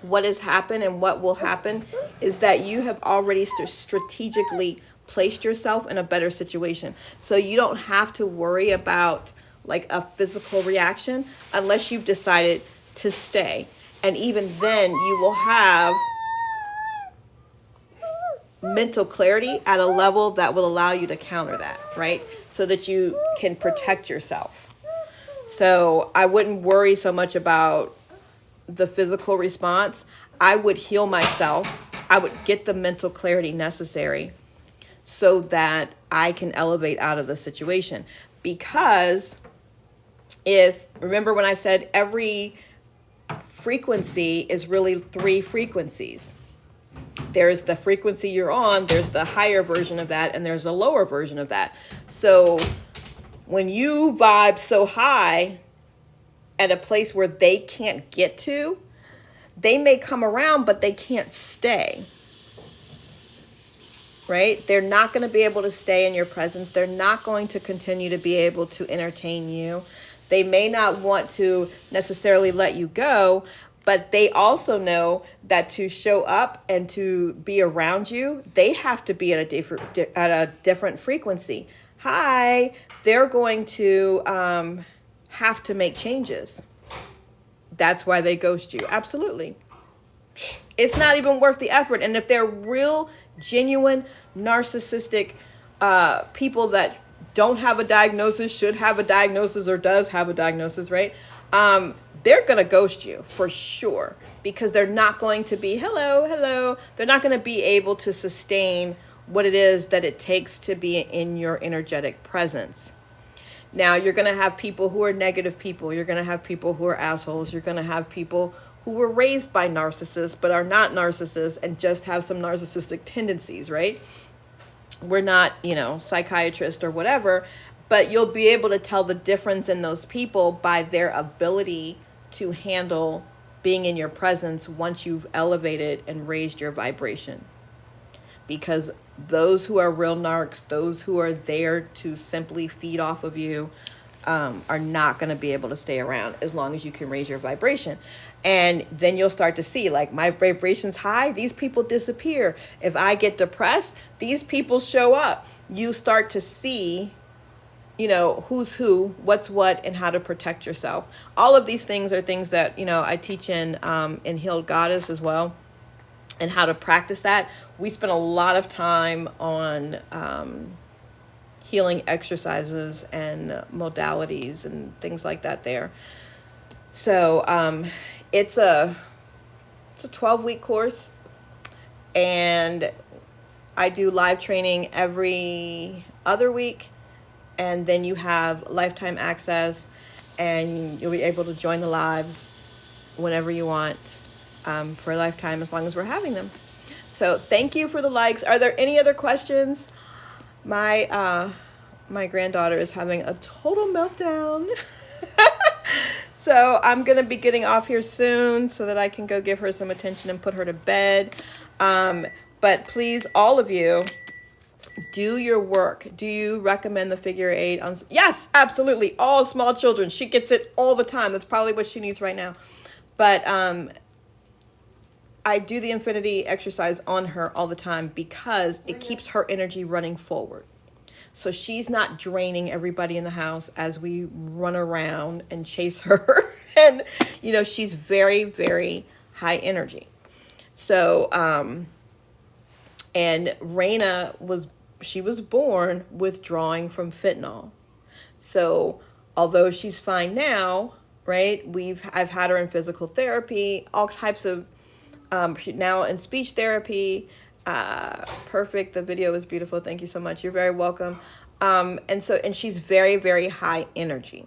what has happened and what will happen is that you have already strategically placed yourself in a better situation. So you don't have to worry about like a physical reaction unless you've decided to stay. And even then you will have mental clarity at a level that will allow you to counter that, right? So that you can protect yourself. So I wouldn't worry so much about the physical response. I would heal myself. I would get the mental clarity necessary so that I can elevate out of the situation. Because remember when I said every frequency is really 3 frequencies. There's the frequency you're on, there's the higher version of that, and there's a lower version of that. So when you vibe so high at a place where they can't get to, they may come around, but they can't stay. Right? They're not going to be able to stay in your presence. They're not going to continue to be able to entertain you. They may not want to necessarily let you go, but they also know that to show up and to be around you, they have to be at a different frequency. Hi, they're going to have to make changes. That's why they ghost you. Absolutely. It's not even worth the effort. And if they're real, genuine, narcissistic people that don't have a diagnosis, should have a diagnosis, or does have a diagnosis, right? They're going to ghost you for sure, because they're not going to be, hello. They're not going to be able to sustain what it is that it takes to be in your energetic presence. Now, you're going to have people who are negative people. You're going to have people who are assholes. You're going to have people who were raised by narcissists but are not narcissists and just have some narcissistic tendencies, right? We're not, psychiatrists or whatever, but you'll be able to tell the difference in those people by their ability to handle being in your presence once you've elevated and raised your vibration. Because those who are real narcs, those who are there to simply feed off of you, are not going to be able to stay around as long as you can raise your vibration. And then you'll start to see, like, my vibration's high, these people disappear. If I get depressed, these people show up. You start to see, who's who, what's what, and how to protect yourself. All of these things are things that, I teach in Healed Goddess as well, and how to practice that. We spend a lot of time on healing exercises and modalities and things like that there. So it's a 12-week course, and I do live training every other week, and then you have lifetime access, and you'll be able to join the lives whenever you want for a lifetime, as long as we're having them. So thank you for the likes. Are there any other questions? My granddaughter is having a total meltdown. So I'm going to be getting off here soon so that I can go give her some attention and put her to bed. But please, all of you, do your work. Do you recommend the figure eight? Yes, absolutely. All small children. She gets it all the time. That's probably what she needs right now. But I do the infinity exercise on her all the time because it keeps her energy running forward. So she's not draining everybody in the house as we run around and chase her. And, you know, she's very, very high energy. So, and Raina was born withdrawing from fentanyl. So although she's fine now, right, I've had her in physical therapy, all types of, now in speech therapy. Perfect. The video is beautiful. Thank you so much. You're very welcome. And she's very, very high energy.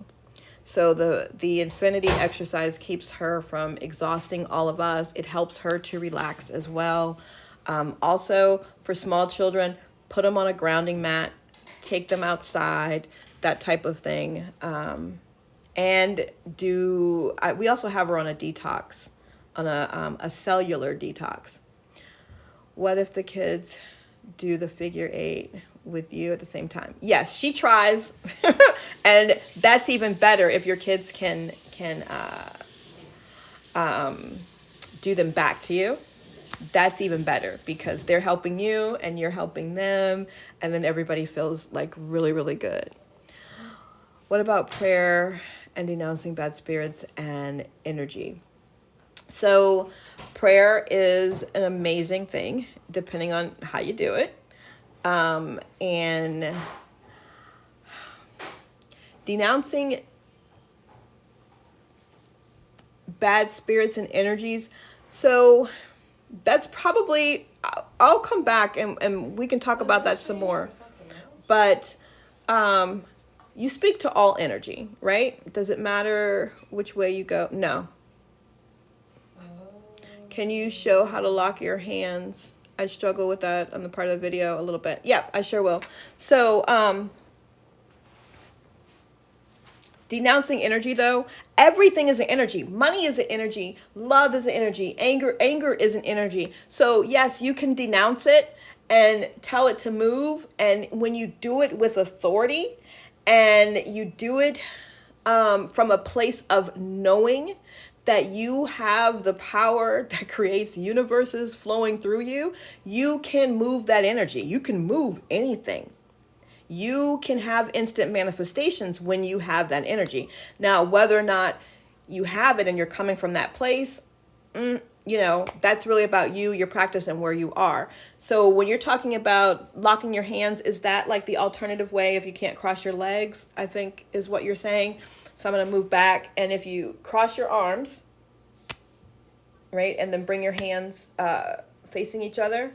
So the infinity exercise keeps her from exhausting all of us. It helps her to relax as well. Also for small children, put them on a grounding mat, take them outside, that type of thing. And we also have her on a detox, on a cellular detox. What if the kids do the figure eight with you at the same time? Yes, she tries. And that's even better if your kids can do them back to you. That's even better because they're helping you and you're helping them. And then everybody feels like really, really good. What about prayer and denouncing bad spirits and energy? So prayer is an amazing thing, depending on how you do it. And denouncing bad spirits and energies. So that's probably, I'll come back and we can talk about that some more. But you speak to all energy, right? Does it matter which way you go? No. Can you show how to lock your hands? I struggle with that on the part of the video a little bit. Yep, I sure will. So, denouncing energy though, everything is an energy. Money is an energy. Love is an energy. Anger is an energy. So yes, you can denounce it and tell it to move. And when you do it with authority and you do it from a place of knowing that you have the power that creates universes flowing through you, you can move that energy. You can move anything. You can have instant manifestations when you have that energy. Now, whether or not you have it and you're coming from that place, that's really about you, your practice, and where you are. So when you're talking about locking your hands, is that like the alternative way if you can't cross your legs, I think is what you're saying? So I'm going to move back. And if you cross your arms, right, and then bring your hands facing each other,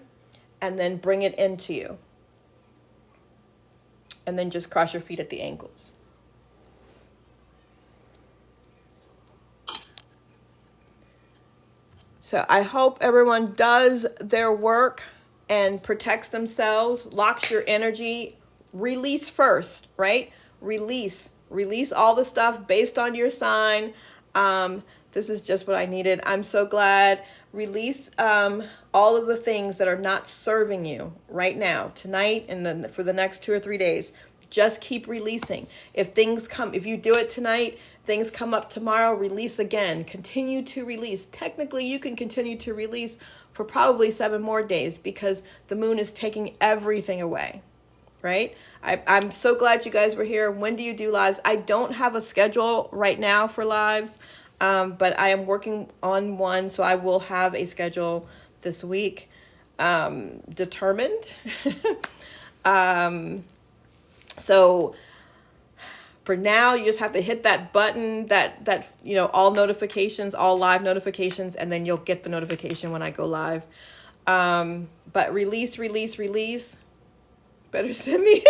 and then bring it into you. And then just cross your feet at the ankles. So I hope everyone does their work and protects themselves, locks your energy, release first, right? Release all the stuff based on your sign. This is just what I needed. I'm so glad. Release all of the things that are not serving you right now, tonight, and then for the next 2 or 3 days. Just keep releasing. If you do it tonight, things come up tomorrow, release again. Continue to release. Technically, you can continue to release for probably 7 more days because the moon is taking everything away, right? I'm so glad you guys were here. When do you do lives? I don't have a schedule right now for lives. But I am working on one, so I will have a schedule this week determined. So for now, you just have to hit that button, that all notifications, all live notifications, and then you'll get the notification when I go live. But release. Better send me.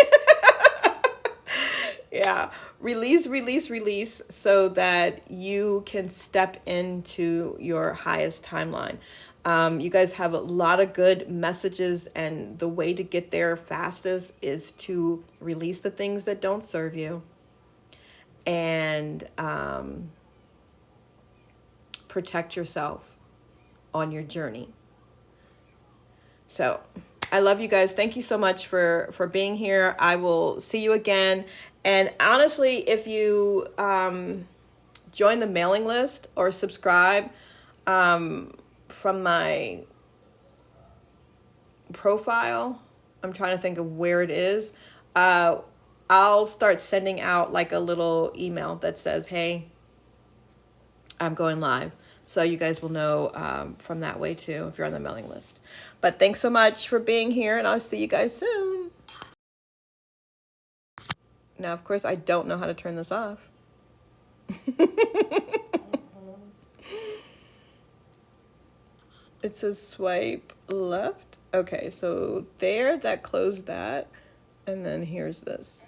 Yeah, release so that you can step into your highest timeline. You guys have a lot of good messages, and the way to get there fastest is to release the things that don't serve you and protect yourself on your journey. So I love you guys. Thank you so much for being here. I will see you again. And honestly, if you join the mailing list or subscribe from my profile, I'm trying to think of where it is. I'll start sending out like a little email that says, hey, I'm going live. So you guys will know from that way too if you're on the mailing list. But thanks so much for being here, and I'll see you guys soon. Now, of course, I don't know how to turn this off. It says swipe left. Okay, so there, that closed that. And then here's this.